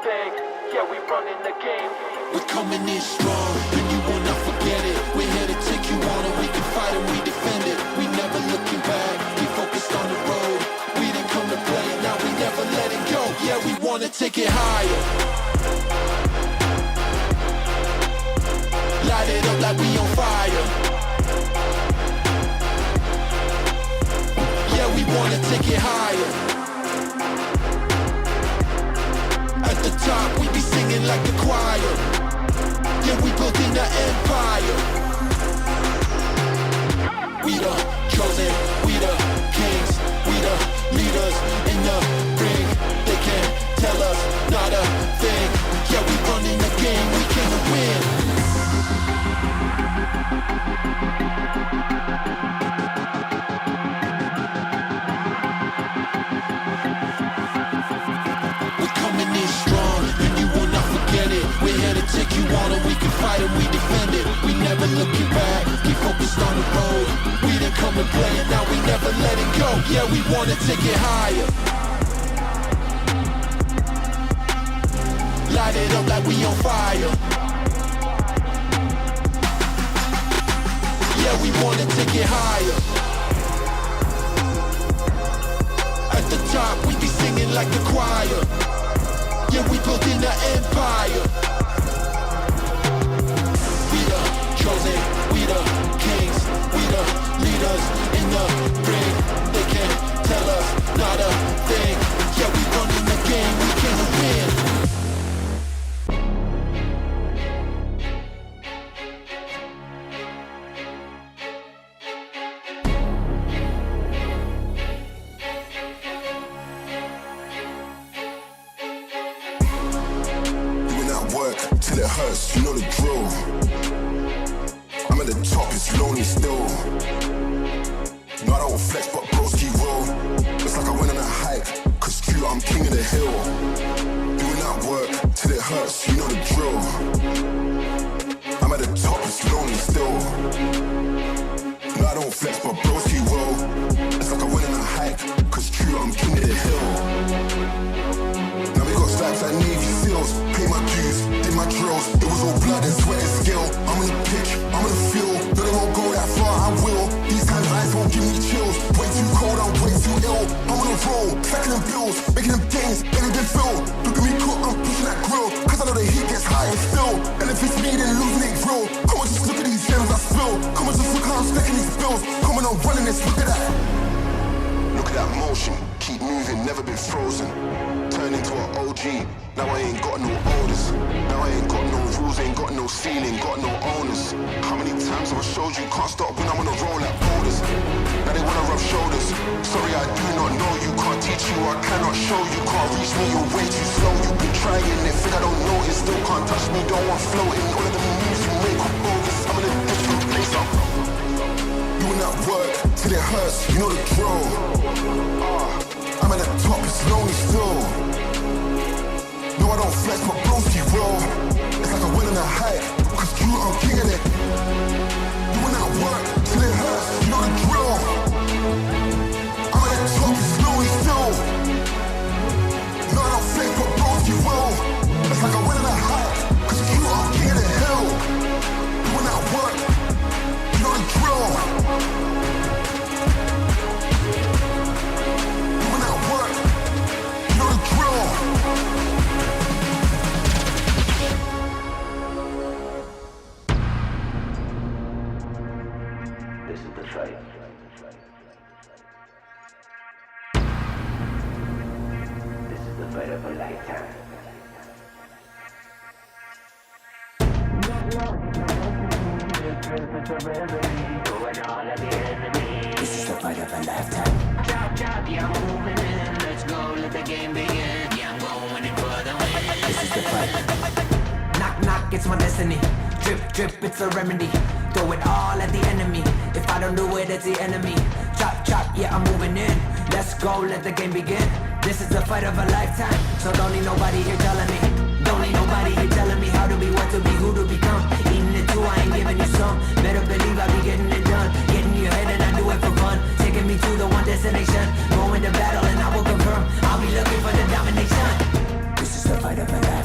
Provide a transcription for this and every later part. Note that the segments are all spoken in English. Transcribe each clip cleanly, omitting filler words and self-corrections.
thing. Yeah, we running the game. We're coming in strong, and you will not forget it. We're here to take you on, and we can fight and we defend it. We never looking back, we focused on the road. We didn't come to play, and now we never let it go. Yeah, we wanna take it higher. Light it up like we on fire. Yeah, we wanna take it higher. At the top, we be singing like the choir. Yeah, we building the empire. We the chosen, we the kings, we the leaders in the ring. They can't tell us not a thing. Yeah, we running the game, we came to win. We're coming in strong, and you will not forget it. We're here to take you on, and we can fight and we defend it. We never looking back, keep focused on the road. We didn't come to play, and now we never let it go. Yeah, we wanna take it higher. Light it up like we on fire. Yeah, we wanna take it higher. At the top, we be singing like the choir. Yeah, we building the empire. We the chosen, we the kings, we the leaders in the ring. They can't tell us not a thing. Yeah, we running the game, we came to win. Till it hurts, you know the drill. I'm at the top, it's lonely still. No, I don't flex, but broski roll. It's like I went on a hike, cause true, I'm king of the hill. Doing that work, till it hurts, you know the drill. I'm at the top, it's lonely still. No, I don't flex, but broski roll. It's like I went on a hike, cause true, I'm king of the hill. Now we got stripes like Navy SEALs, pay my dues, did my drills. It was all blood and sweat and skill. I'm on the pitch, I'm on the field. No, they won't go that far, I will. These times eyes won't give me chills. Way too cold, I'm way too ill. I'm on a roll, stacking them bills, making them gains, everything fill. Look at me cook, I'm pushing that grill. Cause I know the heat gets high and still. And if it's me, then losing it real. Come on, just look at these gems I spill. Come on, just look how I'm stacking these bills. Come on, I'm running this, look at that. Look at that motion, keep moving, never been frozen. Turn into an OG, now I ain't got no orders. Now I ain't got no rules, ain't got no ceiling, got no owners. How many times have I showed you can't stop when I'm on a roll like boulders? Now they wanna rub shoulders. Sorry, I do not know you, can't teach you, I cannot show you. Can't reach me, you're way too slow. You've been trying it, think I don't notice. Still can't touch me, don't want floating. All of the moves you make are bogus. I'm in a different place, I'm doing that work till it hurts, you know the drill. I'm at the top, it's lonely still. No, I don't flex, but broski roll. It's like I went on a hike, cause you, I'm king of it. Doing that work till it hurts, you know the drill. I'm at the top, it's lonely still. No, I don't flex, but broski roll. It's like I went on a hike, cause you, I'm king of the hill. Doing that work, you know the drill. This is the fight. This is the fight of a lifetime. This is the fight of a lifetime. Chop, chop, yeah, I'm moving in. Let's go, let the game begin. Yeah, I'm going in for the win. This is the fight. Knock, knock, it's my destiny. Drip, drip, it's a remedy. Throw it all at the enemy. If I don't do it, it's the enemy. Chop, chop, yeah, I'm moving in. Let's go, let the game begin. This is the fight of a lifetime. So don't need nobody here telling me. Don't need nobody here telling me how to be, what to be, who to become. Eating it too, I ain't giving you some. Better believe I be getting it done. Getting you ahead and I do it for fun. Taking me to the one destination. Going to battle and I will confirm. I'll be looking for the domination. This is the fight of a lifetime.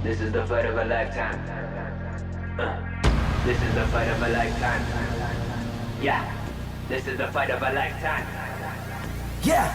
This is the fight of a lifetime. This is the fight of a lifetime. Yeah, this is the fight of a lifetime. Yeah,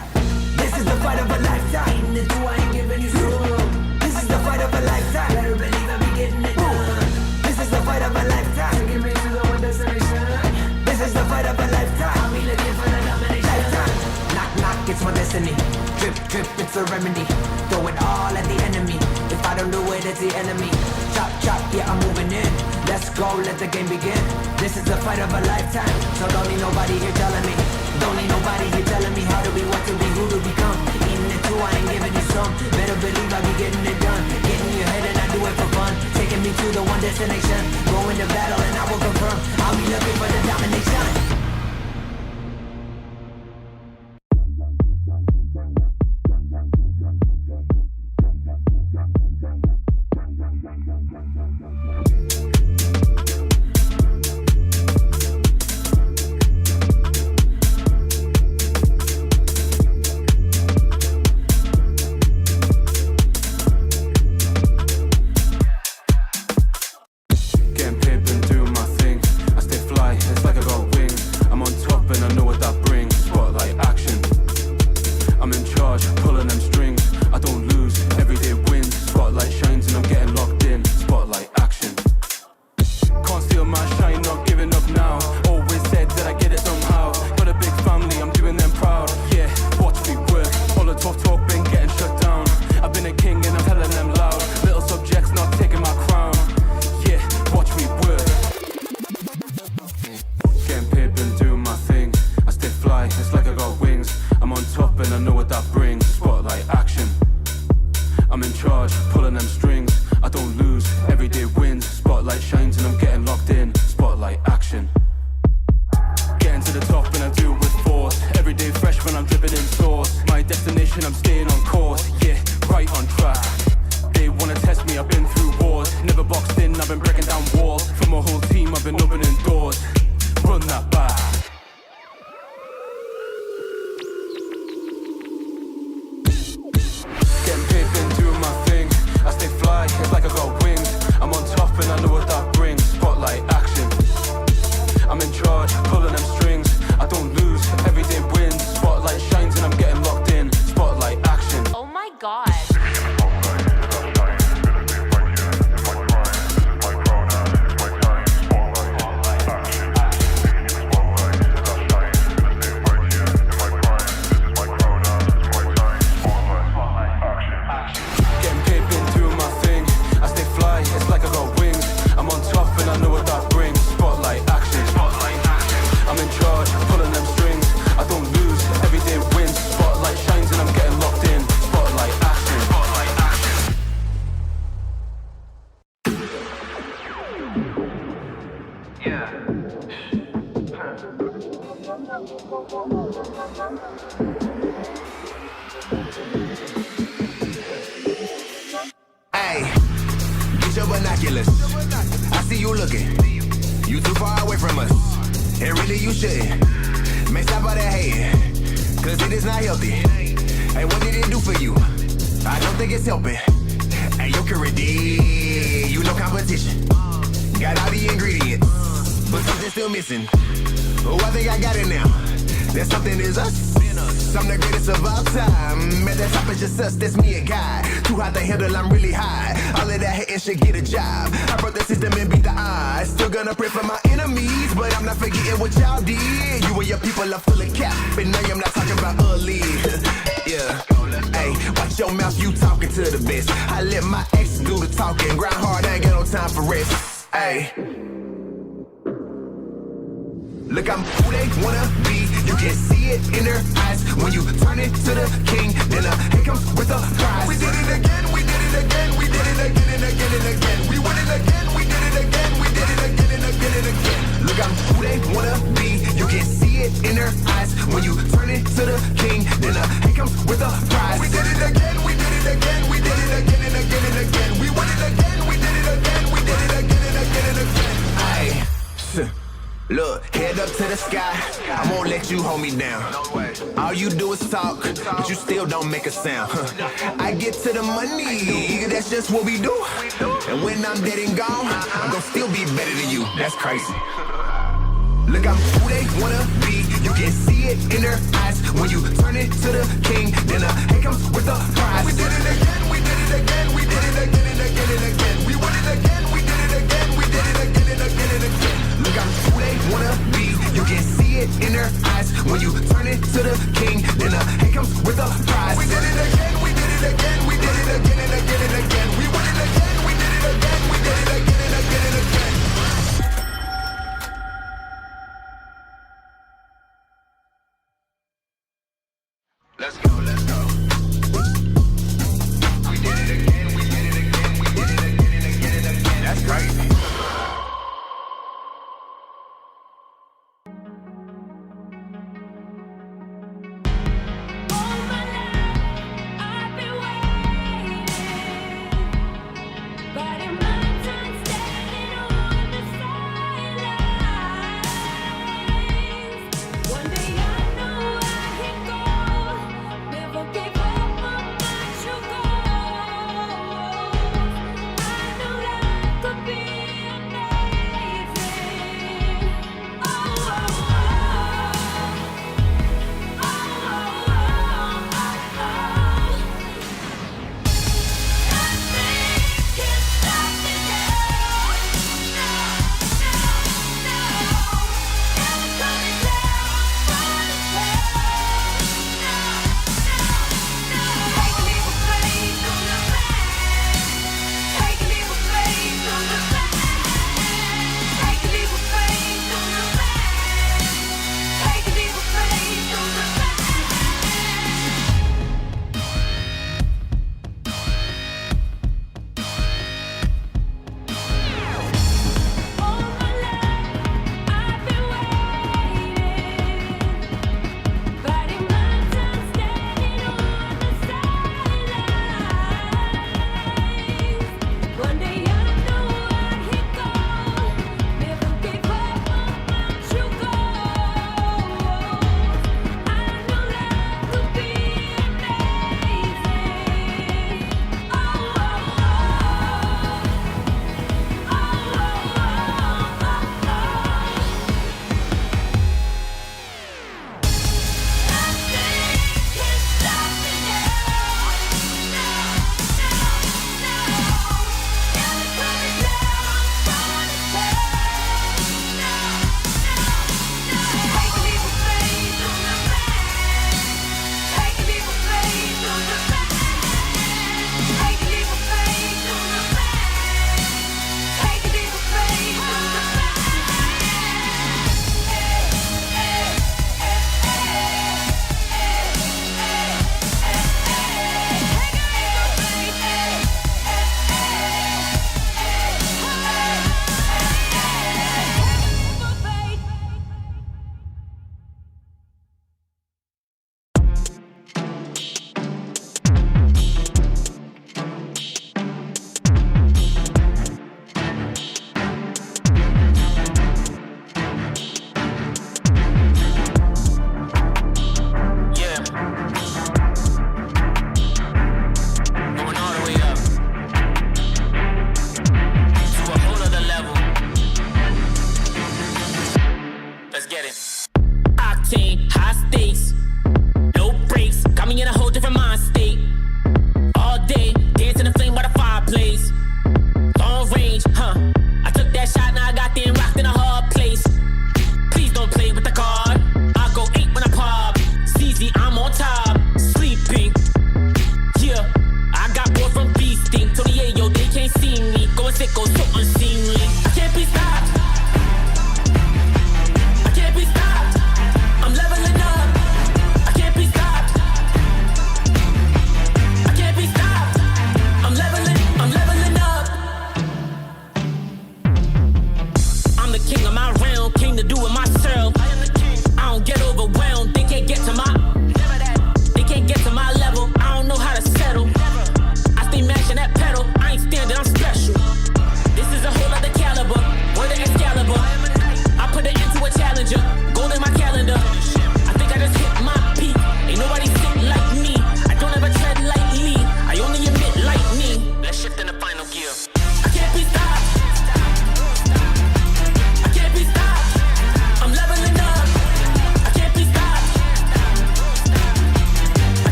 this is the fight of a lifetime. The two I ain't giving you some. This is the fight of a lifetime. Better believe I'll be getting it done. This is the fight of a lifetime. Taking me to the one destination. This is the fight of a lifetime. I'll be looking for the domination. Lifetime. Knock, knock, it's my destiny. Drip, drip, it's a remedy. Throw it all at the enemy. If I don't do it, it's the enemy. Chop, chop, yeah, I'm moving in. Let's go, let the game begin. This is the fight of a lifetime. So don't need nobody here telling me. Don't need nobody here telling me how to be, what to be, who to become. Eating it too, I ain't giving you some. Better believe I'll be getting it done. Getting your head and I do it for fun. Taking me to the one destination. Going to battle and I will confirm. I'll be looking for the domination. Hey, get your binoculars. I see you looking. You too far away from us. And really you shouldn't. Man, stop all that hating. Cause it is not healthy. Hey, what did it do for you? I don't think it's helping. Hey, your career D, you know competition. Got all the ingredients, but something's still missing. Oh, I think I got it now. That something is us. I'm the greatest of all time. At the top is just us, that's me and God. Too hot to handle, I'm really high. All of that hating should get a job. I broke the system and beat the odds. Still gonna pray for my enemies, but I'm not forgetting what y'all did. You and your people are full of cap, but now I'm not talking about ugly. Yeah. Hey, watch your mouth, you talking to the best. I let my ex do the talking. Grind hard, I ain't got no time for rest. Hey. Look, I'm who they wanna be. You can see it in their eyes when you turn it to the king. Then hate comes with a prize. We did it again, we did it again, we did it again and again and again. We win it again, we did it again, we did it again and again and again. Look, I'm who they wanna be. You can see it in their eyes when you turn it to the king. Then hate comes with a prize. We did it again, we did it again, we did it again and again and again. We win it again, we did it again, we did it again and again and again. Aye. Look, head up to the sky, I won't let you hold me down. All you do is talk, but you still don't make a sound. I get to the money, that's just what we do. And when I'm dead and gone, I'm gonna still be better than you. That's crazy. Look, I'm who they wanna be. You can see it in their eyes. When you turn it to the king, then the hate comes with the prize. We did it again, we did it again, we did it again and again and again. We won it again, we did it again, we did it again and again and again. Look, I'm who they wanna be. You can see it in their eyes. When you turn it to the king, then the hate comes with the prize. We did it again, we did it again, we did it again and again and again. We won it again, we did it again, we did it again and again and again. Let's go, let's go. We did it again, we did it again.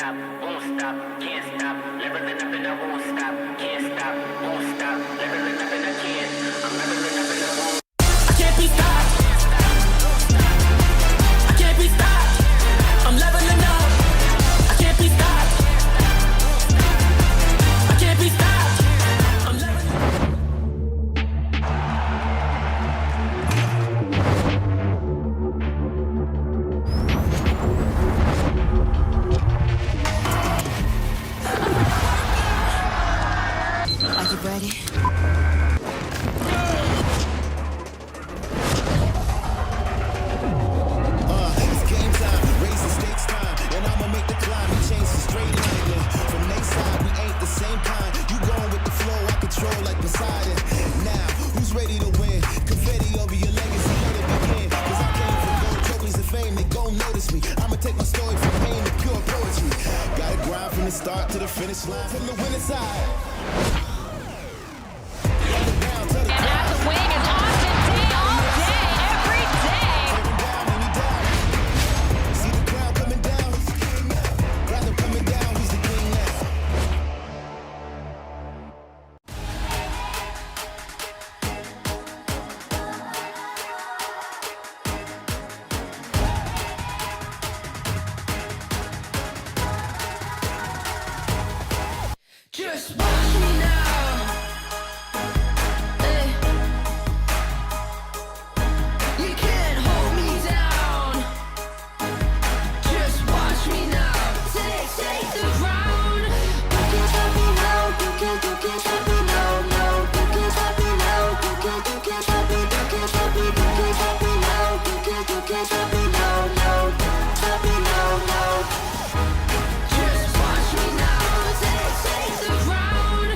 stop, won't stop, can't stop. Leveling up and I won't stop, can't stop, won't stop. Leveling up and I can't. I'm leveling up and I won't. I can't be stopped. I can't be stopped. I'm leveling up. I can't be stopped. I can't be stopped. I'm leveling up. Are you ready? It's game time, raise the stakes time, and I'ma make the climb and change the straight line. Yeah. From their side, we ain't the same kind. You going with the flow, I control like Poseidon. Now, who's ready to win? Confetti over your legacy, let it begin. Cause I came from gold trophies and fame, they gon' notice me. I'ma take my story from pain to pure poetry. Gotta grind from the start to the finish line, from the winning side. And at the wing is Austin day all day, every day. See the crowd coming down, rather coming down, he's the king now. Just watch me now. Hey. You can't hold me down. Just watch me now. Take the ground. You can't stop me now. You can't stop me now. No, you can't stop me now. You can't stop me. You can't stop me. You can't stop me now. You can't stop me now. No, stop me now. No. Just watch me now. Take the ground.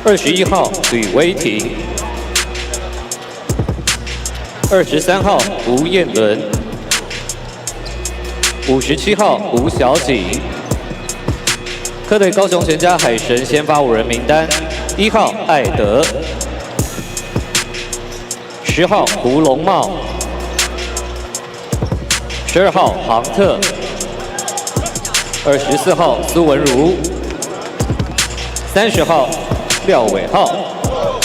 21号吕威霆，23号吴彦伦，57号吴小景。客队高雄全家海神先发5人名单：1号艾德，10号胡龙茂，12号杭特，24号苏文如，30号廖伟浩，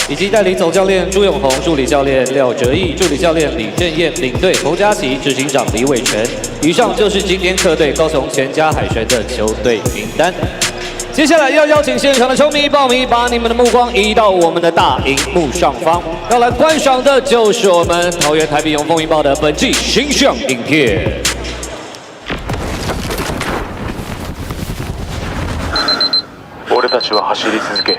以及带领总教练朱永宏、助理教练廖哲义、助理教练李正彦、领队侯佳琪、执行长李伟全。以上就是今天客队高雄全家海神的球队名单。接下来要邀请现场的球迷、报迷，把你们的目光移到我们的大荧幕上方，要来观赏的就是我们桃园台啤永丰云豹的本季形象影片。俺たちは走り続け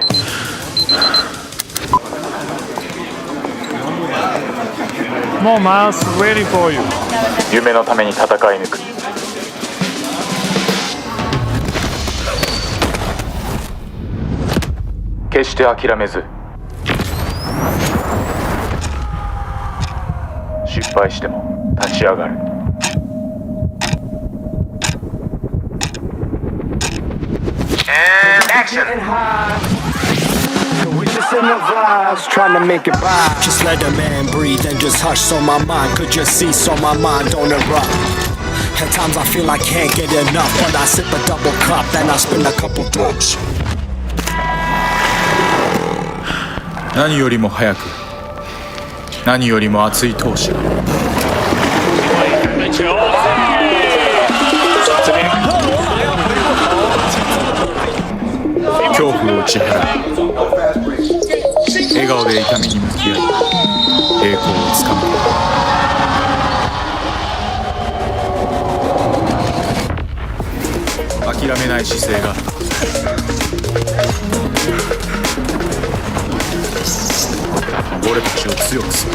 More miles waiting for you. 夢のために戦い抜く決して諦めず失敗しても立ち上がるJust let the man breathe and just hush so my mind could just see so my mind don't erupt. At times I feel I can't get enough, but I sip a double cup and I spin a couple drops. 何よりも早く何よりも熱い闘志恐怖を打ち払い笑顔で痛みに向き合い栄光をつかむ諦めない姿勢が俺たちを強くする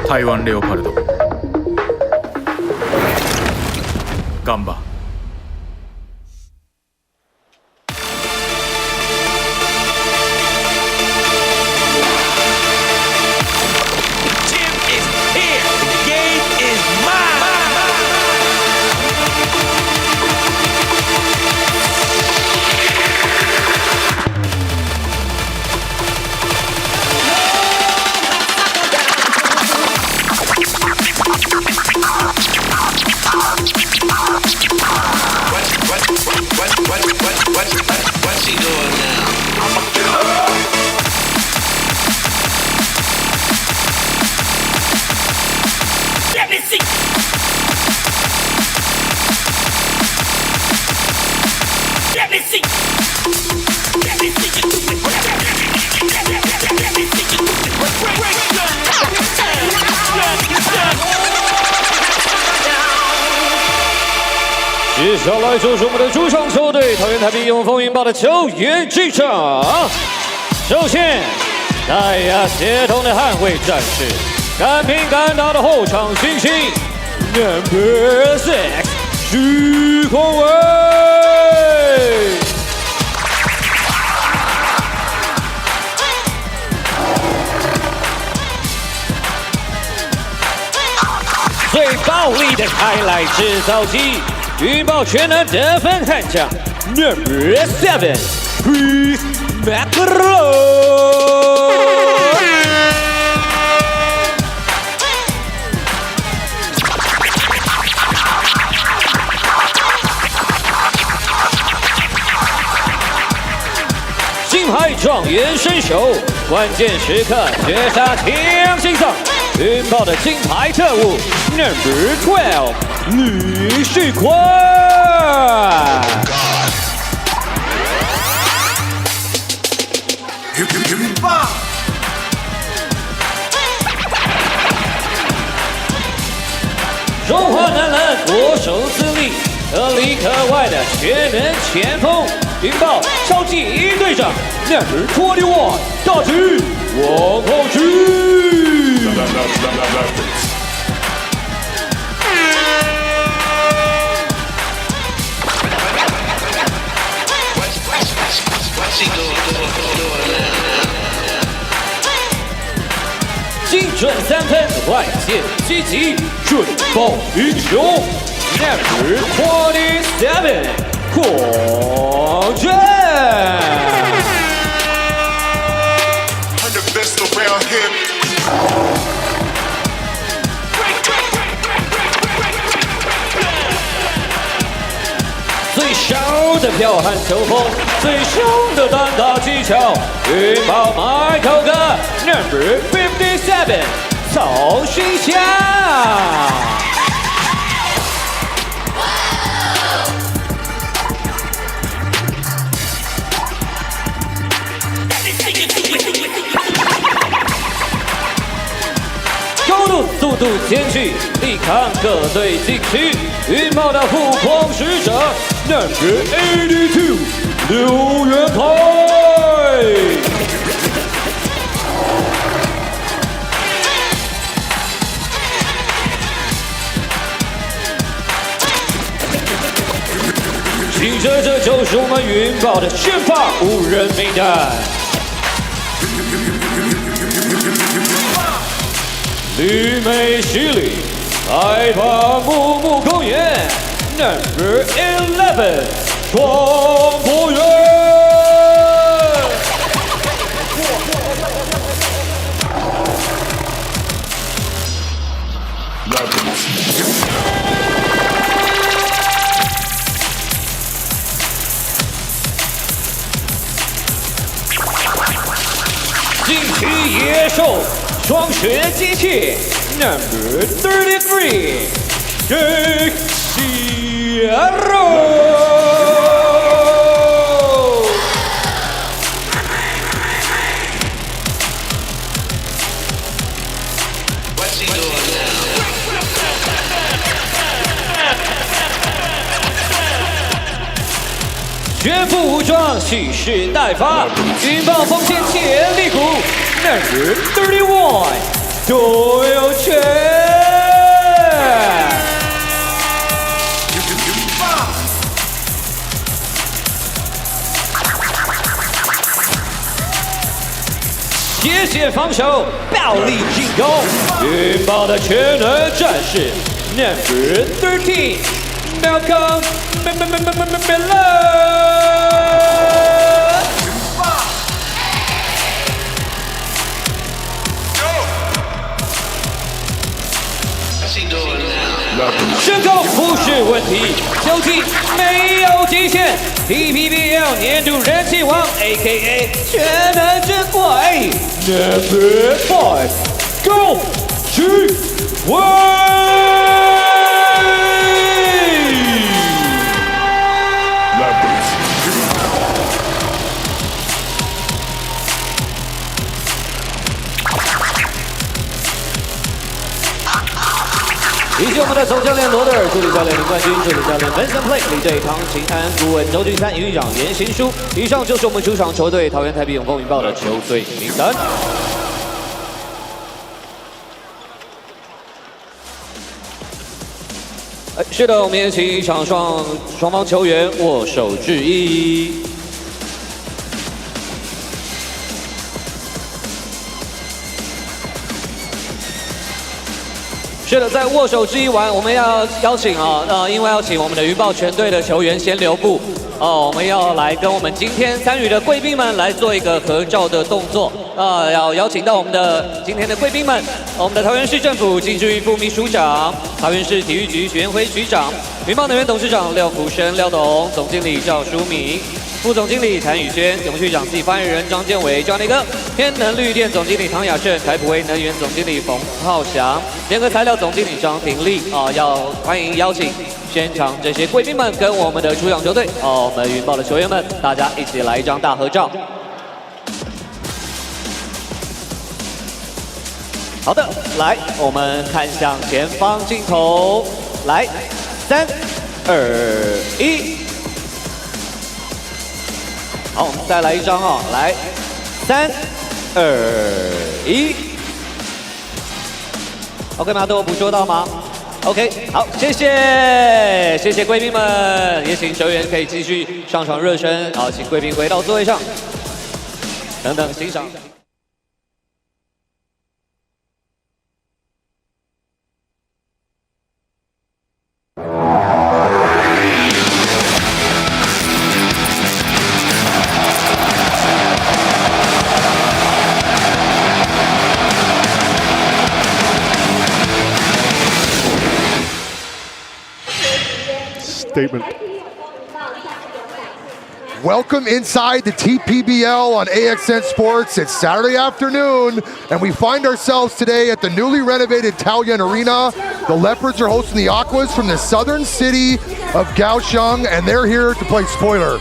台湾レオパルドガンバ接下来就是我们的主场球队桃园台啤永丰云豹的球员进场。首先，戴亚协同的捍卫战士，敢拼敢打的后场新星 ，Number 6徐宏伟。最暴力的开来制造机。云豹全能得分悍将 Number 7 Chris McLeod 金牌状元身手，关键时刻绝杀强心脏，云豹的金牌特务 Number 12李世宽，中华男篮国手资历，可里可外的全能前锋，云豹超级一队长 Number 21大局王浩群。精准3分，外线积极，准爆英雄。Number 27，狂战。I'm the best around here. 最少的剽悍球风，最凶的单打技巧，云豹麦克哥 Number 57，曹勋祥。高度、速度、间距，力抗各队禁区。云豹的护框使者 Number 82，刘元凯。紧接着就是我们云豹的先发5人名单。旅美犀利，害怕木木公园 ，Number 11，庄博元。近期野兽。双血机器 Number 33， Kaohsiung。全副武装，蓄势待发，云豹锋线潜力股。Number 31， Taoyuan。斜线防守，暴力进攻，云豹的全能战士 Number 13， Malcolm Miller。身高不是问题，球技没有极限。TPBL 年度人气王 ，AKA 全能之鬼 ，Number 5， Kaohsiung。以及我们的总教练罗德尔、助理教练林冠军、助理教练 Vincent Play、领队唐晴安、顾问周俊山、营运长严行书。以上就是我们主场球队桃园台北永丰云豹的球队名单。是的，我们也请场上双方球员握手致意。是的，在握手致意完，我们要邀请因为要请我们的云豹全队的球员先留步我们要来跟我们今天参与的贵宾们来做一个合照的动作要邀请到我们的今天的贵宾们，我们的桃园市政府经济副秘书长、桃园市体育局学员会局长、云豹能源董事长廖福生廖董、总经理赵淑敏。副总经理谭宇轩、永续长暨发言人张建伟、Johnny哥、天能绿电总经理唐雅胜、台普威能源总经理冯浩翔、联合材料总经理张廷丽要欢迎邀请现场这些贵宾们跟我们的出场球队我们云豹的球员们，大家一起来一张大合照。好的，来，我们看向前方镜头，来，3、2、1。好，我们再来一张来，3、2、1。OK 吗？都有捕捉到吗 ？OK， 好，谢谢，谢谢贵宾们，也请球员可以继续上场热身，好，请贵宾回到座位上，等等欣赏。statement. Welcome inside the TPBL on AXN Sports. It's Saturday afternoon, and we find ourselves today at the newly renovated Taoyuan Arena. The Leopards are hosting the Aquas from the southern city of Kaohsiung, and they're here to play spoiler.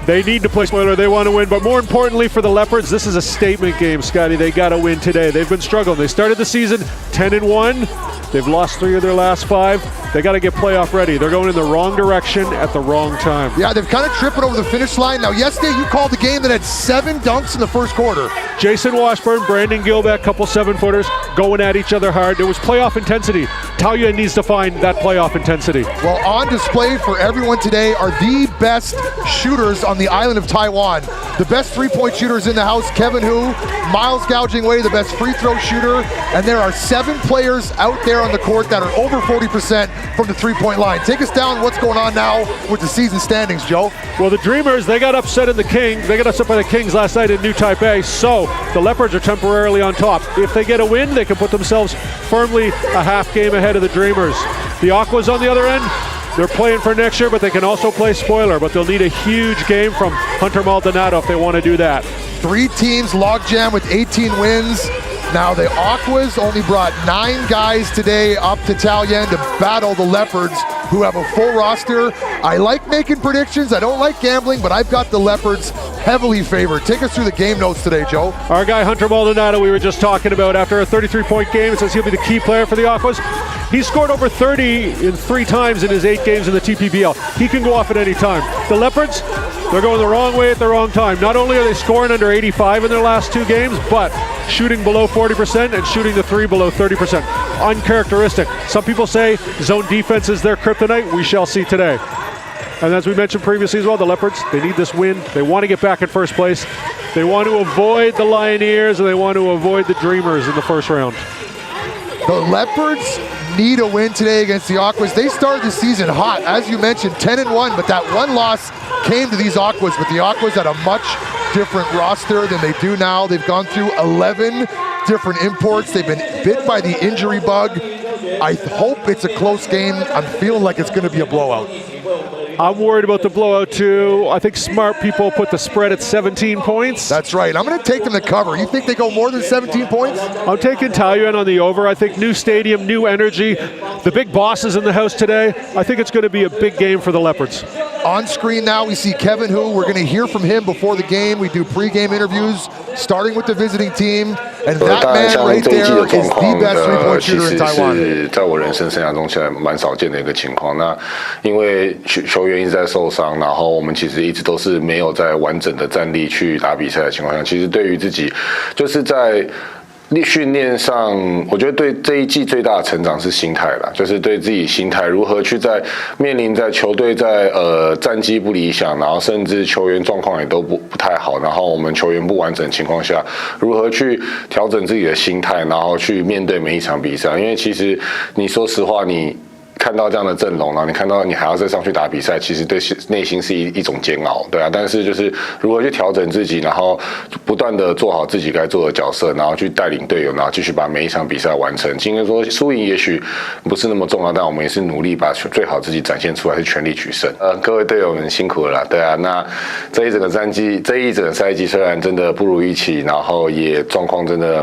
They need to play spoiler. They want to win. But more importantly for the Leopards, this is a statement game, Scotty. They got to win today. They've been struggling. They started the season 10-1. They've lost 3 of their last 5. They got to get playoff ready. They're going in the wrong direction at the wrong time. Yeah, they've kind of tripping over the finish line. Now, yesterday you called the game that had 7 dunks in the first quarter. Jason Washburn, Brandon Gilbeck, couple 7-footers going at each other hard. There was playoff intensity. Taoyuan needs to find that playoff intensity. Well, on display for everyone today are the best shooters on the island of Taiwan. The best three-point shooters in the house, Kevin Hu, Miles Gouging Wei, the best free throw shooter, and there are 7 players out there on the court that are over 40% from the three-point line. Take us down what's going on now with the season standings, Joe. Well, the Dreamers, they got upset in the Kings. They got upset by the Kings last night in New Taipei, so the Leopards are temporarily on top. If they get a win, they can put themselves firmly a half game ahead of the Dreamers. The Aquas on the other end, they're playing for next year, but they can also play spoiler, but they'll need a huge game from Hunter Maldonado if they want to do that. 3 teams logjam with 18 wins. Now the Aquas only brought 9 guys today up to Taoyuan to battle the Leopards, who have a full roster. I like making predictions. I don't like gambling, but I've got the Leopards heavily favored. Take us through the game notes today, Joe. Our guy Hunter Maldonado, we were just talking about, after a 33-point game, it says he'll be the key player for the Aquas. He scored over 30 in 3 times in his 8 games in the TPBL. He can go off at any time. The Leopards, they're going the wrong way at the wrong time. Not only are they scoring under 85 in their last 2 games, but shooting below 40% and shooting the 3 below 30%. Uncharacteristic. Some people say zone defense is their kryptonite. We shall see today. And as we mentioned previously as well, the Leopards, they need this win. They want to get back in first place. They want to avoid the Lioneers, and they want to avoid the Dreamers in the first round. The Leopards need a win today against the Aquas. They started the season hot, as you mentioned, 10-1, but that one loss came to these Aquas, but the Aquas had a much different roster than they do now. They've gone through 11 different imports. They've been bit by the injury bug. I hope it's a close game. I'm feeling like it's going to be a blowout. I'm worried about the blowout too. I think smart people put the spread at 17 points. That's right. I'm going to take them to cover. You think they go more than 17 points? I'm taking Taoyuan on the over. I think new stadium, new energy. The big bosses in the house today. I think it's going to be a big game for the Leopards. On screen now, we see Kevin Hu. We're going to hear from him before the game. We do pre-game interviews, starting with the visiting team. And that man right there is the best three-point shooter in Taiwan. 在我人生生涯中，现在蛮少见的一个情况。那因为球员一直在受伤，然后我们其实一直都是没有在完整的战力去打比赛的情况下，其实对于自己就是在 训练上，我觉得对这一季最大的成长是心态啦，就是对自己心态如何去在面临在球队在战绩不理想，然后甚至球员状况也都不太好，然后我们球员不完整的情况下，如何去调整自己的心态，然后去面对每一场比赛。因为其实你说实话，你 看到这样的阵容，然后你看到你还要再上去打比赛，其实对内心是一种煎熬，对啊。但是就是如何去调整自己，然后不断的做好自己该做的角色，然后去带领队友，然后继续把每一场比赛完成。今天说输赢也许不是那么重要，但我们也是努力把最好自己展现出来，是全力取胜。各位队友们辛苦了啦，对啊。那这一整个赛季虽然真的不如预期，然后也状况真的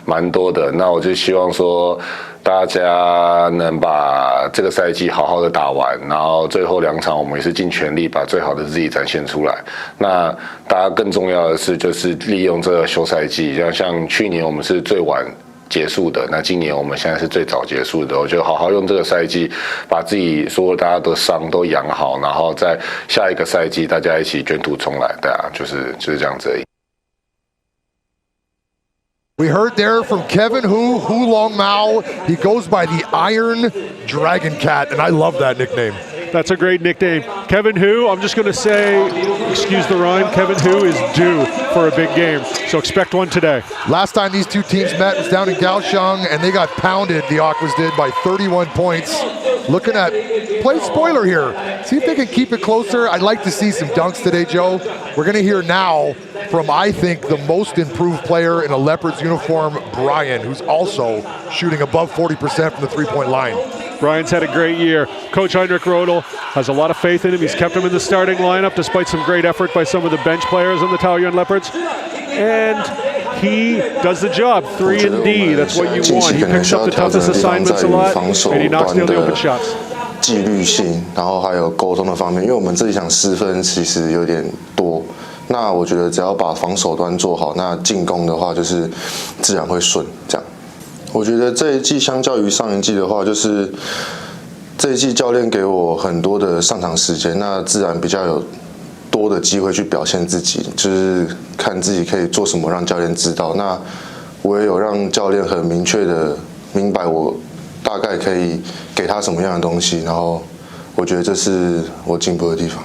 蛮多的，那我就希望说 大家能把这个赛季好好的打完，然后最后2场我们也是尽全力把最好的自己展现出来。那大家更重要的是，就是利用这个休赛季，像去年我们是最晚 结束的，那今年我们现在是最早结束的。我觉得好好用这个赛季，把自己所有大家的伤都养好，然后在下一个赛季大家一起卷土重来，对啊，就是这样子而已。 We heard there from Kevin Hu, Hu Long Mao. He goes by the Iron Dragon Cat, and I love that nickname. That's a great nickname. Kevin Hu, I'm just going to say, excuse the rhyme, Kevin Hu is due for a big game. So expect one today. Last time these two teams met was down in Kaohsiung, and they got pounded, the Aquas did, by 31 points. Looking at play spoiler here. See if they can keep it closer. I'd like to see some dunks today, Joe. We're going to hear now from, I think, the most improved player in a Leopards uniform, Brian, who's also shooting above 40% from the three-point line. Brian's had a great year. Coach Heinrich Rodel has a lot of faith in him. He's kept him in the starting lineup despite some great effort by some of the bench players on the Taoyuan Leopards. And he does the job, 3-and-D, that's what you want. He picks up the toughest assignments a lot, and he knocks down the open shots. 纪律性，然后还有沟通的方面，因为我们这一场失分其实有点多。那我觉得只要把防守端做好，那进攻的话就是自然会顺。这样，我觉得这一季相较于上一季的话，就是这一季教练给我很多的上场时间，那自然比较有多的机会去表现自己，就是看自己可以做什么让教练知道。那我也有让教练很明确的明白我大概可以给他什么样的东西，然后我觉得这是我进步的地方。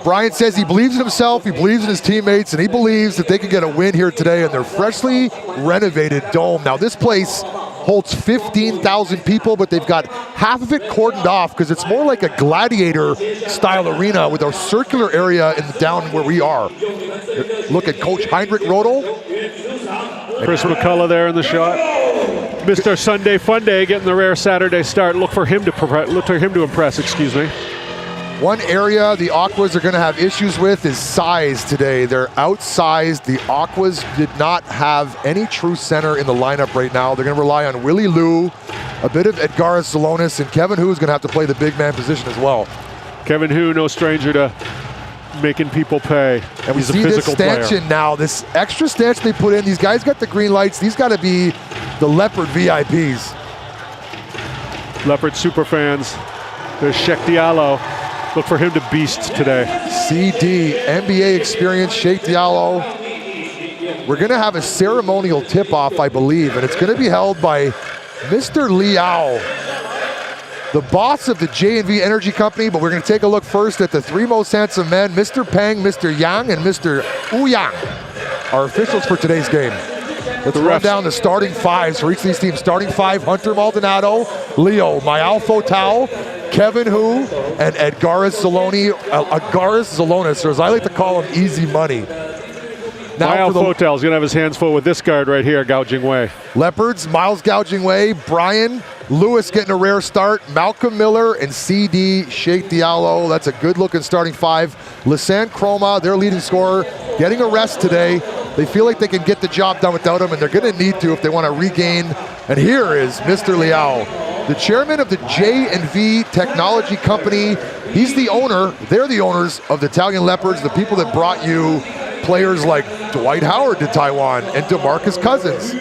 Brian says he believes in himself, he believes in his teammates, and he believes that they can get a win here today in their freshly renovated dome. Now this place holds 15,000 people, but they've got half of it cordoned off because it's more like a gladiator-style arena with a circular area in the down where we are. Look at Coach Heinrich Rodel. Chris McCullough there in the shot. Mr. Sunday Funday getting the rare Saturday start. Look for him to impress, excuse me. One area the Aquas are going to have issues with is size today. They're outsized. The Aquas did not have any true center in the lineup right now. They're going to rely on Willie Liu, a bit of Edgaras Salonis, and Kevin Hu is going to have to play the big man position as well. Kevin Hu, no stranger to making people pay. And we see this stanchion now, this extra stanchion they put in. These guys got the green lights. These got to be the Leopard VIPs. Leopard super fans. There's Sheikh Diallo. Look for him to beast today. CD, NBA experience, Sheikh Diallo. We're going to have a ceremonial tip-off, I believe, and it's going to be held by Mr. Liao, the boss of the J&V Energy Company, but we're going to take a look first at the three most handsome men, Mr. Peng, Mr. Yang, and Mr. Ouyang, our officials for today's game. Let's run down the starting fives for each of these teams. Starting five, Hunter Maldonado, Leo Mayalfo Tao, Kevin Hu, and Edgaras Salonis, or as I like to call him, Easy Money. Now Fotel's going to have his hands full with this guard right here, Gao Jingwei. Leopards, Miles Gao Jingwei, Brian Lewis getting a rare start, Malcolm Miller, and CD Sheikh Diallo. That's a good-looking starting five. Lisanne Chroma, their leading scorer, getting a rest today. They feel like they can get the job done without him, and they're going to need to if they want to regain. And here is Mr. Liao, the chairman of the J&V Technology Company. He's the owner, they're the owners of the Italian Leopards, the people that brought you players like Dwight Howard to Taiwan and DeMarcus Cousins.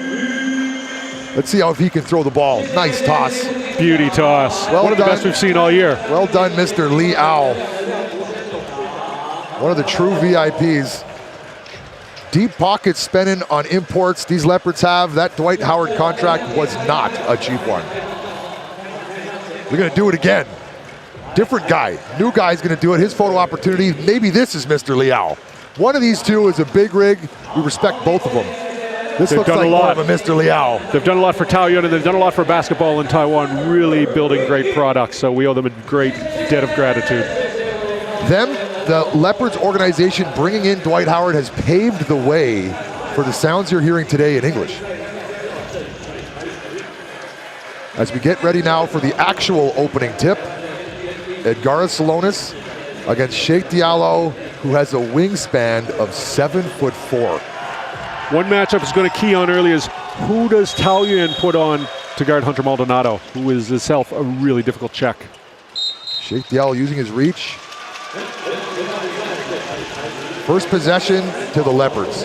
Let's see how if he can throw the ball. Nice toss. Beauty toss. Well One of the best we've seen all year. Well done, Mr. Liao. One of the true VIPs. Deep pockets spending on imports these Leopards have. That Dwight Howard contract was not a cheap one. They're going to do it again. Different guy. New guy's going to do it. His photo opportunity. Maybe this is Mr. Liao. One of these two is a big rig. We respect both of them. This looks like more of a Mr. Liao. They've done a lot for Taoyuan, and they've done a lot for basketball in Taiwan, really building great products, so we owe them a great debt of gratitude. The Leopards organization bringing in Dwight Howard has paved the way for the sounds you're hearing today in English. As we get ready now for the actual opening tip, Edgaras Salonis against Sheikh Diallo, who has a wingspan of 7'4". One matchup is going to key on early is who does Taoyuan put on to guard Hunter Maldonado, who is himself a really difficult check. Sheikh Diallo using his reach. First possession to the Leopards.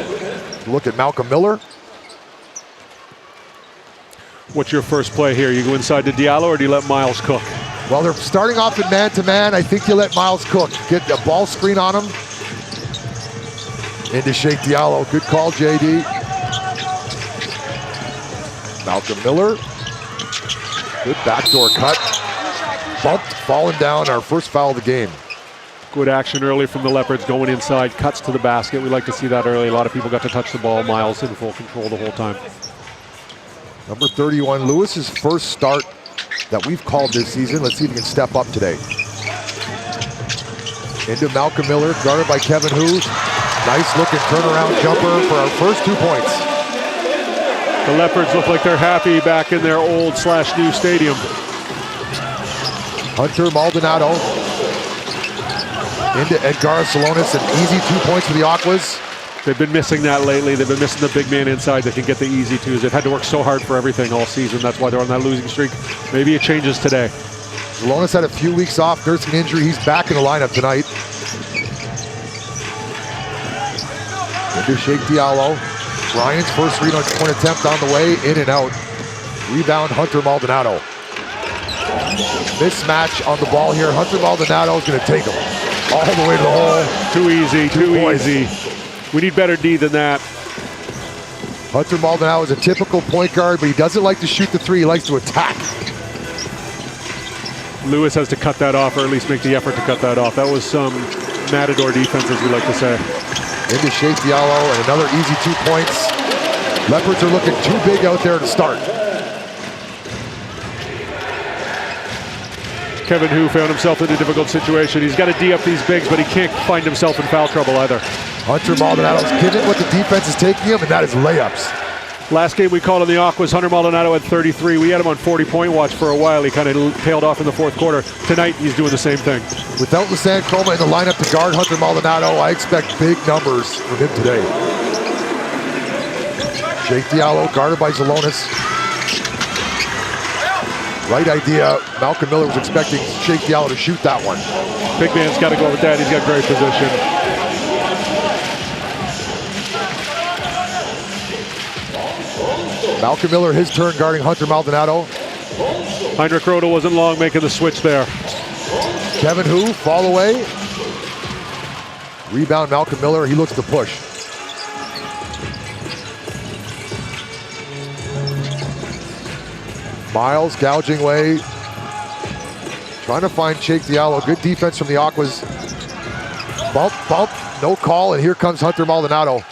Look at Malcolm Miller. What's your first play here? You go inside to Diallo or do you let Miles cook? Well, they're starting off in man-to-man. I think you let Miles cook. Get a ball screen on him. Into Sheikh Diallo. Good call, JD. Malcolm Miller. Good backdoor cut. Bumped, falling down, our first foul of the game. Good action early from the Leopards, going inside, cuts to the basket. We like to see that early. A lot of people got to touch the ball. Miles in full control the whole time. Number 31, Lewis's first start that we've called this season. Let's see if he can step up today. Into Malcolm Miller, guarded by Kevin Hu. Nice looking turnaround jumper for our first 2 points. The Leopards look like they're happy back in their old/new stadium. Hunter Maldonado into Edgar Salonis, an easy 2 points for the Aquas. They've been missing that lately. They've been missing the big man inside that can get the easy twos. They've had to work so hard for everything all season. That's why they're on that losing streak. Maybe it changes today. Salonis had a few weeks off, nursing injury. He's back in the lineup tonight. Into Sheikh Diallo. Ryan's first 3-point attempt on the way, in and out. Rebound, Hunter Maldonado. Mismatch on the ball here. Hunter Maldonado is going to take him all the way to the hole. Too easy, too easy. We need better D than that. Hunter Maldonado is a typical point guard, but he doesn't like to shoot the three. He likes to attack. Lewis has to cut that off, or at least make the effort to cut that off. That was some matador defense, as we like to say. Into Sheikh Diallo, and another easy 2 points. Leopards are looking too big out there to start. Kevin Hu found himself in a difficult situation. He's got to D up these bigs, but he can't find himself in foul trouble either. Hunter Maldonado's given what the defense is taking him, and that is layups. Last game we called on the Aquas, Hunter Maldonado had 33. We had him on 40-point watch for a while. He kind of tailed off in the fourth quarter. Tonight, he's doing the same thing. Without Lisanne Chroma in the lineup to guard Hunter Maldonado, I expect big numbers from him today. Sheikh Diallo guarded by Salonis. Right idea. Malcolm Miller was expecting Sheikh Diallo to shoot that one. Big man's got to go with that. He's got great position. Malcolm Miller, his turn guarding Hunter Maldonado. Heinrich Roda wasn't long making the switch there. Kevin Hu, fall away. Rebound, Malcolm Miller, he looks to push. Miles gouging away. Trying to find Sheikh Diallo. Good defense from the Aquas. Bump, bump, no call, and here comes Hunter Maldonado.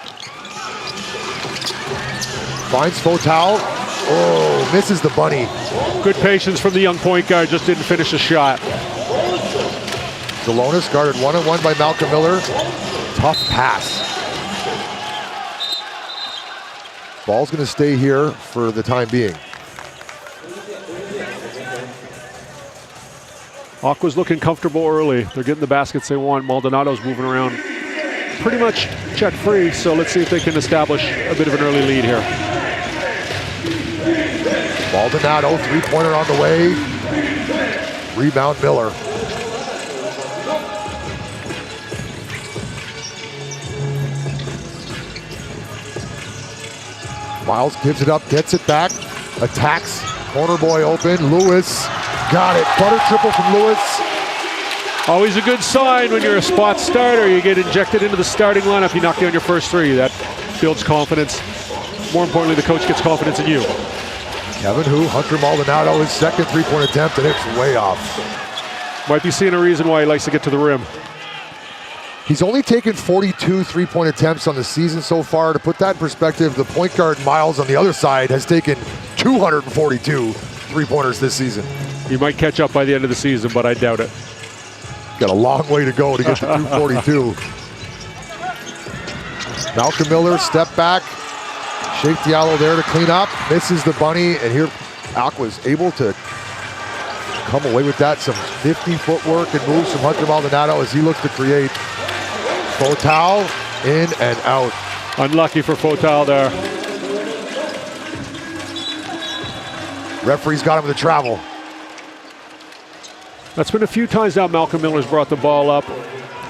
Finds Fotal. Oh, misses the bunny. Good patience from the young point guard, just didn't finish the shot. Salonis guarded one-on-one by Malcolm Miller. Tough pass. Ball's gonna stay here for the time being. Aqua's looking comfortable early. They're getting the baskets they want. Maldonado's moving around pretty much check free, so let's see if they can establish a bit of an early lead here. Maldonado, three-pointer on the way. Rebound, Miller. Miles gives it up, gets it back, attacks, corner boy open, Lewis, got it, butter triple from Lewis. Always a good sign when you're a spot starter, you get injected into the starting lineup, you knock down your first three, that builds confidence. More importantly, the coach gets confidence in you. Kevin Hu, Hunter Maldonado, his second three-point attempt, and it's way off. Might be seeing a reason why he likes to get to the rim. He's only taken 42 three-point attempts on the season so far. To put that in perspective, the point guard Miles on the other side has taken 242 three-pointers this season. He might catch up by the end of the season, but I doubt it. Got a long way to go to get to 242. Malcolm Miller, step back. Sheikh Diallo there to clean up. Misses the bunny, and here Aqua's able to come away with that. Some nifty footwork and moves from Hunter Maldonado as he looks to create. Fotal in and out. Unlucky for Fotal there. Referee's got him to travel. That's been a few times now Malcolm Miller's brought the ball up.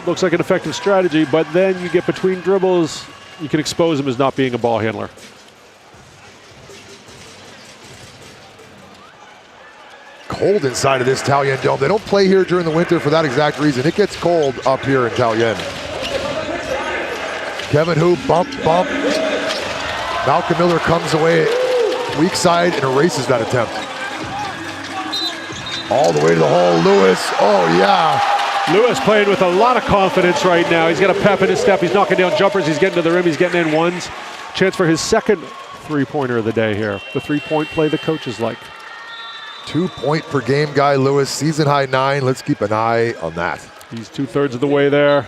Looks like an effective strategy, but then you get between dribbles, you can expose him as not being a ball handler. Cold inside of this Taoyuan Dome. They don't play here during the winter for that exact reason. It gets cold up here in Taoyuan. Kevin Hu, bump, bump. Malcolm Miller comes away weak side and erases that attempt. All the way to the hole, Lewis, oh yeah. Lewis playing with a lot of confidence right now. He's got a pep in his step. He's knocking down jumpers. He's getting to the rim. He's getting in ones. Chance for his second three-pointer of the day here. The three-point play the coaches like. 2-point per game guy, Lewis. Season high 9. Let's keep an eye on that. He's 2/3 of the way there.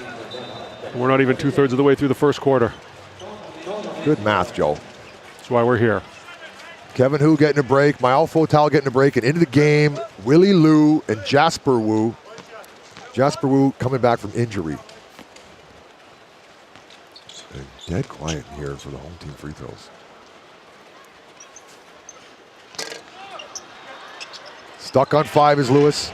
We're not even 2/3 of the way through the first quarter. Good math, Joe. That's why we're here. Kevin Hu getting a break, Mael Fotal getting a break, and into the game, Willie Liu and Jasper Wu. Jasper Wu coming back from injury. And dead quiet in here for the home team free throws. Stuck on 5 is Lewis.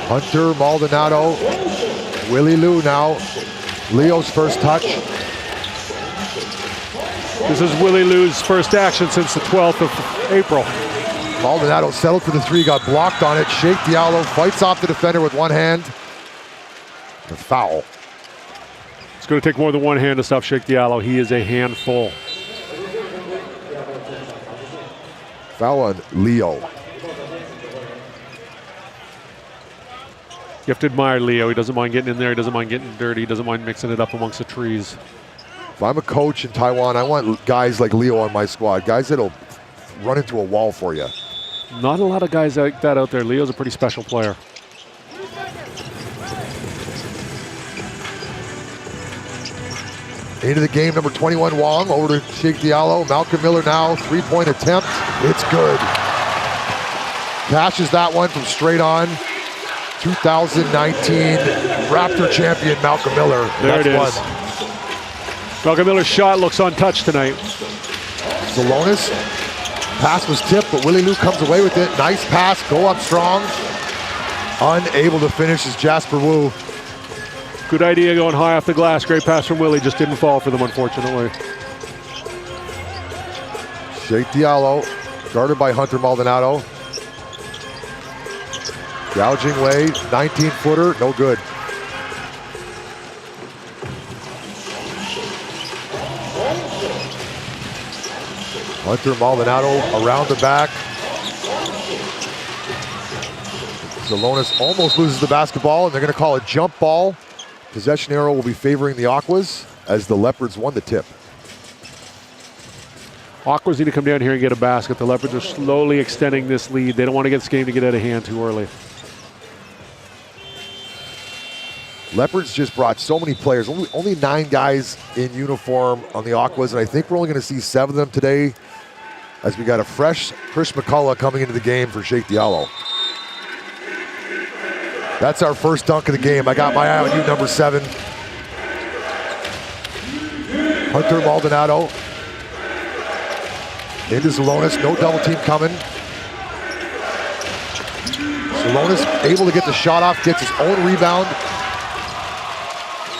Hunter, Maldonado, Willie Liu now. Leo's first touch. This is Willie Liu's first action since the 12th of April. Maldonado settled for the 3, got blocked on it. Sheikh Diallo fights off the defender with one hand. The foul. It's going to take more than one hand to stop Sheikh Diallo. He is a handful. Foul on Leo. You have to admire Leo. He doesn't mind getting in there. He doesn't mind getting dirty. He doesn't mind mixing it up amongst the trees. If I'm a coach in Taiwan, I want guys like Leo on my squad. Guys that'll run into a wall for you. Not a lot of guys like that out there. Leo's a pretty special player. Into the game, number 21, Wong, over to Sheikh Diallo. Malcolm Miller now, 3-point attempt. It's good. Cashes that one from straight on. 2019 Raptor champion Malcolm Miller. There it is. One. Malcolm Miller's shot looks untouched tonight. Salonis. Pass was tipped, but Willie Liu comes away with it. Nice pass, go up strong. Unable to finish is Jasper Wu. Good idea going high off the glass. Great pass from Willie, just didn't fall for them, unfortunately. Sheikh Diallo, guarded by Hunter Maldonado. Gouging way, 19-footer, no good. Hunter Maldonado around the back. Salonis almost loses the basketball, and they're going to call a jump ball. Possession arrow will be favoring the Aquas as the Leopards won the tip. Aquas need to come down here and get a basket. The Leopards are slowly extending this lead. They don't want to get this game to get out of hand too early. Leopards just brought so many players. Only 9 guys in uniform on the Aquas, and I think we're only going to see 7 of them today as we got a fresh Chris McCullough coming into the game for Sheikh Diallo. That's our first dunk of the game. I got my eye on you, number 7. Hunter Maldonado. Into Salonis, no double team coming. Salonis able to get the shot off, gets his own rebound.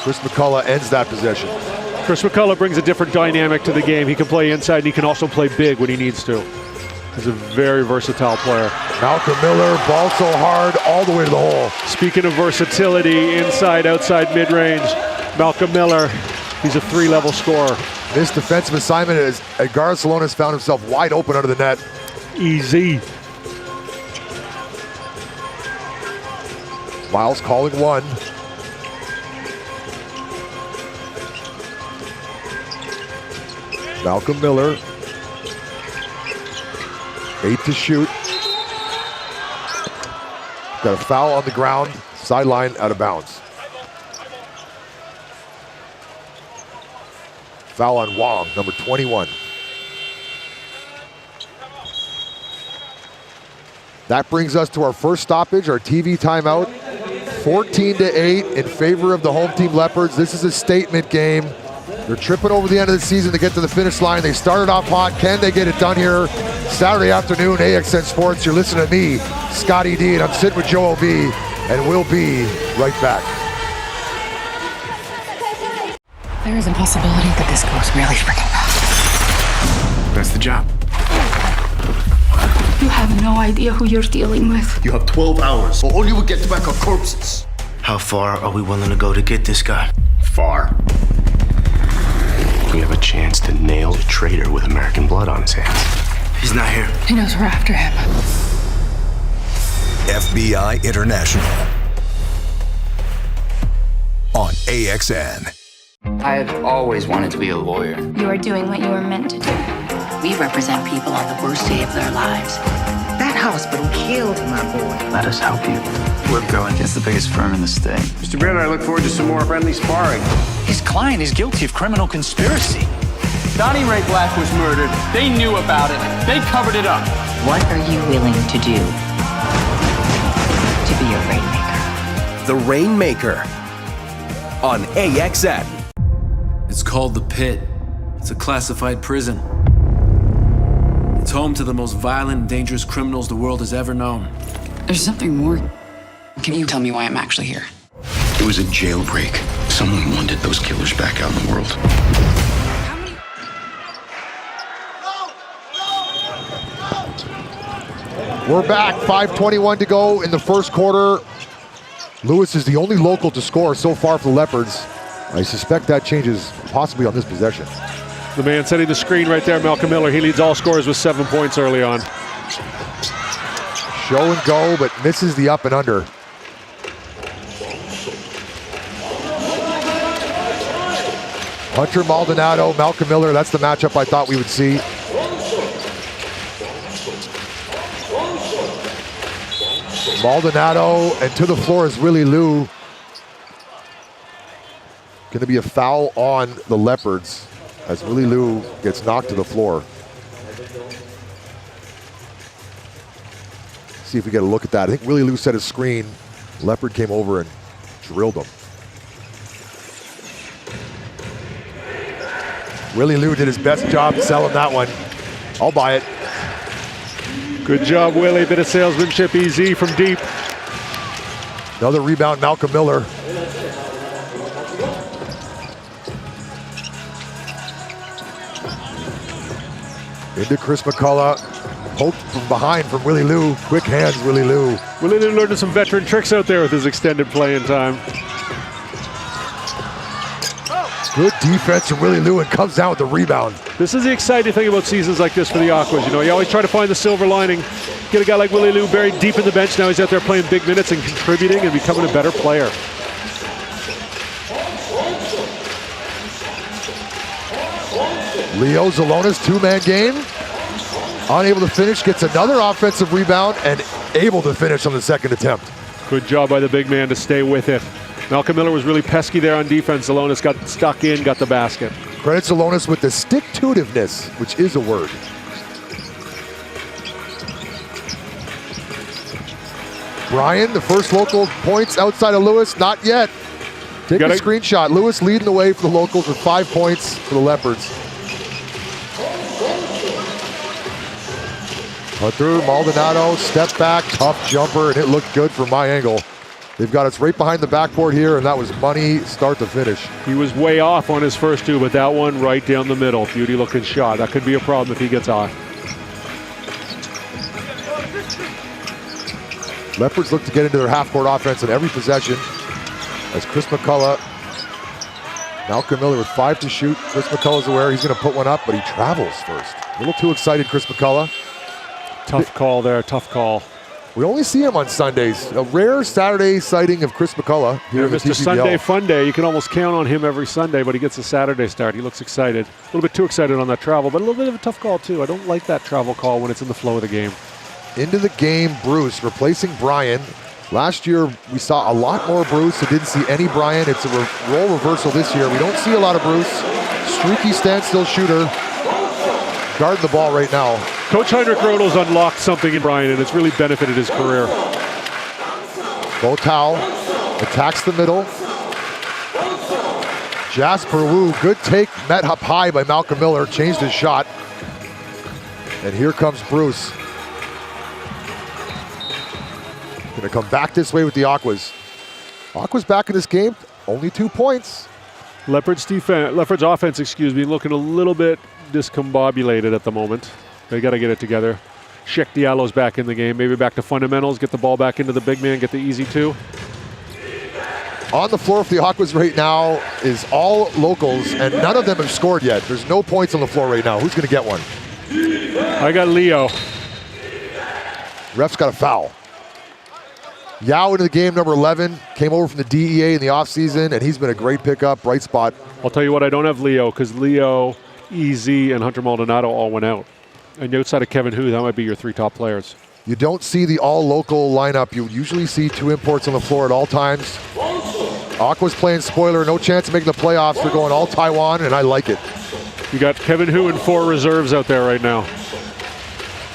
Chris McCullough ends that possession. Chris McCullough brings a different dynamic to the game. He can play inside and he can also play big when he needs to. He's a very versatile player. Malcolm Miller, ball so hard, all the way to the hole. Speaking of versatility, inside, outside, mid-range, Malcolm Miller, he's a 3-level scorer. This defensive assignment is Edgar Salonis found himself wide open under the net. Easy. Miles calling one. Malcolm Miller. 8 to shoot. Got a foul on the ground, sideline out of bounds. Foul on Wong, number 21. That brings us to our first stoppage, our TV timeout. 14-8 in favor of the home team Leopards. This is a statement game. They're tripping over the end of the season to get to the finish line. They started off hot. Can they get it done here? Saturday afternoon, AXN Sports. You're listening to me, Scotty D, and I'm sitting with Joe O.B., and we'll be right back. There is a possibility that this goes really freaking bad. That's the job. You have no idea who you're dealing with. You have 12 hours, or all you will get back are corpses. How far are we willing to go to get this guy? Far. We have a chance to nail a traitor with American blood on his hands. He's not here. He knows we're after him. FBI International on AXN. I've always wanted to be a lawyer. You are doing what you were meant to do. We represent people on the worst day of their lives. That hospital killed my boy. Let us help you. We're going against the biggest firm in the state. Mr. Banner, I look forward to some more friendly sparring. His client is guilty of criminal conspiracy. Donnie Ray Black was murdered. They knew about it. They covered it up. What are you willing to do to be a rainmaker? The Rainmaker on AXN. It's called The Pit. It's a classified prison. It's home to the most violent and dangerous criminals the world has ever known. There's something more. Can you tell me why I'm actually here? It was a jailbreak. Someone wanted those killers back out in the world. We're back, 5:21 to go in the first quarter. Lewis is the only local to score so far for the Leopards. I suspect that changes possibly on this possession. The man setting the screen right there, Malcolm Miller. He leads all scorers with 7 points early on. Show and go, but misses the up and under. Hunter Maldonado, Malcolm Miller, that's the matchup I thought we would see. Maldonado, and to the floor is Willie Liu. Going to be a foul on the Leopards as Willie Liu gets knocked to the floor. See if we get a look at that. I think Willie Liu set his screen. Leopard came over and drilled him. Willie Liu did his best job selling that one. I'll buy it. Good job, Willie. Bit of salesmanship, easy from deep. Another rebound, Malcolm Miller. Into Chris McCullough. Poked from behind from Willie Liu. Quick hands, Willie Liu. Willie Liu learning some veteran tricks out there with his extended playing time. Good defense from Willie Liu and comes down with the rebound. This is the exciting thing about seasons like this for the Aquas. You know, you always try to find the silver lining. Get a guy like Willie Liu buried deep in the bench. Now he's out there playing big minutes and contributing and becoming a better player. Leo Zalonis, two-man game. Unable to finish, gets another offensive rebound and able to finish on the second attempt. Good job by the big man to stay with it. Malcolm Miller was really pesky there on defense. Zalonis got stuck in, got the basket. Credit Zalonis with the stick-to-itiveness, which is a word. Brian, the first local points outside of Lewis, not yet. Take a screenshot. Lewis leading the way for the locals with 5 points for the Leopards. Hunter Maldonado, step back, tough jumper, and it looked good from my angle. They've got us right behind the backboard here, and that was money start to finish. He was way off on his first two, but that one right down the middle. Beauty looking shot. That could be a problem if he gets off. Leopards look to get into their half-court offense in every possession as Chris McCullough, Malcolm Miller with 5 to shoot. Chris McCullough's aware he's going to put one up, but he travels first. A little too excited, Chris McCullough. Tough call there, tough call. We only see him on Sundays. A rare Saturday sighting of Chris McCullough here at the TPBL. Mr. Sunday Fun Day. You can almost count on him every Sunday, but he gets a Saturday start. He looks excited. A little bit too excited on that travel, but a little bit of a tough call too. I don't like that travel call when it's in the flow of the game. Into the game, Bruce replacing Brian. Last year, we saw a lot more Bruce. We didn't see any Brian. It's a role reversal this year. We don't see a lot of Bruce. Streaky standstill shooter. Guarding the ball right now. Coach Heinrich Rodel's unlocked something in Brian, and it's really benefited his career. Botow attacks the middle. Jasper Wu, good take, met up high by Malcolm Miller, changed his shot. And here comes Bruce. Gonna come back this way with the Aquas. Aquas back in this game, only 2 points. Leopards offense, looking a little bit discombobulated at the moment. They got to get it together. Sheck Diallo's back in the game. Maybe back to fundamentals, get the ball back into the big man, get the easy two. On the floor for the Aquas right now is all locals, and none of them have scored yet. There's no points on the floor right now. Who's going to get one? I got Leo. Ref's got a foul. Yao into the game, number 11. Came over from the DEA in the offseason, and he's been a great pickup, bright spot. I'll tell you what, I don't have Leo, because Leo, EZ, and Hunter Maldonado all went out. And outside of Kevin Hu, that might be your 3 top players. You don't see the all-local lineup. You usually see 2 imports on the floor at all times. Aqua's playing spoiler, no chance of making the playoffs. They're going all Taiwan, and I like it. You got Kevin Hu and 4 reserves out there right now.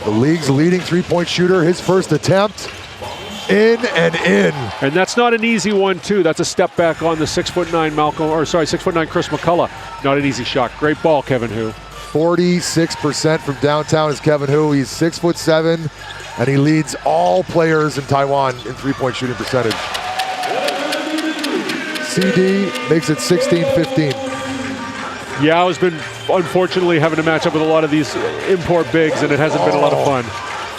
The league's leading three-point shooter, his first attempt, in and in. And that's not an easy one, too. That's a step back on the 6'9" Malcolm, or sorry, 6'9" Chris McCullough. Not an easy shot. Great ball, Kevin Hu. 46% from downtown is Kevin Hu. He's 6'7", and he leads all players in Taiwan in three-point shooting percentage. CD makes it 16-15. Yao's been unfortunately having to match up with a lot of these import bigs, and it hasn't been a lot of fun.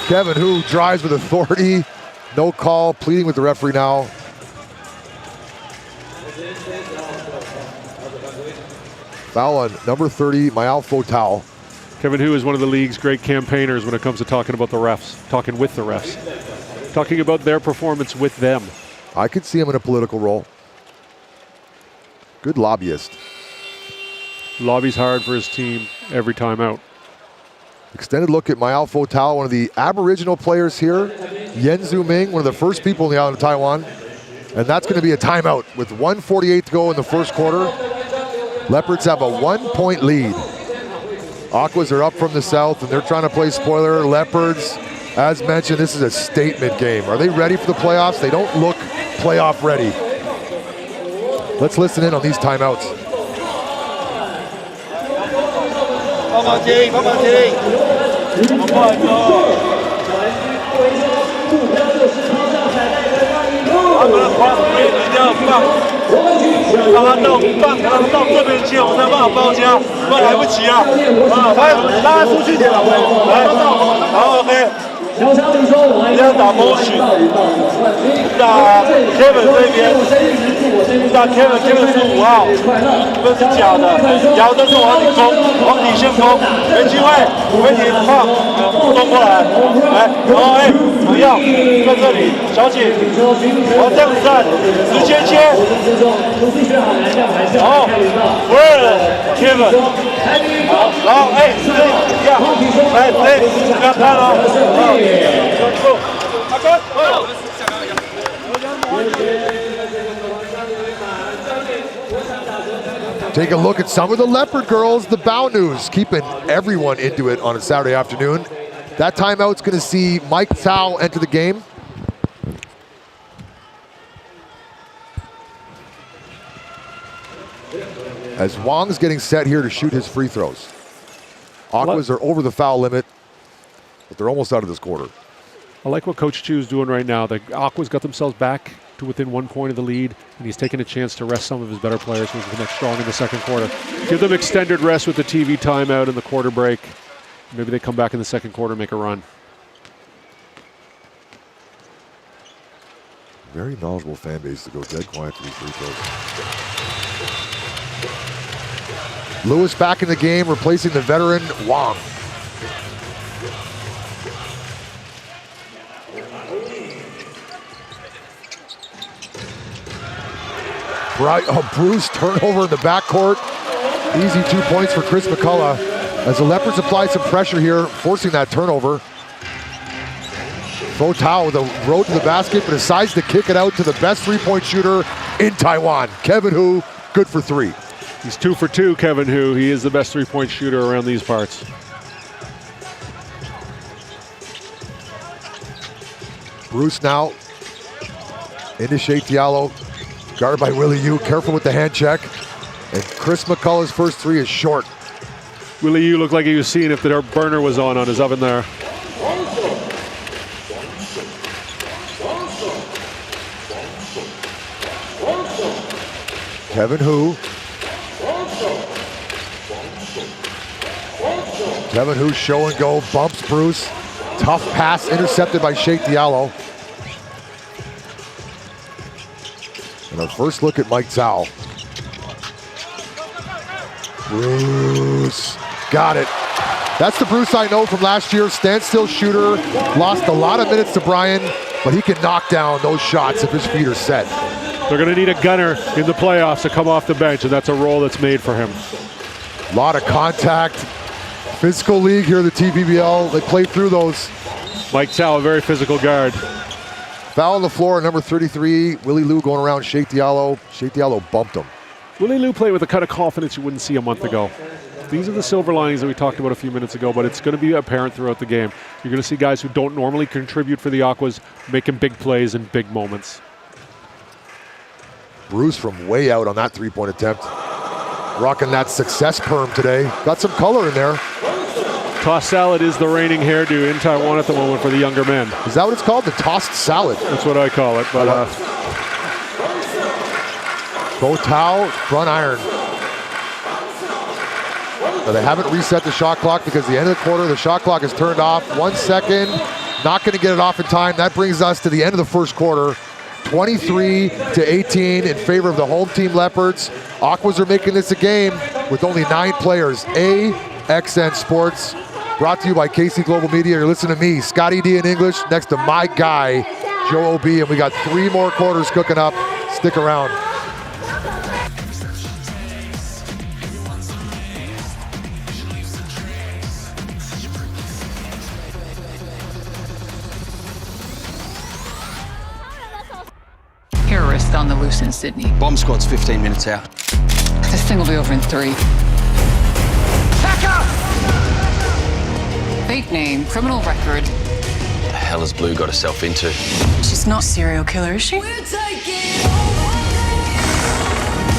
Kevin Hu drives with authority. No call, pleading with the referee now. Foul on number 30, Mayao Tao. Kevin Hu is one of the league's great campaigners when it comes to talking about the refs, talking with the refs, talking about their performance with them. I could see him in a political role. Good lobbyist. Lobbies hard for his team every time out. Extended look at Mayao Tao, one of the Aboriginal players here. Yen Zhu-Ming, one of the first people in the island of Taiwan. And that's going to be a timeout with 1:48 to go in the first quarter. Leopards have a 1-point lead. Aquas are up from the south, and they're trying to play spoiler. Leopards, as mentioned, this is a statement game. Are they ready for the playoffs? They don't look playoff ready. Let's listen in on these timeouts. OK，这样打 motion， 打 Kevin 这边，打 Kevin 是5号，这是假的，摇的是往里攻，往底线攻，没机会，没体放，冲过来，来，然后不要在这里，小姐，往这样子站，直接接，然后不是 Kevin， 好，然后这一样，来，不要看了。Take a look at some of the Leopard girls, the Bow News, keeping everyone into it on a Saturday afternoon. That timeout's going to see Mike Tao enter the game. As Wong's getting set here to shoot his free throws. Aquas are over the foul limit, but they're almost out of this quarter. I like what Coach Chu's doing right now. The Aquas got themselves back to within 1 point of the lead, and he's taking a chance to rest some of his better players who can come strong in the second quarter. Give them extended rest with the TV timeout and the quarter break. Maybe they come back in the second quarter and make a run. Very knowledgeable fan base to go dead quiet for these free throws. Lewis back in the game, replacing the veteran Wong. Bruce turnover in the backcourt. Easy 2 points for Chris McCullough as the Leopards apply some pressure here, forcing that turnover. Fo Tao with a road to the basket, but decides to kick it out to the best three-point shooter in Taiwan. Kevin Hu, good for 3. He's 2 for 2, Kevin Hu. He is the best three-point shooter around these parts. Bruce now into Shea Diallo. Guarded by Willie Yu, careful with the hand check. And Chris McCullough's first 3 is short. Willie Yu looked like he was seeing if the burner was on his oven there. Kevin Hu. Kevin Hu show and go, bumps Bruce. Tough pass intercepted by Shea Diallo. And our first look at Mike Tao. Bruce, got it. That's the Bruce I know from last year, standstill shooter. Lost a lot of minutes to Brian, but he can knock down those shots if his feet are set. They're gonna need a gunner in the playoffs to come off the bench, and that's a role that's made for him. A lot of contact. Physical league here, the TPBL. They play through those Mike Tao, a very physical guard. Foul on the floor, number 33, Willie Lou going around Sheikh Diallo. Sheikh Diallo bumped him. Willie Lou played with a kind of confidence you wouldn't see a month ago. These are the silver linings that we talked about a few minutes ago, but it's going to be apparent throughout the game. You're going to see guys who don't normally contribute for the Aquas making big plays in big moments. Bruce from way out on that three-point attempt. Rocking that success perm today. Got some color in there. Tossed salad is the reigning hairdo in Taiwan at the moment for the younger men. Is that what it's called? The tossed salad? That's what I call it. But Go Tao, front iron. Now they haven't reset the shot clock because the end of the quarter, the shot clock is turned off. 1 second, not going to get it off in time. That brings us to the end of the first quarter. 23-18 in favor of the home team Leopards. Aquas are making this a game with only 9 players. AXN Sports, brought to you by KC Global Media. You're listening to me, Scotty D in English, next to my guy, Joe O.B., and we got 3 more quarters cooking up. Stick around. Terrorist on the loose in Sydney. Bomb squad's 15 minutes out. This thing will be over in 3. Back up! Fake name, criminal record. What the hell has Blue got herself into? She's not a serial killer, is she?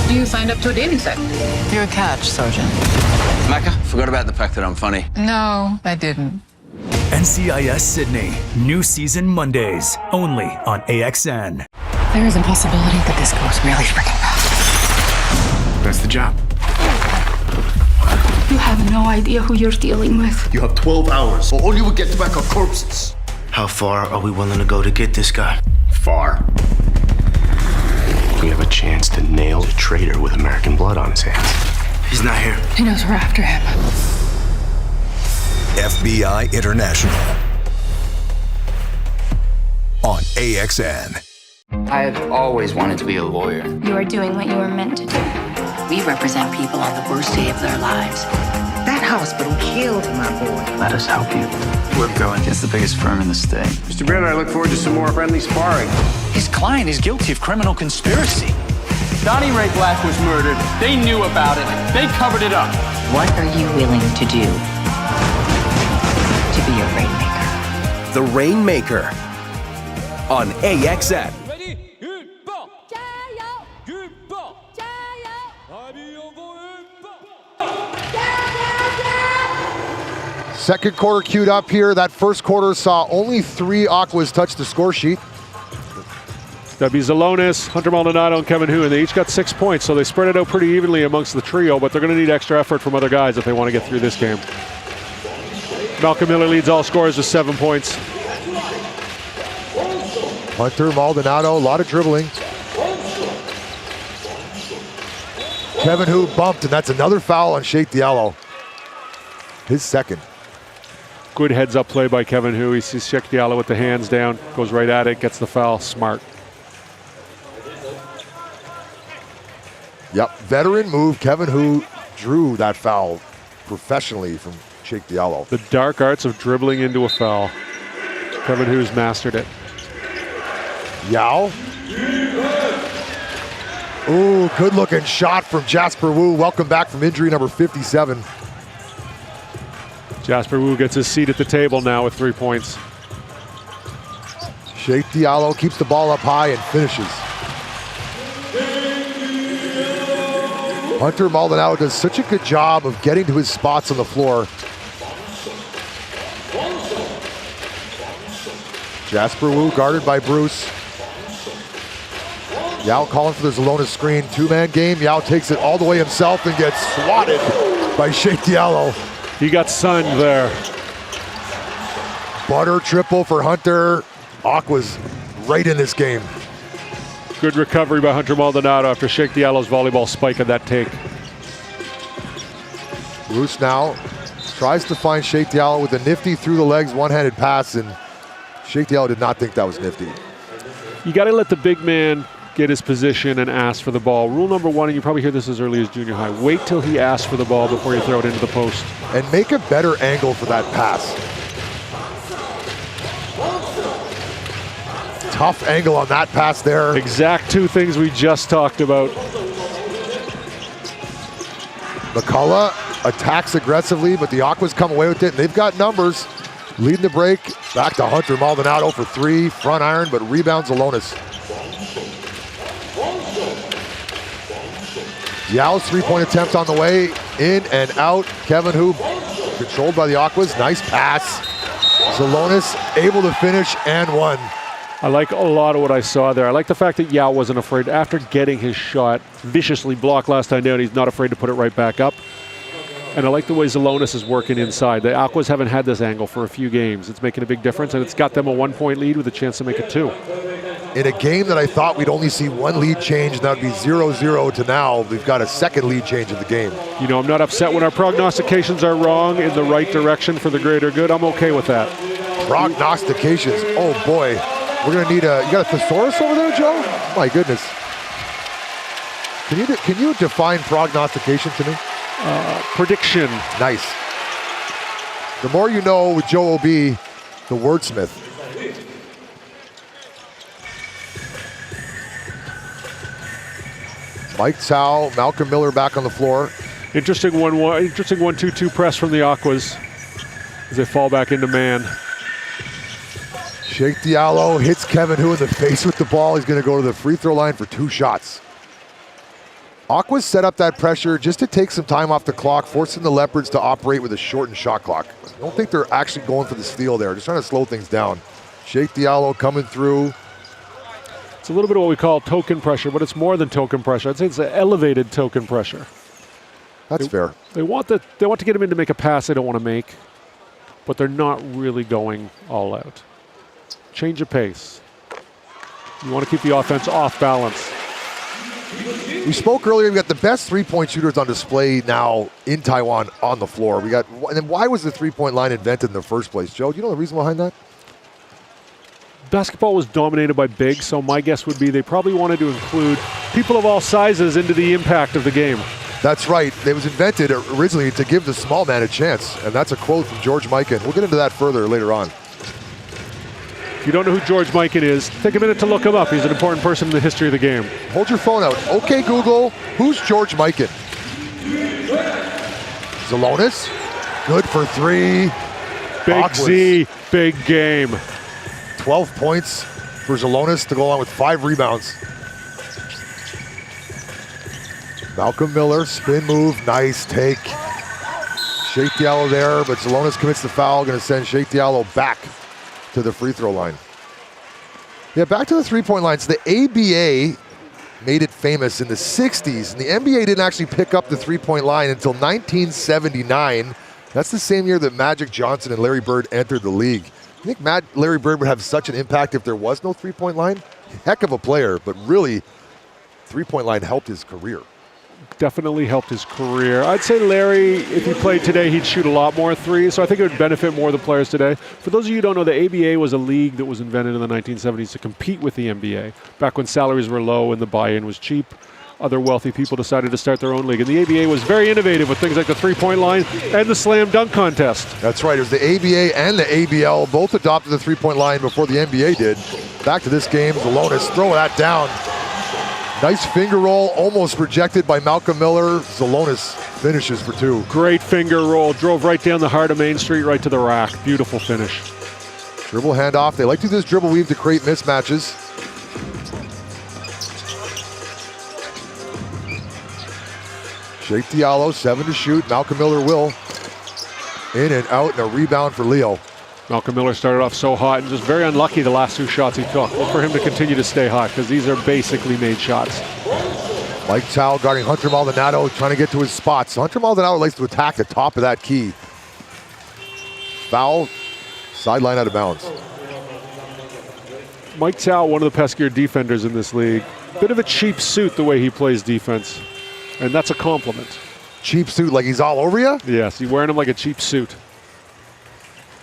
You signed up to a dating site. You're a catch, Sergeant. Macca, forgot about the fact that I'm funny. No, I didn't. NCIS Sydney, new season Mondays, only on AXN. There is a possibility that this goes really freaking bad. That's the job. You have no idea who you're dealing with. You have 12 hours, or all you will get back are corpses. How far are we willing to go to get this guy? Far. We have a chance to nail a traitor with American blood on his hands. He's not here. He knows we're after him. FBI International on AXN. I've always wanted to be a lawyer. You are doing what you were meant to do. We represent people on the worst day of their lives. That hospital killed my boy. Let us help you. We're going against the biggest firm in the state. Mr. Baylor, I look forward to some more friendly sparring. His client is guilty of criminal conspiracy. Donnie Ray Black was murdered. They knew about it. They covered it up. What are you willing to do to be a rainmaker? The Rainmaker on AXN. Second quarter queued up here. That first quarter saw only 3 Aquas touch the score sheet. W. Zalonis, Hunter Maldonado, and Kevin Hu, and they each got 6 points, so they spread it out pretty evenly amongst the trio, but they're going to need extra effort from other guys if they want to get through this game. Malcolm Miller leads all scorers with 7 points. Hunter Maldonado, a lot of dribbling. Kevin Hu bumped, and that's another foul on Sheikh Diallo. His second. Good heads-up play by Kevin Hu. He sees Sheikh Diallo with the hands down, goes right at it, gets the foul. Smart. Yep, veteran move. Kevin Hu drew that foul professionally from Sheikh Diallo. The dark arts of dribbling into a foul. Kevin Hu's mastered it. Yao. Ooh, good-looking shot from Jasper Wu. Welcome back from injury number 57. Jasper Wu gets his seat at the table now with 3 points. Sheikh Diallo keeps the ball up high and finishes. Hunter Maldonado does such a good job of getting to his spots on the floor. Jasper Wu guarded by Bruce. Yao calling for the Zalonis screen. 2-man game. Yao takes it all the way himself and gets swatted by Sheikh Diallo. He got sunned there. Butter triple for Hunter. Aquas right in this game. Good recovery by Hunter Maldonado after Sheikh Diallo's volleyball spike on that take. Bruce now tries to find Sheikh Diallo with a nifty through the legs one-handed pass, and Sheikh Diallo did not think that was nifty. You got to let the big man get his position and ask for the ball. Rule number 1, and you probably hear this as early as junior high, wait till he asks for the ball before you throw it into the post. And make a better angle for that pass. Tough angle on that pass there. Exact two things we just talked about. McCullough attacks aggressively, but the Aquas come away with it, and they've got numbers. Leading the break, back to Hunter Maldonado for 3, front iron, but rebounds Alonis. Yao's three-point attempt on the way, in and out. Kevin Hu controlled by the Aquas, nice pass. Zalonis able to finish and one. I like a lot of what I saw there. I like the fact that Yao wasn't afraid, after getting his shot viciously blocked last time down, he's not afraid to put it right back up. And I like the way Zalonis is working inside. The Aquas haven't had this angle for a few games. It's making a big difference, and it's got them a 1-point lead with a chance to make it 2. In a game that I thought we'd only see one lead change, and that would be 0-0 to now, we've got a second lead change of the game. You know, I'm not upset when our prognostications are wrong in the right direction for the greater good. I'm okay with that. Prognostications, oh boy. We're gonna need you got a thesaurus over there, Joe? My goodness. Can you define prognostication to me? Prediction. Nice. The more you know with Joe O.B., the wordsmith. Mike Tao, Malcolm Miller back on the floor. Interesting 1-2-2 press from the Aquas as they fall back into man. Sheikh Diallo hits Kevin Hu in the face with the ball. He's going to go to the free throw line for 2 shots. Aquas set up that pressure just to take some time off the clock, forcing the Leopards to operate with a shortened shot clock. I don't think they're actually going for the steal there, just trying to slow things down. Sheikh Diallo coming through. It's a little bit of what we call token pressure, but it's more than token pressure. I'd say it's an elevated token pressure. That's fair. They want to get him in to make a pass they don't want to make, but they're not really going all out. Change of pace. You want to keep the offense off balance. We spoke earlier, we got the best three-point shooters on display now in Taiwan on the floor. And then why was the three-point line invented in the first place? Joe, do you know the reason behind that? Basketball was dominated by bigs, so my guess would be they probably wanted to include people of all sizes into the impact of the game. That's right. It was invented originally to give the small man a chance, and that's a quote from George Mikan. We'll get into that further later on. If you don't know who George Mikan is, take a minute to look him up. He's an important person in the history of the game. Hold your phone out. Okay, Google, who's George Mikan? Zalonis, good for 3. Big Aquas. Z, big game. 12 points for Zalonis to go along with 5 rebounds. Malcolm Miller, spin move, nice take. Sheikh Diallo there, but Zalonis commits the foul, going to send Sheikh Diallo back to the free throw line. Yeah, back to the three-point line. So the ABA made it famous in the 60s, and the NBA didn't actually pick up the three-point line until 1979. That's the same year that Magic Johnson and Larry Bird entered the league. I think Larry Bird would have such an impact if there was no three-point line. Heck of a player, but really, three-point line helped his career. Definitely helped his career. I'd say Larry, if he played today, he'd shoot a lot more threes, so I think it would benefit more of the players today. For those of you who don't know, the ABA was a league that was invented in the 1970s to compete with the NBA. Back when salaries were low and the buy-in was cheap, other wealthy people decided to start their own league. And the ABA was very innovative with things like the three-point line and the slam dunk contest. That's right. It was the ABA and the ABL both adopted the three-point line before the NBA did. Back to this game, Zalonis throw that down. Nice finger roll, almost rejected by Malcolm Miller. Zalonis finishes for 2. Great finger roll. Drove right down the heart of Main Street, right to the rack. Beautiful finish. Dribble handoff. They like to do this dribble weave to create mismatches. Sheikh Diallo, 7 to shoot. Malcolm Miller will. In and out, and a rebound for Leo. Malcolm Miller started off so hot and just very unlucky the last 2 shots he took. Look for him to continue to stay hot because these are basically made shots. Mike Tao guarding Hunter Maldonado, trying to get to his spots. Hunter Maldonado likes to attack the top of that key. Foul, sideline out of bounds. Mike Tao, one of the peskier defenders in this league. Bit of a cheap suit the way he plays defense, and that's a compliment. Cheap suit, like he's all over you? Yes, he's wearing him like a cheap suit.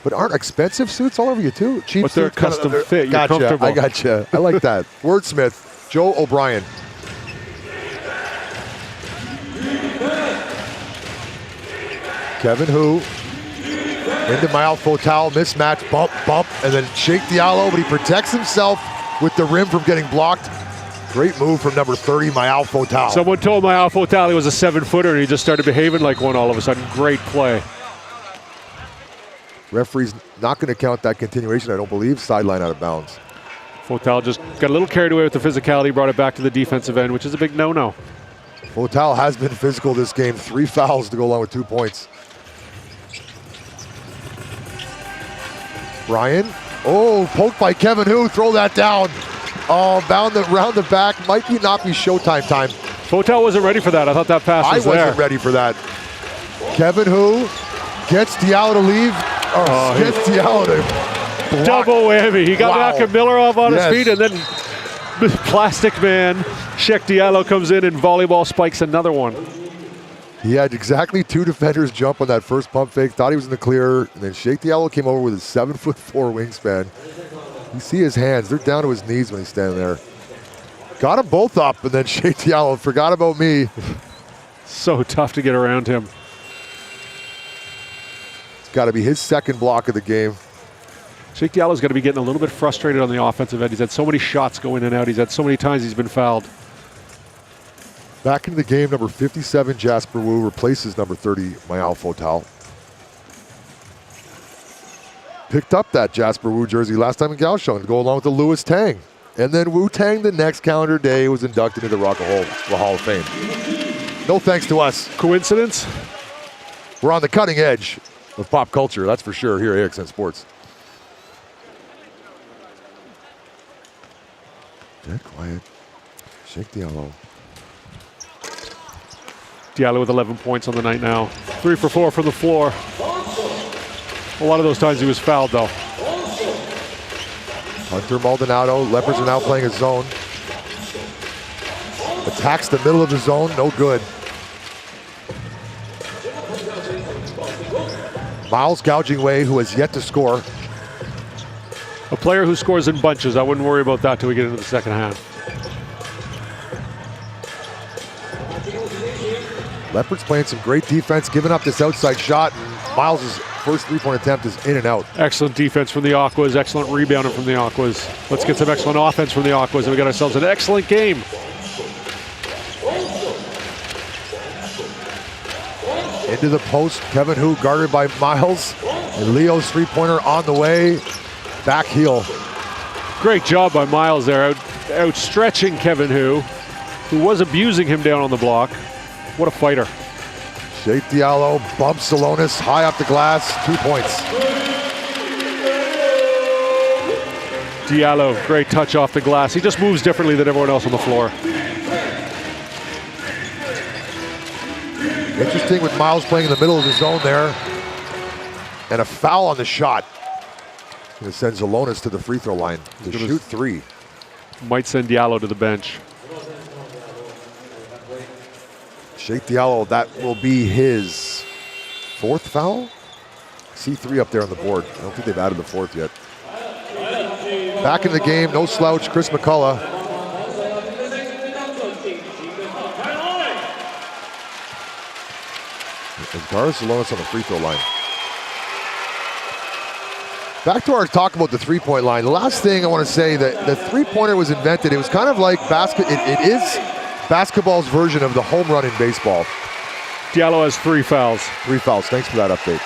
But aren't expensive suits all over you too? Cheap but they're suits, custom fit. You're gotcha, comfortable. I gotcha. I like that. Wordsmith, Joe O'Brien. Kevin Hu into Myal Fotal, mismatch, bump, and then Sheikh Diallo, but he protects himself with the rim from getting blocked. Great move from number 30, Mayao Fotao. Someone told Mayao Fotao he was a 7-footer and he just started behaving like one all of a sudden. Great play. Referee's not going to count that continuation, I don't believe. Sideline out of bounds. Fotao just got a little carried away with the physicality, brought it back to the defensive end, which is a big no-no. Fotao has been physical this game. 3 fouls to go along with 2 points. Brian. Oh, poked by Kevin Hu. Throw that down. Oh, bound around the back. Might not be showtime time. Fotao wasn't ready for that. I thought that pass was there. I wasn't ready for that. Kevin Hu gets Diallo to leave. Gets Diallo to block. Double whammy. He got Malcolm Millerov on his feet, and then Plastic Man, Sheck Diallo comes in and volleyball spikes another one. He had exactly 2 defenders jump on that first pump fake, thought he was in the clear, and then Sheck Diallo came over with his 7'4" wingspan. You see his hands, they're down to his knees when he's standing there. Got them both up, and then Sheck Diallo forgot about me. So tough to get around him. It's got to be his second block of the game. Sheck Diallo's got to be getting a little bit frustrated on the offensive end. He's had so many shots go in and out. He's had so many times he's been fouled. Back into the game, number 57, Jasper Wu replaces number 30, Mayao Fotao. Picked up that Jasper Wu jersey last time in Kaohsiung to go along with the Louis Tang. And then Wu Tang the next calendar day was inducted into the Rock and Roll Hall of Fame. No thanks to us. Coincidence? We're on the cutting edge of pop culture, that's for sure, here at AXN Sports. Dead quiet. Sheck Diallo. Diallo with 11 points on the night now. 3 for 4 from the floor. A lot of those times he was fouled though. Hunter Maldonado, Leopards are now playing a zone. Attacks the middle of the zone, no good. Miles gouging Wei, who has yet to score. A player who scores in bunches. I wouldn't worry about that till we get into the second half. Leopards playing some great defense, giving up this outside shot. And Miles' first 3-point attempt is in and out. Excellent defense from the Aquas, excellent rebounding from the Aquas. Let's get some excellent offense from the Aquas, and we got ourselves an excellent game. Into the post, Kevin Hu guarded by Miles. And Leo's 3-pointer on the way. Back heel. Great job by Miles there, outstretching Kevin Hu was abusing him down on the block. What a fighter. Sheck Diallo bumps Salonis high up the glass, 2 points. Diallo, great touch off the glass. He just moves differently than everyone else on the floor. Interesting with Miles playing in the middle of the zone there. And a foul on the shot. It sends Salonis to the free throw line to shoot 3. Might send Diallo to the bench. Sheck Diallo, that will be his 4th foul? See 3 up there on the board. I don't think they've added the 4th yet. Back in the game, no slouch, Chris McCullough. And Garza Salonis on the free throw line. Back to our talk about the 3-point line. The last thing I want to say, that the 3-pointer was invented. It was kind of like it is basketball's version of the home run in baseball. Diallo has 3 fouls. 3 fouls. Thanks for that update.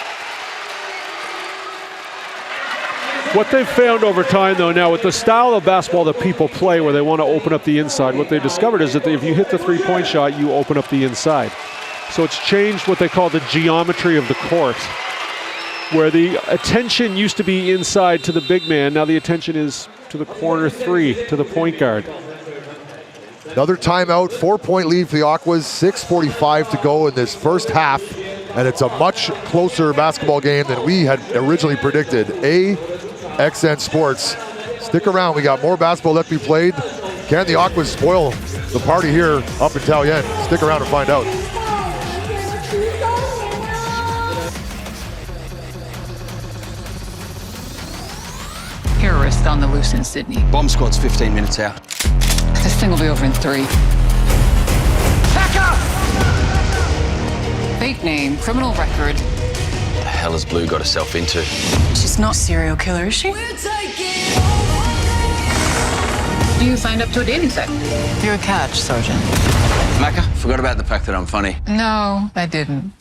What they've found over time, though, now with the style of basketball that people play where they want to open up the inside, what they've discovered is that if you hit the 3-point shot, you open up the inside. So it's changed what they call the geometry of the court, where the attention used to be inside to the big man. Now the attention is to the corner 3, to the point guard. Another timeout, 4-point lead for the Aquas, 6:45 to go in this first half, and it's a much closer basketball game than we had originally predicted. AXN Sports, stick around, we got more basketball left to be played. Can the Aquas spoil the party here up in Taoyuan? Stick around and find out. Terrorist on the loose in Sydney. Bomb squad's 15 minutes out. This thing will be over in 3. Back up! Fake name, criminal record. What the hell has Blue got herself into? She's not a serial killer, is she? You signed up to a dating site. You're a catch, Sergeant. Mecca, forgot about the fact that I'm funny. No, I didn't.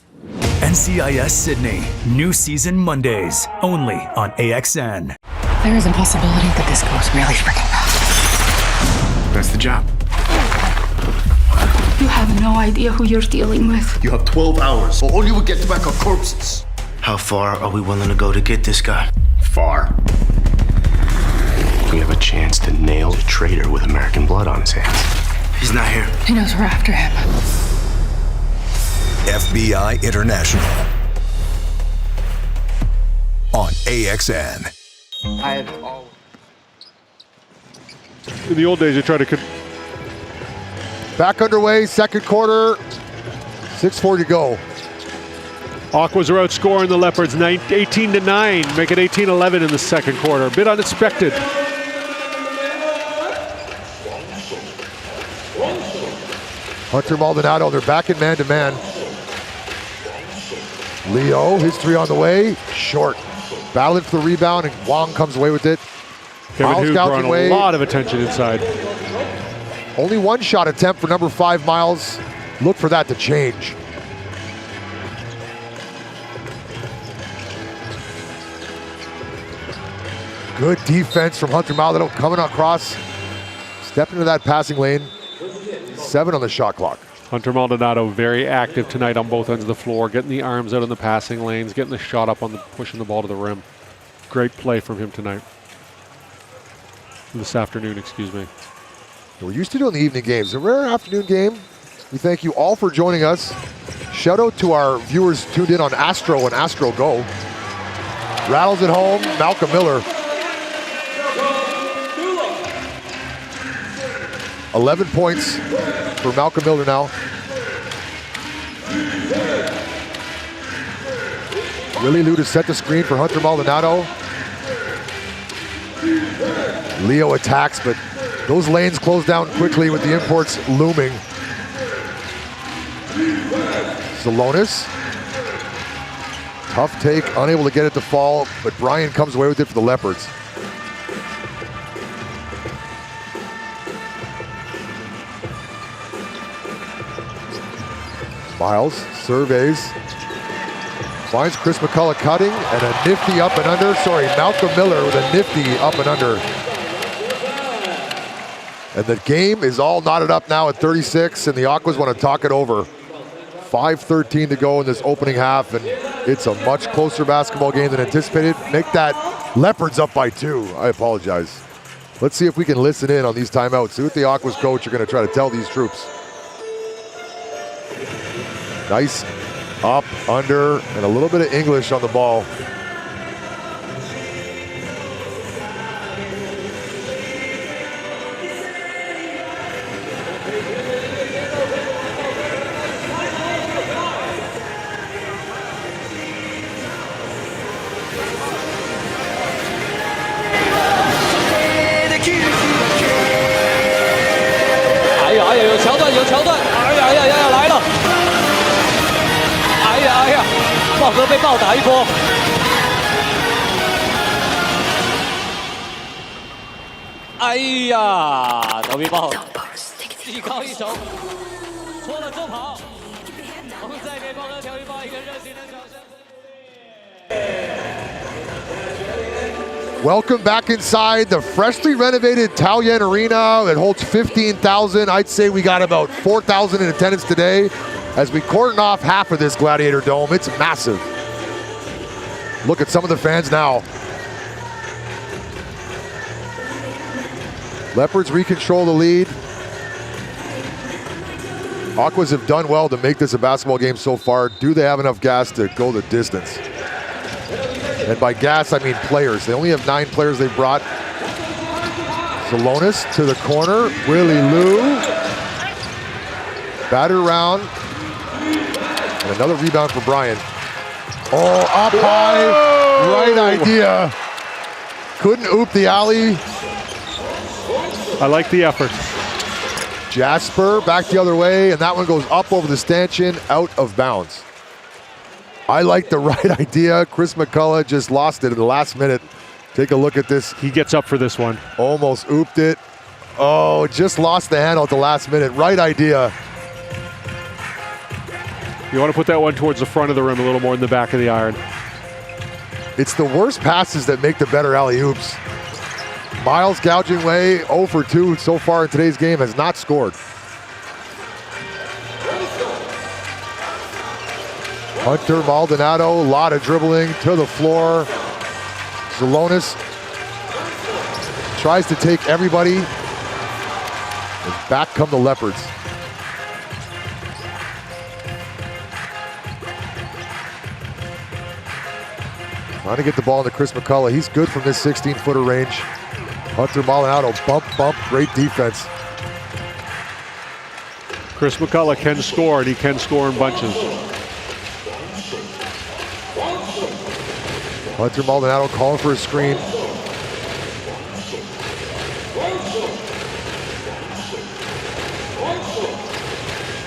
NCIS Sydney. New season Mondays. Only on AXN. There is a possibility that this goes really freaking bad. That's the job. You have no idea who you're dealing with. You have 12 hours, or all you will get back are corpses. How far are we willing to go to get this guy? Far. We have a chance to nail a traitor with American blood on his hands. He's not here. He knows we're after him. FBI International on AXN. In the old days, they tried to... Back underway, second quarter, 6:40 to go. Aquas are outscoring the Leopards 18-9, make it 18-11 in the second quarter. A bit unexpected. Hunter Maldonado, they're back in man-to-man. Leo, his three on the way, short. Battling for the rebound, and Wong comes away with it. Kevin Hu brought a lot of attention inside. Only one shot attempt for number 5, Miles. Look for that to change. Good defense from Hunter Maldonado coming across. Step into that passing lane. 7 on the shot clock. Hunter Maldonado very active tonight on both ends of the floor, getting the arms out in the passing lanes, getting the shot up on the pushing the ball to the rim. Great play from him tonight. This afternoon, excuse me. We're used to doing the evening games. A rare afternoon game. We thank you all for joining us. Shout out to our viewers tuned in on Astro and Astro Go. Rattles at home, Malcolm Miller. 11 points for Malcolm Miller now. Willie Liu to set the screen for Hunter Maldonado. Leo attacks, but those lanes close down quickly with the imports looming. Salonis. Tough take, unable to get it to fall, but Brian comes away with it for the Leopards. Miles surveys, finds Chris McCullough cutting, and a nifty up and under. Sorry, Malcolm Miller with a nifty up and under. And the game is all knotted up now at 36, and the Aquas want to talk it over. 5:13 to go in this opening half, and it's a much closer basketball game than anticipated. Make that Leopards up by 2. I apologize. Let's see if we can listen in on these timeouts. See what the Aquas coach are going to try to tell these troops. Nice up, under, and a little bit of English on the ball. Welcome back inside the freshly renovated Taoyuan Arena. It holds 15,000. I'd say we got about 4,000 in attendance today as we cordon off half of this Gladiator Dome. It's massive. Look at some of the fans now. Leopards recontrol the lead. Aquas have done well to make this a basketball game so far. Do they have enough gas to go the distance? And by gas, I mean players. They only have 9 players they've brought. Salonis to the corner. Willie Liu. Batter around. And another rebound for Brian. Oh, up high. Right idea. Couldn't oop the alley. I like the effort. Jasper back the other way, and that one goes up over the stanchion, out of bounds. I like the right idea. Chris McCullough just lost it in the last minute. Take a look at this. He gets up for this one. Almost ooped it. Oh, just lost the handle at the last minute. Right idea. You want to put that one towards the front of the rim a little more in the back of the iron. It's the worst passes that make the better alley-oops. Miles gouging way, 0 for 2 so far in today's game, has not scored. Hunter Maldonado, a lot of dribbling to the floor. Zelonis tries to take everybody. And back come the Leopards. Trying to get the ball into Chris McCullough. He's good from this 16-footer range. Hunter Maldonado, bump, great defense. Chris McCullough can score, and he can score in bunches. Hunter Maldonado calling for a screen.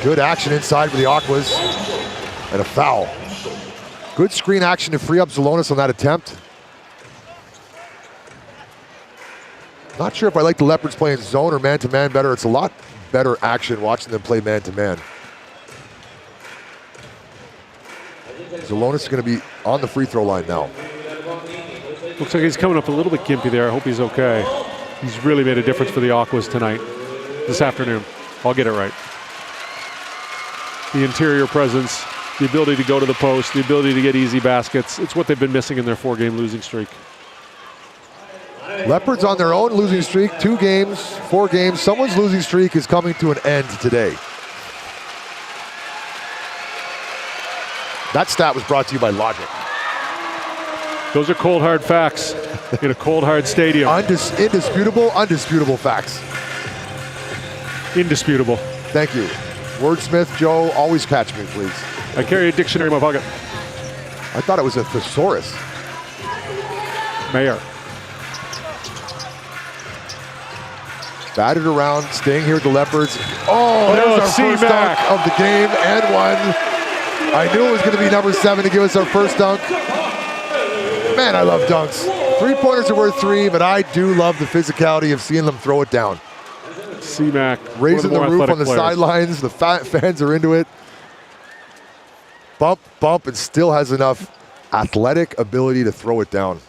Good action inside for the Aquas. And a foul. Good screen action to free up Zelonis on that attempt. Not sure if I like the Leopards playing zone or man-to-man better. It's a lot better action watching them play man-to-man. Zelonis is going to be on the free throw line now. Looks like he's coming up a little bit gimpy there. I hope he's okay. He's really made a difference for the Aquas tonight, this afternoon. I'll get it right. The interior presence, the ability to go to the post, the ability to get easy baskets. It's what they've been missing in their 4-game losing streak. Leopards on their own losing streak, 2 games, 4 games. Someone's losing streak is coming to an end today. That stat was brought to you by Logic. Those are cold, hard facts in a cold, hard stadium. Undisputable facts. Indisputable. Thank you. Wordsmith, Joe, always catch me, please. I carry a dictionary in my pocket. I thought it was a thesaurus. Mayor. Batted around, staying here with the Leopards. Oh, there's our first dunk of the game and one. I knew it was going to be number 7 to give us our first dunk. Man, I love dunks. 3-pointers are worth 3, but I do love the physicality of seeing them throw it down. C-Mac. Raising the roof on the sidelines. The fans are into it. Bump, and still has enough athletic ability to throw it down.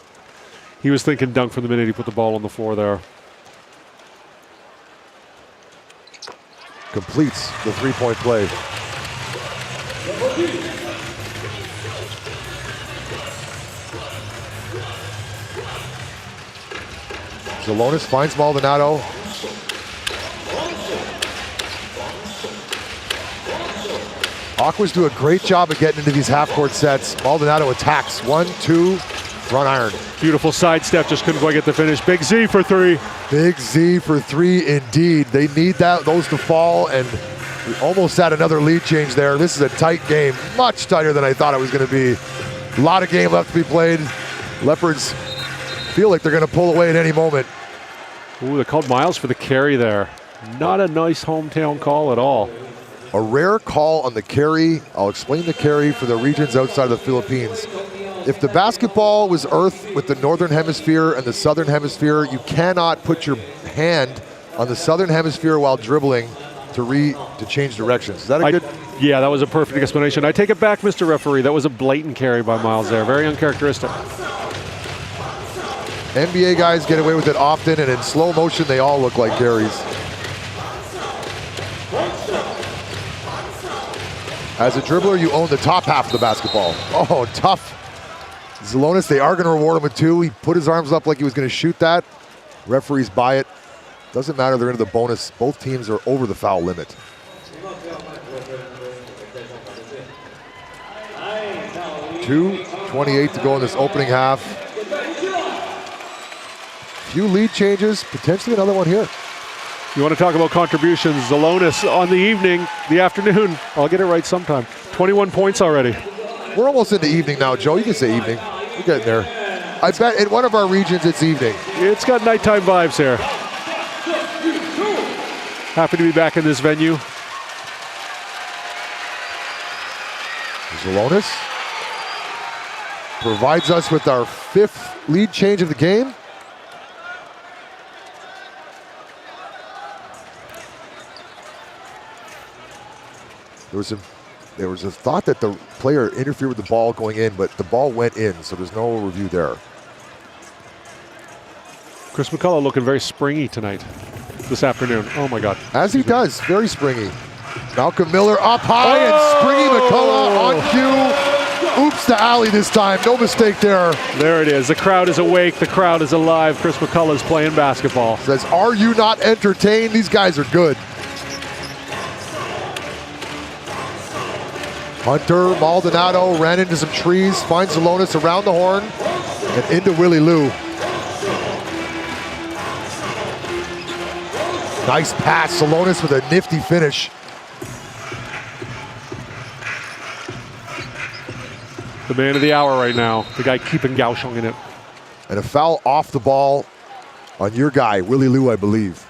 He was thinking dunk from the minute he put the ball on the floor there. Completes the 3-point play. Zelonis finds Maldonado. Aquas do a great job of getting into these half-court sets. Maldonado attacks. 1, 2, front iron. Beautiful sidestep, just couldn't quite get the finish. Big Z for 3. Big Z for 3 indeed. They need those to fall, and we almost had another lead change there. This is a tight game, much tighter than I thought it was going to be. A lot of game left to be played. Leopards feel like they're going to pull away at any moment. Ooh, they called Miles for the carry there. Not a nice hometown call at all. A rare call on the carry. I'll explain the carry for the regions outside of the Philippines. If the basketball was earth with the northern hemisphere and the southern hemisphere, you cannot put your hand on the southern hemisphere while dribbling to change directions. Is that a good? Yeah, that was a perfect explanation. I take it back, Mr. Referee. That was a blatant carry by Miles there. Very uncharacteristic. NBA guys get away with it often, and in slow motion, they all look like carries. As a dribbler, you own the top half of the basketball. Oh, tough. Zelonis, they are going to reward him with 2. He put his arms up like he was going to shoot that. Referees buy it. Doesn't matter, they're into the bonus. Both teams are over the foul limit. .2:28 to go in this opening half. Few lead changes, potentially another one here. You want to talk about contributions? Zelonis on the evening, the afternoon. I'll get it right sometime. 21 points already. We're almost into evening now, Joe. You can say evening. We're getting there. I bet in one of our regions it's evening. It's got nighttime vibes here. Happy to be back in this venue. Zelonis provides us with our 5th lead change of the game. There was a thought that the player interfered with the ball going in, but the ball went in, so there's no review there. Chris McCullough looking very springy tonight, this afternoon. Oh my God. As he does, very springy. Malcolm Miller up high and springy McCullough on cue. Oops, the alley this time. No mistake there. There it is. The crowd is awake. The crowd is alive. Chris McCullough is playing basketball. Says, are you not entertained? These guys are good. Hunter Maldonado ran into some trees, finds Zalonis around the horn, and into Willie Lou. Nice pass, Zalonis with a nifty finish. The man of the hour right now, the guy keeping Kaohsiung in it. And a foul off the ball on your guy, Willie Lou, I believe.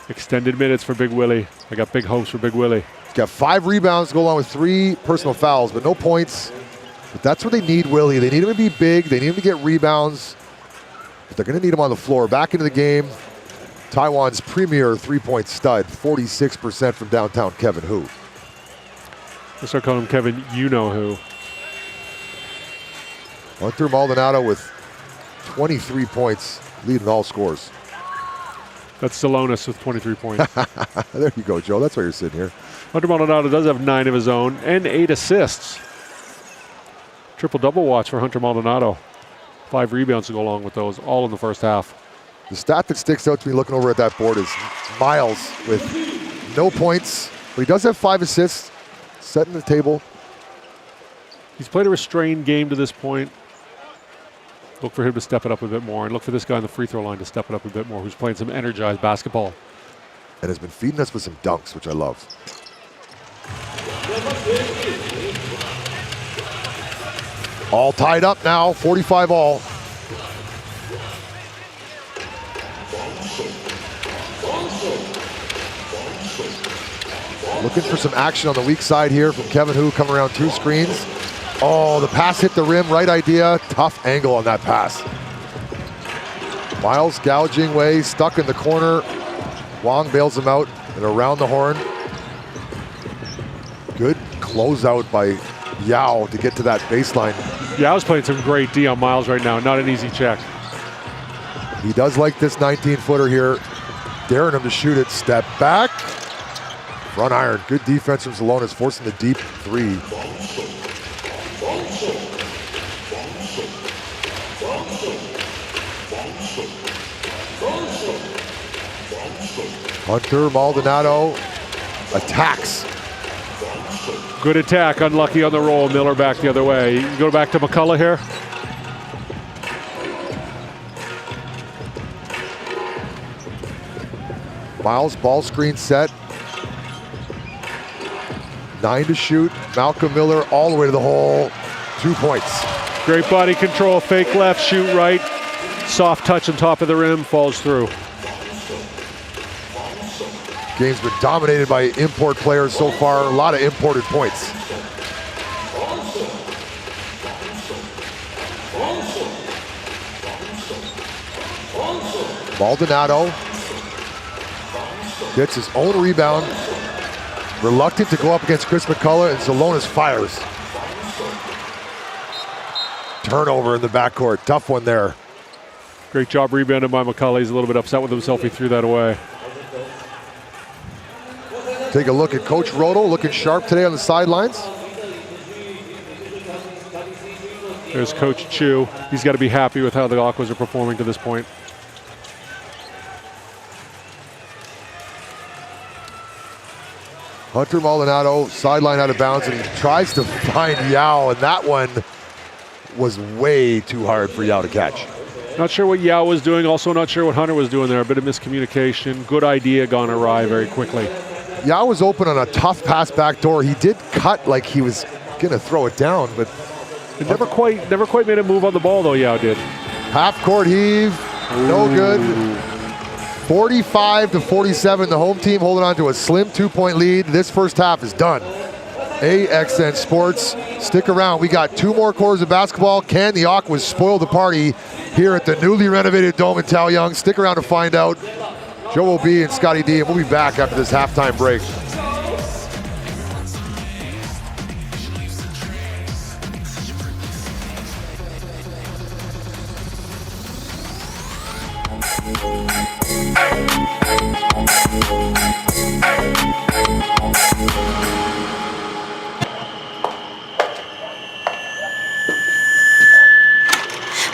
Extended minutes for Big Willie. I got big hopes for Big Willie. He's got 5 rebounds to go along with 3 personal fouls, but no points. But that's where they need Willie. They need him to be big. They need him to get rebounds. But they're going to need him on the floor. Back into the game, Taiwan's premier 3-point stud, 46% from downtown, Kevin Hu. We'll start calling him Kevin You-Know-Who. Hunter Maldonado with 23 points, leading all scores. That's Zalonis with 23 points. There you go, Joe. That's why you're sitting here. Hunter Maldonado does have 9 of his own and 8 assists. Triple-double watch for Hunter Maldonado. 5 rebounds to go along with those, all in the first half. The stat that sticks out to me looking over at that board is Miles with no points, but he does have 5 assists, setting the table. He's played a restrained game to this point. Look for him to step it up a bit more, and look for this guy on the free throw line to step it up a bit more, who's playing some energized basketball. And has been feeding us with some dunks, which I love. All tied up now, 45 all. Looking for some action on the weak side here from Kevin Hu, coming around 2 screens. Oh, the pass hit the rim, right idea. Tough angle on that pass. Miles gouging way, stuck in the corner. Wong bails him out and around the horn. Good closeout by Yao to get to that baseline. Yao's playing some great D on Miles right now, not an easy check. He does like this 19-footer here. Daring him to shoot it, step back. Front iron, good defense from Zalonis, forcing the deep 3. Hunter Maldonado attacks. Good attack, unlucky on the roll. Miller back the other way. You go back to McCullough here. Miles, ball screen set. 9 to shoot. Malcolm Miller all the way to the hole. 2 points. Great body control, fake left, shoot right. Soft touch on top of the rim, falls through. Game's been dominated by import players so far. A lot of imported points. Maldonado gets his own rebound. Reluctant to go up against Chris McCullough, and Zalonis fires. Turnover in the backcourt. Tough one there. Great job rebounded by McCullough. He's a little bit upset with himself. He threw that away. Take a look at Coach Rodel, looking sharp today on the sidelines. There's Coach Chu. He's got to be happy with how the Aquas are performing to this point. Hunter Maldonado, sideline out of bounds, and he tries to find Yao, and that one was way too hard for Yao to catch. Not sure what Yao was doing, also not sure what Hunter was doing there. A bit of miscommunication. Good idea gone awry very quickly. Yao was open on a tough pass back door. He did cut like he was gonna throw it down, but it never quite made a move on the ball though. Yao did. Half court heave, no good. 45 to 47. The home team holding on to a slim 2-point lead. This first half is done. AXN Sports, stick around. We got 2 more quarters of basketball. Can the Aquas spoil the party here at the newly renovated Dome in Taoyuan? Stick around to find out. Joe O.B. and Scotty D, and we'll be back after this halftime break.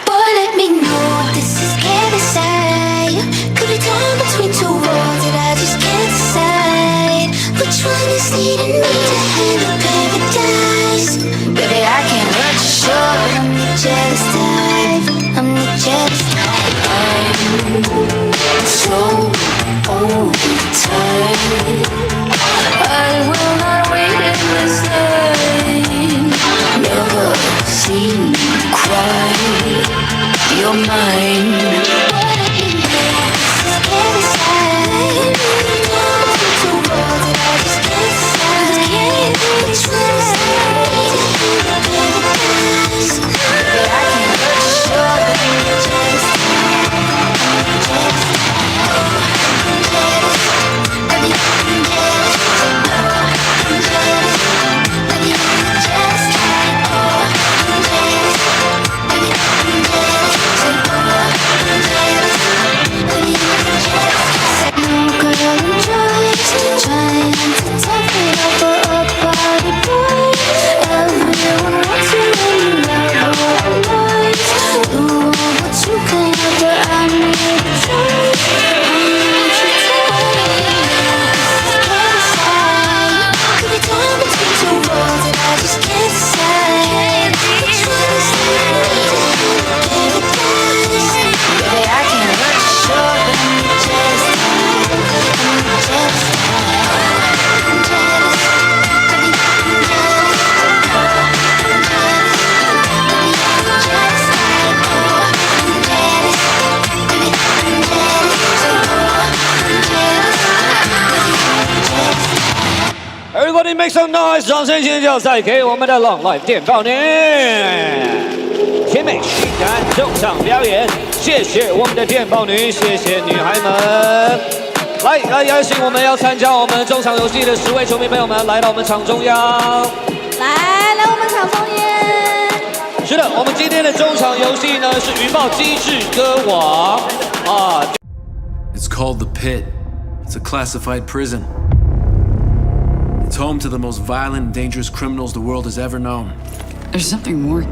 Boy, let me know this is can't could be torn between two worlds that I just can't decide. Which one is leading me to heaven paradise? Baby, I can't let you show. I'm the jealous type. I'm the jealous type. I'm so tired. I will not wait in this line. Never seen you cry. You're mine. Everybody make some noise！ 掌声尖叫赛给我们的 Long Life 电报女，甜美性感中场表演，谢谢我们的电报女，谢谢女孩们。来邀请我们要参加我们中场游戏的10位球迷朋友们来到我们场中央。来我们场中央。是的，我们今天的中场游戏呢是云豹机智歌王啊。It's called the Pit. It's a classified prison. It's home to the most violent and dangerous criminals the world has ever known. There's something more.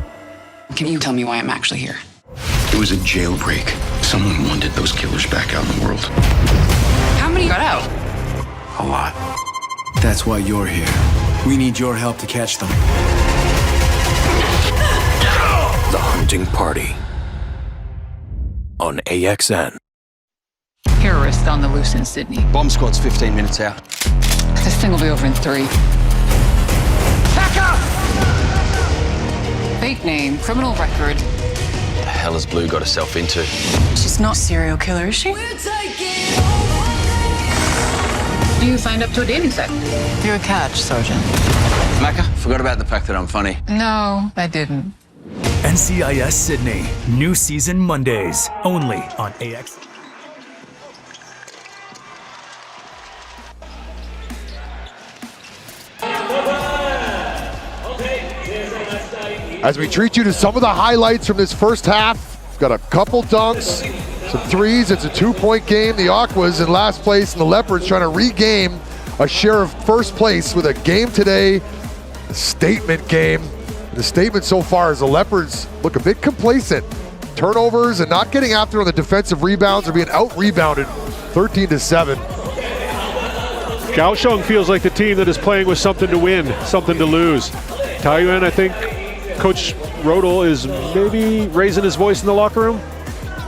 Can you tell me why I'm actually here? It was a jailbreak. Someone wanted those killers back out in the world. How many got out? A lot. That's why you're here. We need your help to catch them. The Hunting Party on AXN. Terrorist on the loose in Sydney. Bomb squad's 15 minutes out. This thing will be over in 3. Back up! Fake name, criminal record. The hell has Blue got herself into? She's not a serial killer, is she? You signed up to a dating site. You're a catch, Sergeant. Macca, forgot about the fact that I'm funny. No, I didn't. NCIS Sydney. New season Mondays. Only on AXN. As we treat you to some of the highlights from this first half, we've got a couple dunks, some threes. It's a 2-point game. The Aquas in last place and the Leopards trying to regain a share of first place with a game today, a statement game. The statement so far is the Leopards look a bit complacent. Turnovers and not getting after on the defensive rebounds or being out-rebounded 13-7. Kaohsiung feels like the team that is playing with something to win, something to lose. Taoyuan, I think Coach Rodel is maybe raising his voice in the locker room.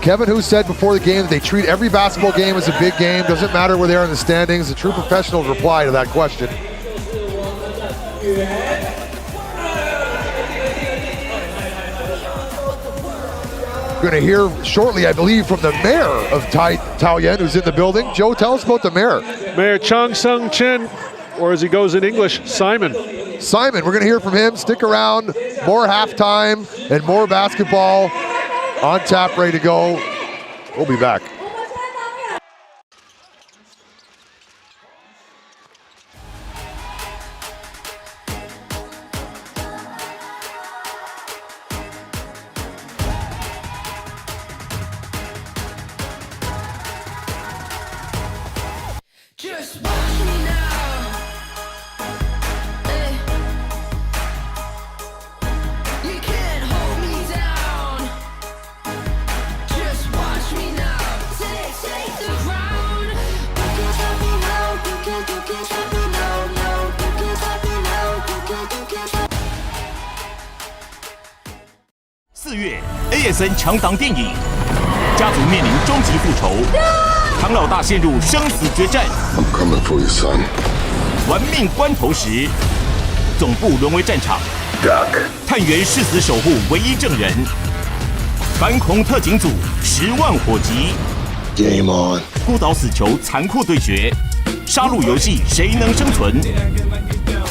Kevin, who said before the game that they treat every basketball game as a big game, doesn't matter where they are in the standings. The true professionals reply to that question. We're going to hear shortly, I believe, from the mayor of Taoyuan, who's in the building. Joe, tell us about the mayor. Mayor Chang Sung Chen, or as he goes in English, Simon. Simon, we're going to hear from him. Stick around. More halftime and more basketball on tap, ready to go. We'll be back. 4月 AXN 强档电影，家族面临终极复仇，唐老大陷入生死决战。I'm coming for you, son. 玩命关头时，总部沦为战场。Duck. 探员誓死守护唯一证人。反恐特警组10万火急。Game on. 孤岛死囚残酷对决，杀戮游戏谁能生存？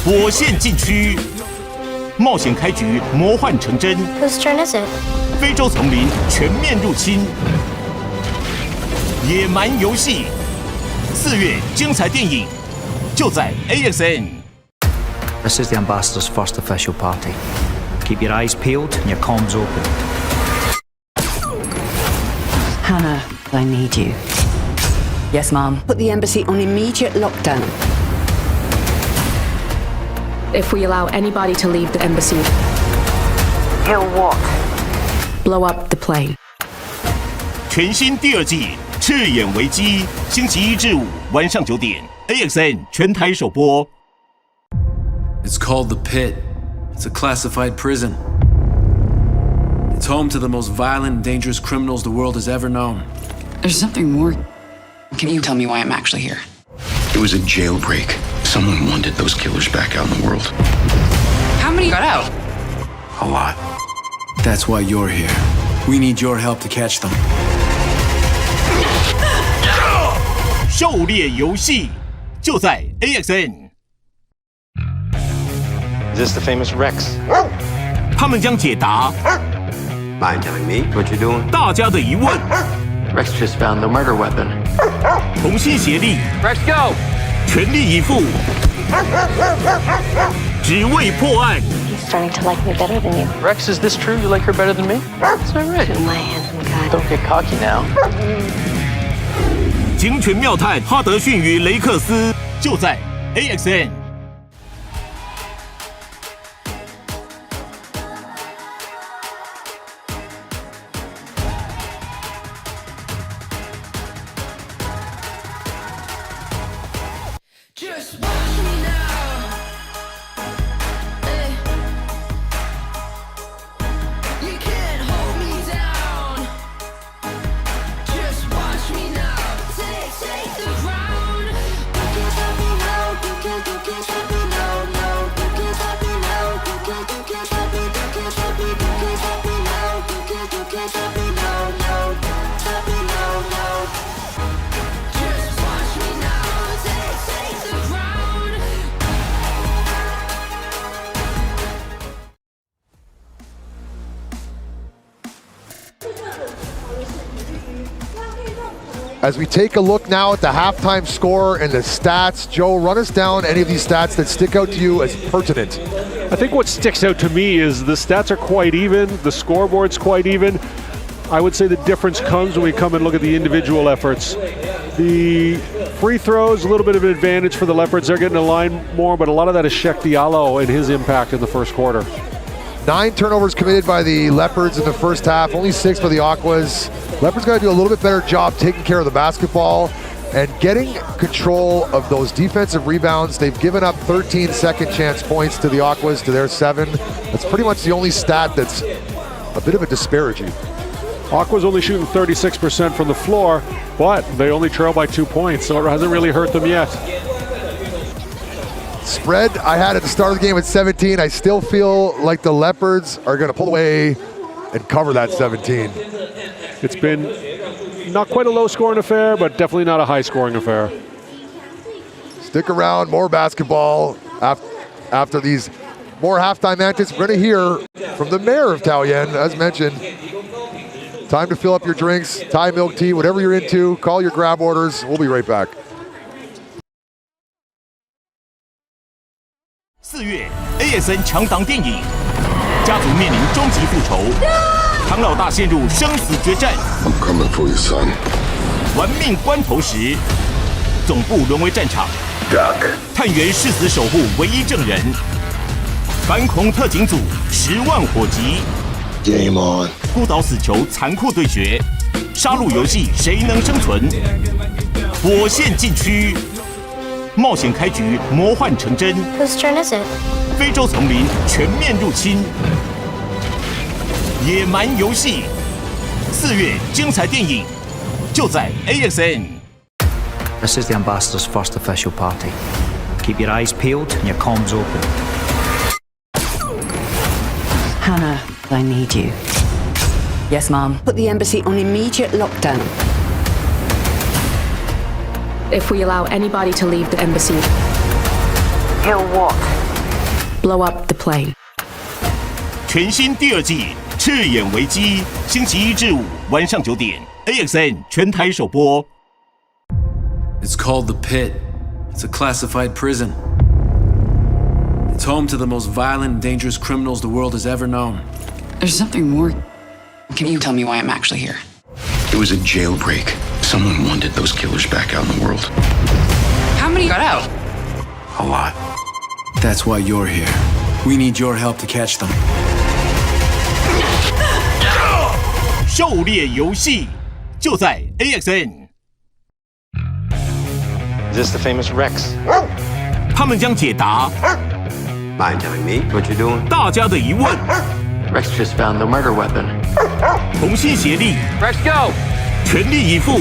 火线禁区。冒险开局，魔幻成真。Whose turn is it? 非洲丛林全面入侵。野蛮游戏，4月精彩电影就在 AXN。 This is the ambassador's first official party. Keep your eyes peeled and your comms open. Hannah, I need you. Yes, Mom. Put the embassy on immediate lockdown. If we allow anybody to leave the embassy, He'll what? blow up the plane. 全新第2季《赤眼危机》，星期1至5晚上9点 ，AXN 全台首播。 It's called the Pit. It's a classified prison. It's home to the most violent and dangerous criminals the world has ever known. There's something more. Can you tell me why I'm actually here? It was a jailbreak. Someone wanted those killers back out in the world. How many got out? A lot. That's why you're here. We need your help to catch them. 狩猎游戏就在 AXN。 Is this the famous Rex? 他们将解答 Mind telling me what you're doing? 大家的疑问， Rex just found the murder weapon. 同心协力， Rex, go! 全力以赴，只为破案。 He's starting to like me better than you. Rex, is this true? You like her better than me? Is that right? To my handsome guy. Don't get cocky now. 警犬妙探哈德逊与雷克斯就在 AXN。 Just watch me now. You can't hold me down. Just watch me now. Take the ground. You can't stop me now. You can't stop me now. No, you can't stop me now. You can't stop me. You can't stop me. You can't stop me now. You can't stop me now. No, stop me now. No. Just watch me now. Take the ground. As we take a look now at the halftime score and the stats, Joe, run us down any of these stats that stick out to you as pertinent. I think what sticks out to me is the stats are quite even, the scoreboard's quite even. I would say the difference comes when we come and look at the individual efforts. The free throws, a little bit of an advantage for the Leopards. They're getting a line more, but a lot of that is Sheck Diallo and his impact in the first quarter. 9 turnovers committed by the Leopards in the first half, only 6 for the Aquas. Leopards got to do a little bit better job taking care of the basketball and getting control of those defensive rebounds. They've given up 13 second chance points to the Aquas, to their 7. That's pretty much the only stat that's a bit of a disparity. Aqua's only shooting 36% from the floor, but they only trail by 2 points, so it hasn't really hurt them yet. Spread I had at the start of the game at 17. I still feel like the Leopards are going to pull away and cover that 17. It's been not quite a low-scoring affair, but definitely not a high-scoring affair. Stick around, more basketball after these more halftime antics. We're going to hear from the mayor of Taoyuan, as mentioned. Time to fill up your drinks, Thai milk tea, whatever you're into. Call your grab orders. We'll be right back. 4月 AXN 强档电影，家族面临终极复仇，唐老大陷入生死决战。 I'm coming for you, son. 玩命关头时，总部沦为战场。 Duck. 探员誓死守护唯一证人。反恐特警组10万火急。 Game on. 孤岛死囚残酷对决，杀戮游戏谁能生存？火线禁区。 冒险开局，魔幻成真。 Whose turn is it? 非洲丛林全面入侵。野蛮游戏，4月精彩电影就在 AXN。 This is the ambassador's first official party. Keep your eyes peeled and your comms open. Hannah, I need you. Yes, Mom. Put the embassy on immediate lockdown. If we allow anybody to leave the embassy, He'll what? blow up the plane. 全新第2季《赤眼危机》，星期1至5晚上9点 ，AXN 全台首播。 It's called the Pit. It's a classified prison. It's home to the most violent and dangerous criminals the world has ever known. There's something more. Can you tell me why I'm actually here? It was a jailbreak. Someone wanted those killers back out in the world. How many got out? A lot. That's why you're here. We need your help to catch them. 狩猎游戏就在 AXN。 Is this the famous Rex? 他们将解答 Mind telling me what you're doing? 大家的疑问， Rex just found the murder weapon. 同心协力， Rex, go! 全力以赴，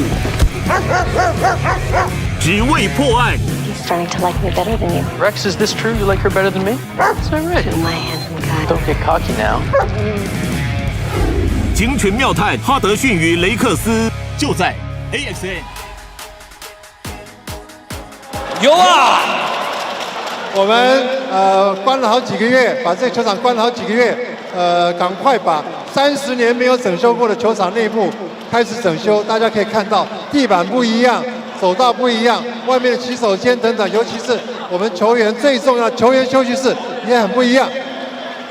只为破案。 He's starting to like me better than you. Rex, is this true? You like her better than me? Is that right? My handsome guy. Don't get cocky now. 警犬妙探哈德逊与雷克斯就在 AXN。 有啊！我们关了好几个月，把这个球场关了好几个月，赶快把30年没有整修过的球场内部开始整修。大家可以看到，地板不一样，走道不一样，外面的洗手间等等，尤其是我们球员最重要，球员休息室也很不一样。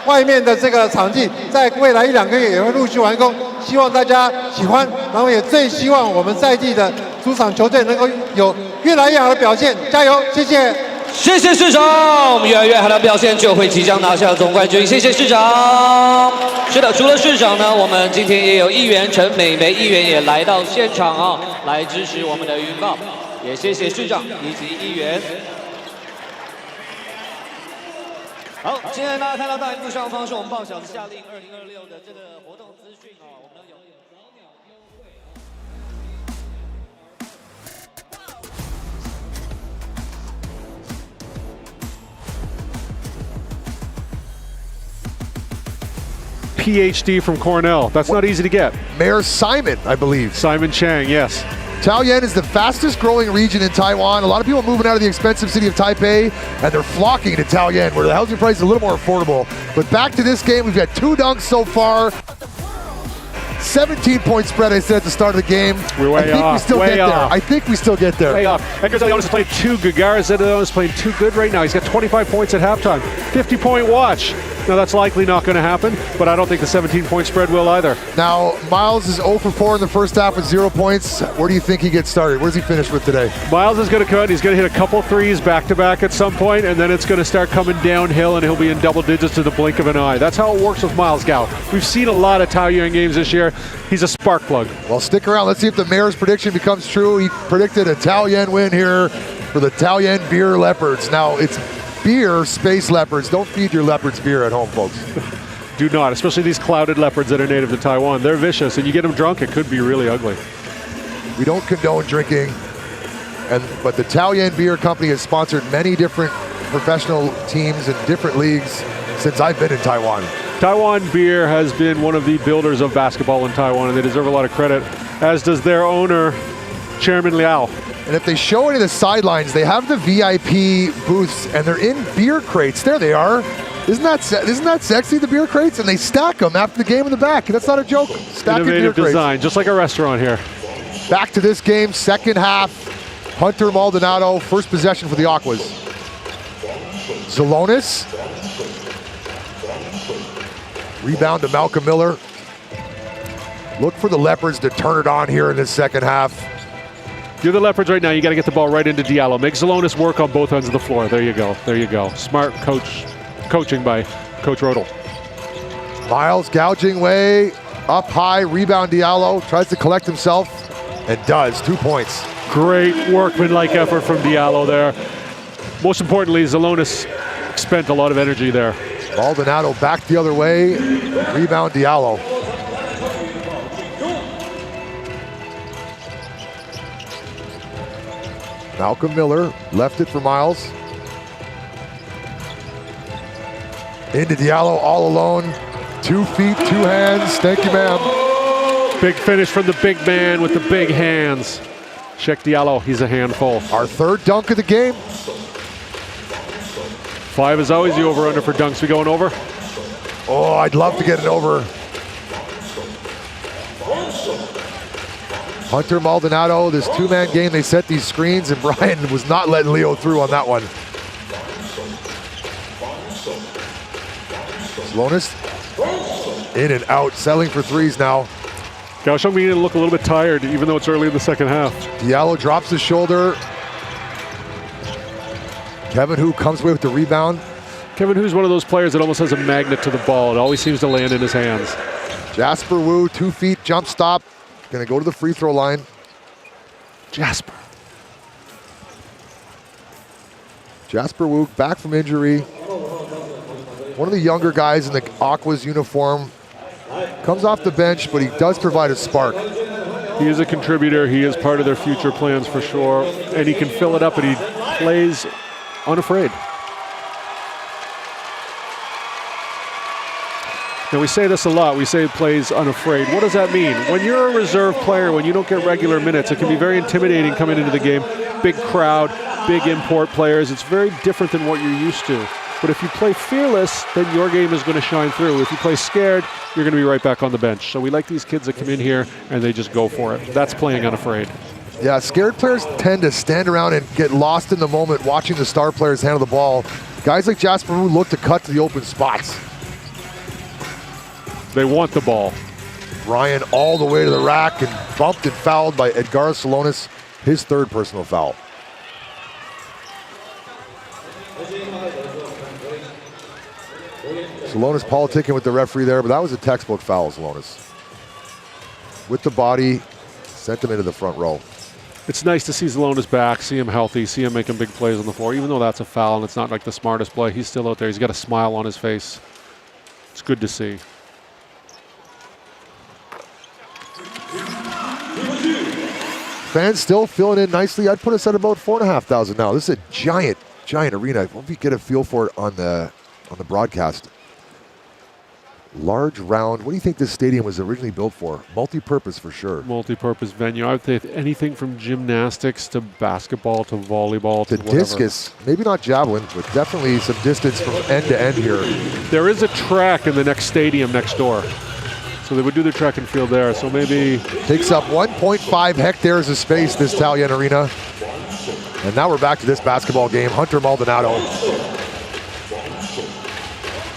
外面的这个场地，在未来1-2个月也会陆续完工，希望大家喜欢，然后也最希望我们在地的主场球队能够有越来越好的表现，加油！谢谢。 谢谢市长，我们越来越好的表现就会即将拿下总冠军。谢谢市长。是的，除了市长呢，我们今天也有议员陈美眉议员也来到现场啊，来支持我们的云豹。也谢谢市长以及议员。好，现在大家看到大荧幕上方是我们豹小子夏令2026的这个活动资讯啊，我们有。 PhD from Cornell. That's not easy to get. Mayor Simon, I believe. Simon Chang, yes. Taoyuan is the fastest growing region in Taiwan. A lot of people moving out of the expensive city of Taipei, and they're flocking to Taoyuan, where the housing price is a little more affordable. But back to this game, we've got 2 dunks so far. 17-point spread, I said at the start of the game. We're way off. I think we still get there. Way off. Edgar Zalionis is playing too good. Gareth Zalionis is playing too good right now. He's got 25 points at halftime. 50-point watch. Now that's likely not going to happen, but I don't think the 17-point spread will either. Now, Miles is 0 for 4 in the first half with 0 points. Where do you think he gets started? Where does he finish with today? Miles is going to cut. He's going to hit a couple threes back-to-back at some point, and then it's going to start coming downhill, and he'll be in double digits to the blink of an eye. That's how it works with Miles Gao. We've seen a lot of Taoyuan games this year. He's a spark plug. Well, stick around. Let's see if the mayor's prediction becomes true. He predicted a Taoyuan win here for the Taoyuan Beer Leopards. Now, it's beer space leopards. Don't feed your leopards beer at home, folks. Do not, especially these clouded leopards that are native to Taiwan. They're vicious, and you get them drunk, it could be really ugly. We don't condone drinking, but the Taoyuan Beer Company has sponsored many different professional teams in different leagues since I've been in Taiwan. Taiwan Beer has been one of the builders of basketball in Taiwan, and they deserve a lot of credit, as does their owner, Chairman Liao. And if they show any of the sidelines, they have the VIP booths, and they're in beer crates. There they are. Isn't that sexy, the beer crates? And they stack them after the game in the back. That's not a joke. Stacking beer Innovative crates. design, just like a restaurant here. Back to this game, second half. Hunter Maldonado, first possession for the Aquas. Zalonis. Rebound to Malcolm Miller. Look for the Leopards to turn it on here in this second half. You're the Leopards right now. You got to get the ball right into Diallo. Make Zalonis work on both ends of the floor. There you go. There you go. Smart coaching by Coach Rodel. Miles gouging way up high. Rebound Diallo. Tries to collect himself and does. 2 points. Great workmanlike effort from Diallo there. Most importantly, Zalonis spent a lot of energy there. Maldonado back the other way. Rebound Diallo. Malcolm Miller left it for Miles. Into Diallo all alone. 2 feet, 2 hands. Thank you, ma'am. Big finish from the big man with the big hands. Check Diallo, he's a handful. Our third dunk of the game. 5 is always the over-under for dunks. We going over? Oh, I'd love to get it over. Hunter Maldonado, this 2-man game, they set these screens, and Brian was not letting Leo through on that one. Slonis in and out, settling for threes now. Kaohsiung beginning to look a little bit tired, even though it's early in the second half. Diallo drops his shoulder. Kevin Hu comes away with the rebound. Kevin Hu's one of those players that almost has a magnet to the ball. It always seems to land in his hands. Jasper Wu, 2 feet, jump stop. Gonna go to the free throw line. Jasper Wu, back from injury. One of the younger guys in the Aquas uniform. Comes off the bench, but he does provide a spark. He is a contributor. He is part of their future plans for sure. And he can fill it up, and he plays unafraid. Now, we say this a lot. We say he plays unafraid. What does that mean? When you're a reserve player, when you don't get regular minutes, it can be very intimidating coming into the game. Big crowd, big import players. It's very different than what you're used to. But if you play fearless, then your game is going to shine through. If you play scared, you're going to be right back on the bench. So we like these kids that come in here and they just go for it. That's playing unafraid. Yeah, scared players tend to stand around and get lost in the moment watching the star players handle the ball. Guys like Jasper Wu look to cut to the open spots. They want the ball. Ryan all the way to the rack and bumped and fouled by Edgar Salonis, his 3rd personal foul. Salonis politicking with the referee there, but that was a textbook foul, Salonis. With the body, sent him into the front row. It's nice to see Salonis back, see him healthy, see him making big plays on the floor. Even though that's a foul and it's not like the smartest play, he's still out there. He's got a smile on his face. It's good to see. Fans still filling in nicely. I'd put us at about 4,500 now. This is a giant arena. I hope you get a feel for it on the broadcast. Large, round. What do you think this stadium was originally built for? Multi-purpose for sure. Multi-purpose venue. I would say anything from gymnastics to basketball to volleyball to whatever. Discus. Maybe not javelin, but definitely some distance from end to end here. There is a track in the next stadium next door. So they would do their track and field there. So maybe... Takes up 1.5 hectares of space, this Taoyuan arena. And now we're back to this basketball game. Hunter Maldonado.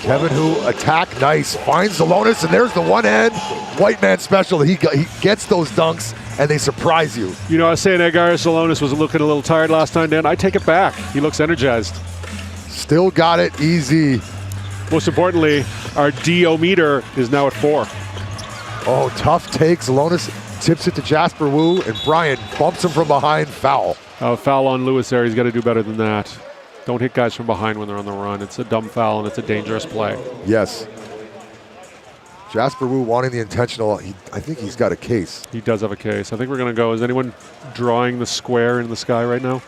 Kevin Hu, attack, nice. Finds Salonis, and there's the one-hand white man special. He gets those dunks, and they surprise you. You know, I was saying Edgar Salonis was looking a little tired last time, Dan. I take it back. He looks energized. Still got it easy. Most importantly, our DO meter is now at 4. Oh, tough take. Salonis tips it to Jasper Wu, and Brian bumps him from behind. Foul. Foul on Lewis there. He's got to do better than that. Don't hit guys from behind when they're on the run. It's a dumb foul, and it's a dangerous play. Yes. Jasper Wu wanting the intentional. I think he's got a case. He does have a case. I think we're going to go. Is anyone drawing the square in the sky right now?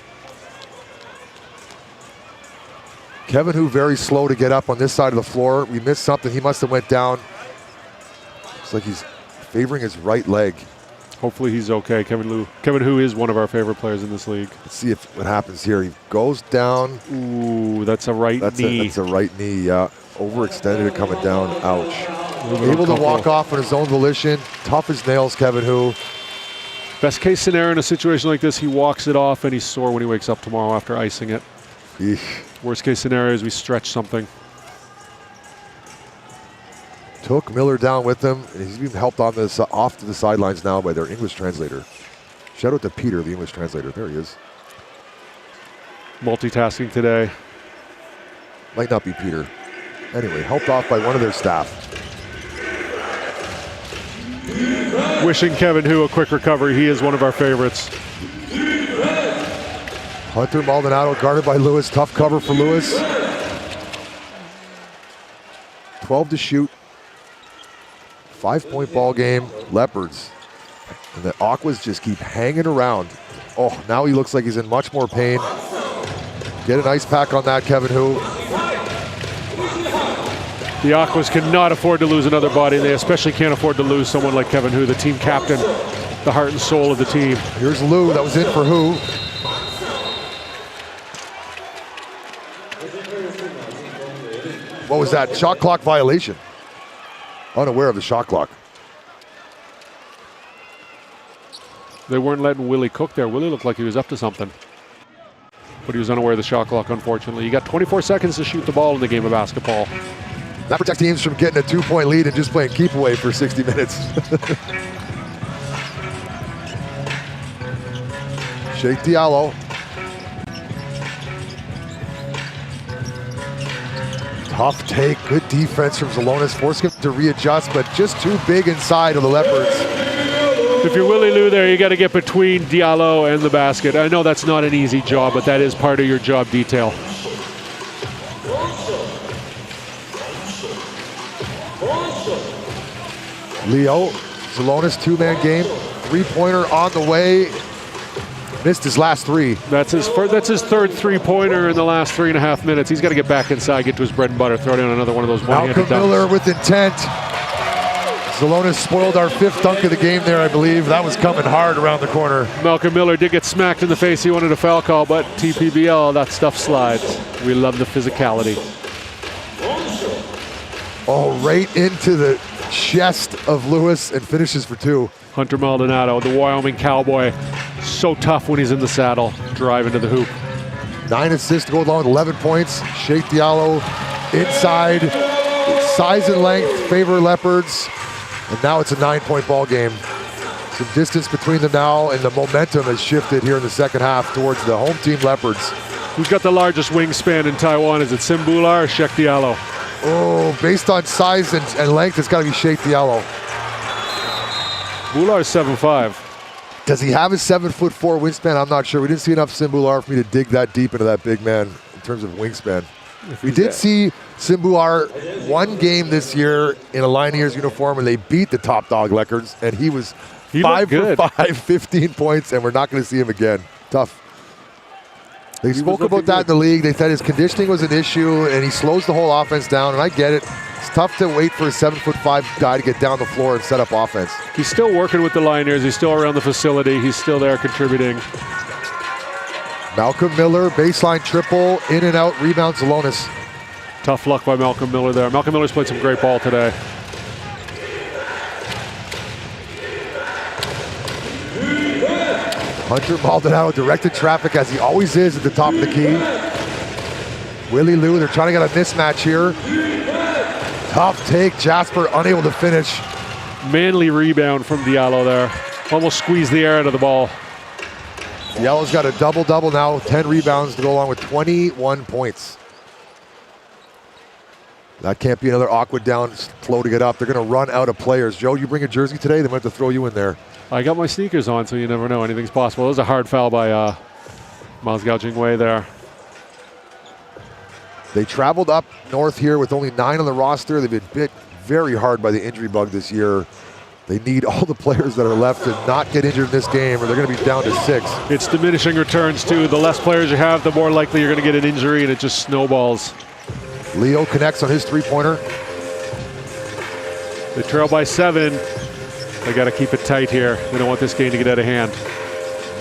Kevin Hu very slow to get up on this side of the floor. We missed something. He must have went down. Looks like he's favoring his right leg. Hopefully he's okay. Kevin Hu is one of our favorite players in this league. Let's see what happens here. He goes down. Ooh, that's a right knee. That's a right knee, yeah. Overextended it coming down. Ouch. Able to walk off on his own volition. Tough as nails, Kevin Hu. Best case scenario in a situation like this, he walks it off and he's sore when he wakes up tomorrow after icing it. Eesh. Worst case scenario is we stretch something. Took Miller down with him, and he's being helped on this off to the sidelines now by their English translator. Shout out to Peter, the English translator. There he is. Multitasking today. Might not be Peter. Anyway, helped off by one of their staff. Wishing Kevin Hu a quick recovery. He is one of our favorites. Hunter Maldonado guarded by Lewis. Tough cover for Lewis. 12 to shoot. 5-point ball game. Leopards. And the Aquas just keep hanging around. Oh, now he looks like he's in much more pain. Get an ice pack on that, Kevin Hu. The Aquas cannot afford to lose another body. They especially can't afford to lose someone like Kevin Hu, the team captain, the heart and soul of the team. Here's Lou, that was in for Hu. What was that? Shot clock violation. Unaware of the shot clock. They weren't letting Willie cook there. Willie looked like he was up to something. But he was unaware of the shot clock, unfortunately. You got 24 seconds to shoot the ball in the game of basketball. That protects teams from getting a 2-point lead and just playing keep away for 60 minutes. Sheikh Diallo. Tough take, good defense from Zalonis, forcing him to readjust, but just too big inside of the Leopards. If you're Willie Lou there, you got to get between Diallo and the basket. I know that's not an easy job, but that is part of your job detail. Leo, Zalonis two-man game, three-pointer on the way. Missed his last three. That's his third three-pointer in the last 3.5 minutes. He's got to get back inside, get to his bread and butter, throw down another one of those one-handed dunks. Malcolm Miller with intent. Zalonis spoiled our 5th dunk of the game there, I believe. That was coming hard around the corner. Malcolm Miller did get smacked in the face. He wanted a foul call, but TPBL, that stuff slides. We love the physicality. Oh, right into the chest of Lewis and finishes for 2. Hunter Maldonado, the Wyoming Cowboy. So tough when he's in the saddle, driving to the hoop. 9 assists to go along with 11 points. Sheikh Diallo inside. Size and length favor Leopards. And now it's a 9-point ball game. Some distance between them now, and the momentum has shifted here in the second half towards the home team Leopards. Who's got the largest wingspan in Taiwan? Is it Simbular or Sheikh Diallo? Oh, based on size and length, it's got to be Sheikh Diallo. Bular's 7'5". Does he have his 7'4" wingspan? I'm not sure. We didn't see enough Simbular for me to dig that deep into that big man in terms of wingspan. We did see Simbular one game this year in a Lioniers uniform, and they beat the top dog Leopards, and he was 5 for 5, 15 points, and we're not going to see him again. Tough. They spoke about that in the league. They said his conditioning was an issue, and he slows the whole offense down, and I get it. It's tough to wait for a 7'5" guy to get down the floor and set up offense. He's still working with the Lioniers. He's still around the facility. He's still there contributing. Malcolm Miller, baseline triple, in and out, rebound Zalonis. Tough luck by Malcolm Miller there. Malcolm Miller's played some great ball today. Hunter Maldonado directed traffic as he always is at the top of the key. Willie Lou, they're trying to get a mismatch here. Tough take, Jasper unable to finish. Manly rebound from Diallo there. Almost squeezed the air out of the ball. Diallo's got a double-double now, 10 rebounds to go along with 21 points. That can't be another awkward down, slow to get up. They're going to run out of players. Joe, you bring a jersey today? They might have to throw you in there. I got my sneakers on, so you never know. Anything's possible. It was a hard foul by Miles Gouging Way there. They traveled up north here with only 9 on the roster. They've been bit very hard by the injury bug this year. They need all the players that are left to not get injured in this game, or they're going to be down to 6. It's diminishing returns, too. The less players you have, the more likely you're going to get an injury, and it just snowballs. Leo connects on his three-pointer. They trail by 7. They got to keep it tight here. They don't want this game to get out of hand.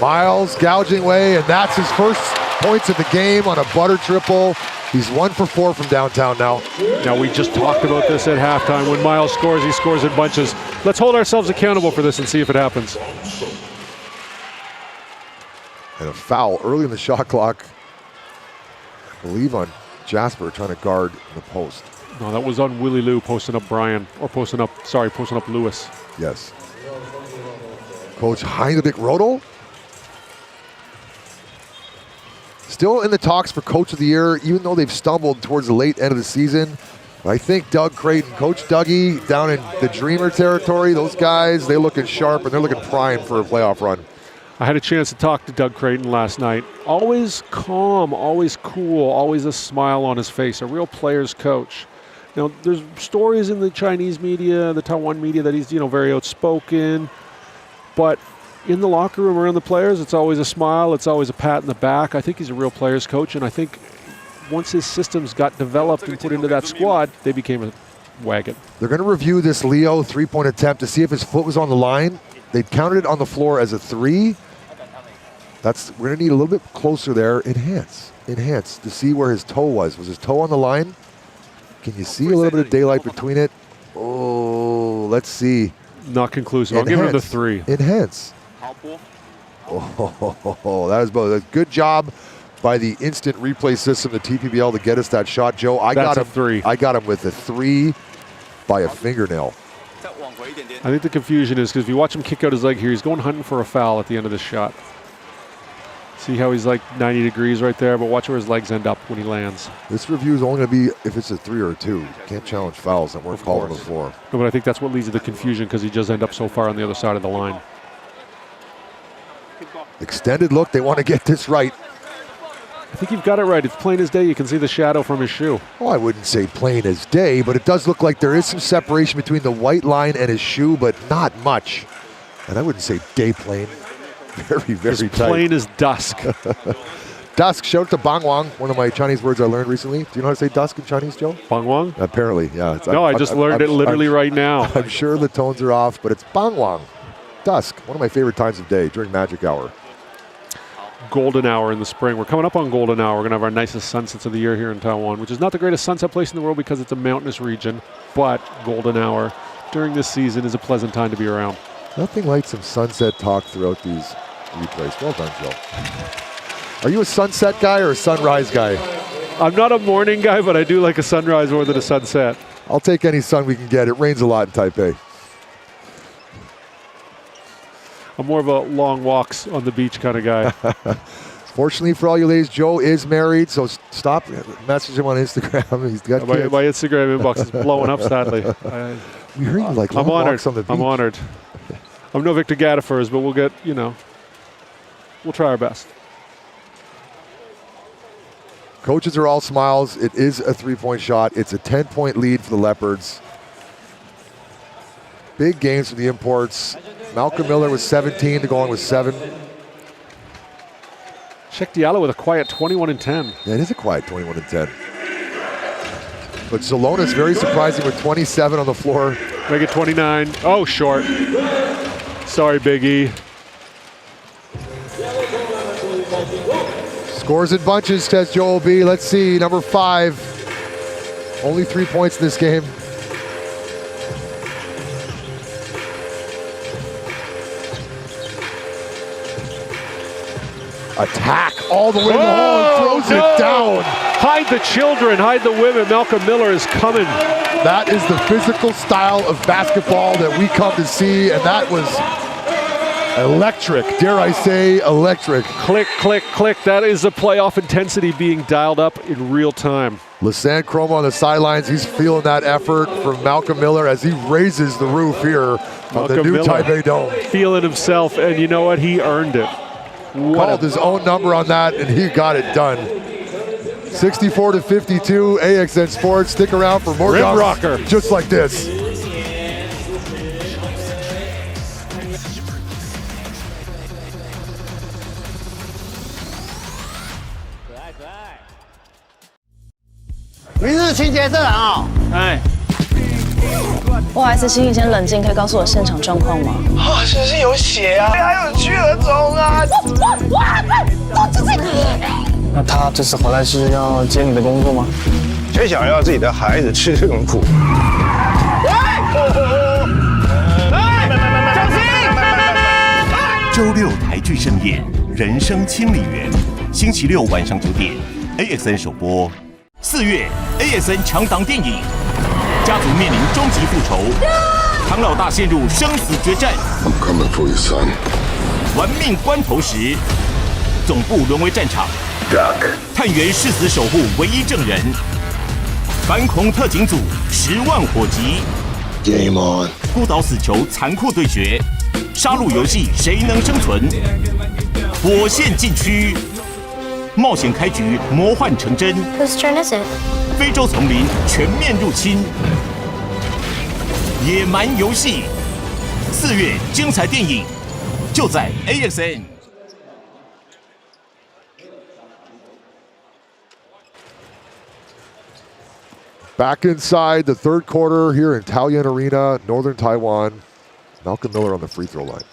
Miles Gouging Way, and that's his first points of the game on a butter triple. He's 1 for 4 from downtown now. Now, we just talked about this at halftime. When Miles scores, he scores in bunches. Let's hold ourselves accountable for this and see if it happens. And a foul early in the shot clock. I believe on Jasper trying to guard the post. No, that was on Willie Lou posting up Brian, or posting up Lewis. Yes. Coach Heinrich Rodel. Still in the talks for Coach of the Year, even though they've stumbled towards the late end of the season. I think Doug Creighton, Coach Dougie down in the Dreamer territory, those guys, they're looking sharp and they're looking prime for a playoff run. I had a chance to talk to Doug Creighton last night. Always calm, always cool, always a smile on his face, a real player's coach. Now, there's stories in the Chinese media, the Taiwan media, that he's, very outspoken. But in the locker room around the players, it's always a smile, it's always a pat in the back. I think he's a real players coach, and I think once his systems got developed and put into that squad, they became a wagon. They're going to review this Leo three-point attempt to see if his foot was on the line. They counted it on the floor as a 3. We're going to need a little bit closer there. Enhance to see where his toe was. Was his toe on the line? Can you see a little bit of daylight between it? Oh, let's see. Not conclusive. I'll give him the 3. Enhance. Oh, that was both. Good job by the instant replay system, the TPBL, to get us that shot, Joe. I got him 3. I got him with a 3 by a fingernail. I think the confusion is because if you watch him kick out his leg here, he's going hunting for a foul at the end of this shot. See how he's like 90 degrees right there, but watch where his legs end up when he lands. This review is only going to be if it's a 3 or a 2. You can't challenge fouls that weren't called before. No, but I think that's what leads to the confusion because he does end up so far on the other side of the line. Extended look. They want to get this right. I think you've got it right. It's plain as day. You can see the shadow from his shoe. Oh, I wouldn't say plain as day, but it does look like there is some separation between the white line and his shoe, but not much. And I wouldn't say day plain. Very, very as tight. Plain as dusk. Dusk. Shout out to Bang Wang, one of my Chinese words I learned recently. Do you know how to say dusk in Chinese, Joe? Bang Wang? Apparently, yeah. No, I just learned it literally right now. I'm sure the tones are off, but it's Bang Wang. Dusk. One of my favorite times of day during magic hour. Golden hour in the spring. We're coming up on golden hour. We're going to have our nicest sunsets of the year here in Taiwan, which is not the greatest sunset place in the world because it's a mountainous region, but golden hour during this season is a pleasant time to be around. Nothing like some sunset talk throughout these replays. Well done, Joe. Are you a sunset guy or a sunrise guy? I'm not a morning guy, but I do like a sunrise more than a sunset. I'll take any sun we can get. It rains a lot in Taipei. I'm more of a long walks on the beach kind of guy. Fortunately for all you ladies, Joe is married, so stop messaging him on Instagram. He's got kids. My Instagram inbox is blowing up, sadly. We heard you like long walks on the beach. I'm honored. I'm no Victor Gaddefers, but we'll get, we'll try our best. Coaches are all smiles. It is a 3-point shot. It's a 10-point lead for the Leopards. Big games for the imports. Malcolm Miller with 17 to go on with 7. Check Diallo with a quiet 21 and 10. Yeah, it is a quiet 21 and 10. But Zalonis very surprising with 27 on the floor. Make it 29. Oh, short. Sorry, Big E. Scores in bunches, says Joel B. Let's see, number 5. Only 3 points in this game. Attack all the way to the hole and throws it down. Hide the children, hide the women. Malcolm Miller is coming. That is the physical style of basketball that we come to see, and that was electric. Dare I say electric. Click, click, click. That is the playoff intensity being dialed up in real time. Lasan Chroma on the sidelines. He's feeling that effort from Malcolm Miller as he raises the roof here on the new Taipei Dome. Feeling himself, and you know what? He earned it. Called his own number on that, and he got it done. 64-52, AXN Sports. Stick around for more rocker just like this.不好意思，请你先冷静，可以告诉我现场状况吗？啊，是不是有血啊？还有巨额钟啊！我就是你。那他这次回来是要接你的工作吗？谁想要自己的孩子吃这种苦？小心！周六台剧盛宴，人生清理员，星期六晚上9点 ，AXN 首播。4月 ，AXN 强档电影。家族面临终极复仇，唐老大陷入生死决战。I'm coming for you, son. 玩命关头时，总部沦为战场。Duck. 探员誓死守护唯一证人。反恐特警组10万火急。Game on. 孤岛死囚残酷对决，杀戮游戏谁能生存？火线禁区，冒险开局，魔幻成真。Whose turn is it? 非洲丛林全面入侵，野蛮游戏。4月精彩电影《就在 AXN。Back inside the third quarter here in Taoyuan Arena, Northern Taiwan. Malcolm Miller on the free throw line.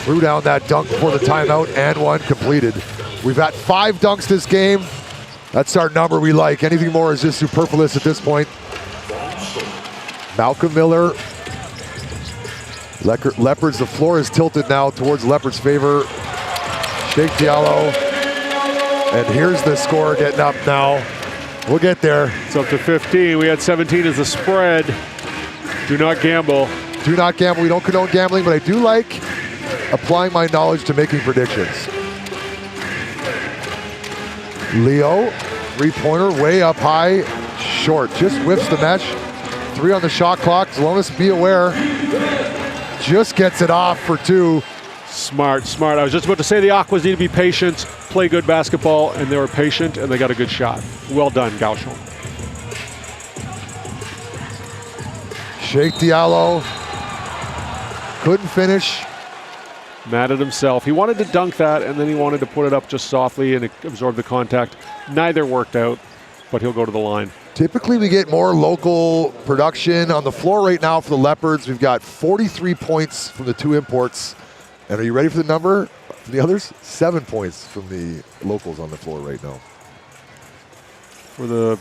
Threw down that dunk before the timeout and one completed. We've had 5 dunks this game. That's our number we like. Anything more is just superfluous at this point. Malcolm Miller. Leopards, the floor is tilted now towards Leopards' favor. Sheikh Diallo. And here's the score getting up now. We'll get there. It's up to 15. We had 17 as the spread. Do not gamble. Do not gamble. We don't condone gambling, but I do like applying my knowledge to making predictions. Leo, three-pointer, way up high, short. Just whips the mesh. 3 on the shot clock. Zalonis, be aware. Just gets it off for 2. Smart, smart. I was just about to say the Aquas need to be patient, play good basketball, and they were patient, and they got a good shot. Well done, Kaohsiung. Sheikh Diallo couldn't finish. Mad at himself. He wanted to dunk that, and then he wanted to put it up just softly and absorb the contact. Neither worked out, but he'll go to the line. Typically, we get more local production on the floor right now for the Leopards. We've got 43 points from the 2 imports. And are you ready for the number for the others? 7 points from the locals on the floor right now. For the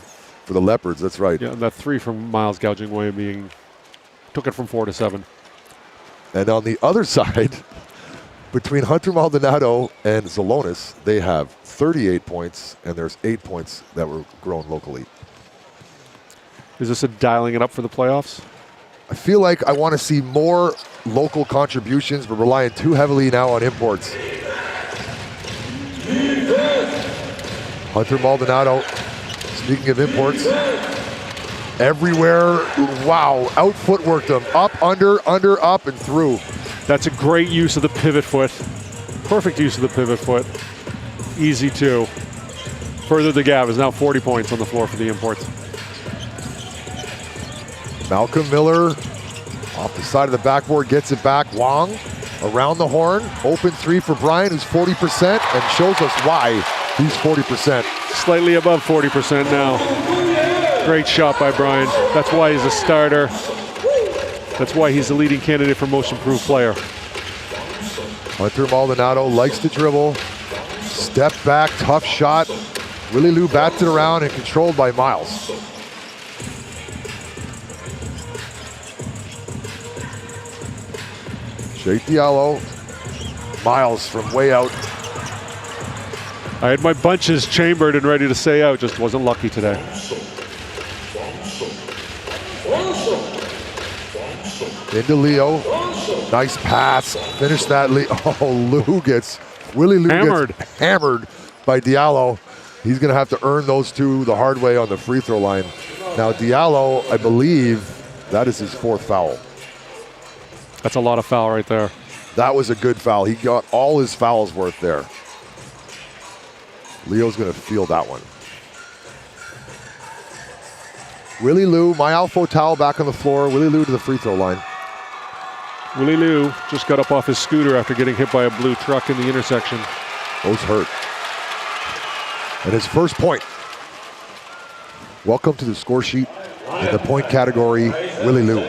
Leopards, that's right. Yeah, that 3 from Miles gouging away took it from 4 to 7. And on the other side, between Hunter Maldonado and Zalonis, they have 38 points, and there's 8 points that were grown locally. Is this a dialing it up for the playoffs? I feel like I want to see more local contributions, but relying too heavily now on imports. Hunter Maldonado, speaking of imports, everywhere, wow, out footworked him. Up, under, up, and through. That's a great use of the pivot foot. Perfect use of the pivot foot. Easy too. Further the gap is now 40 points on the floor for the imports. Malcolm Miller off the side of the backboard, gets it back. Wong around the horn. Open 3 for Brian, who's 40%, and shows us why he's 40%. Slightly above 40% now. Great shot by Brian. That's why he's a starter. That's why he's the leading candidate for most improved player. Hunter Maldonado likes to dribble. Step back, tough shot. Willie Lou bats it around and controlled by Miles. Sheikh Diallo. Miles from way out. I had my bunches chambered and ready to say out, just wasn't lucky today. Into Leo. Nice pass. Finish that. Willie Lou gets hammered by Diallo. He's going to have to earn those 2 the hard way on the free throw line. Now Diallo, I believe that is his 4th foul. That's a lot of foul right there. That was a good foul. He got all his fouls worth there. Leo's going to feel that one. Willie Lou, my Alpha towel back on the floor. Willie Lou to the free throw line. Willie Lou just got up off his scooter after getting hit by a blue truck in the intersection. Those hurt. And his first point. Welcome to the score sheet in the point category, Willie Lou.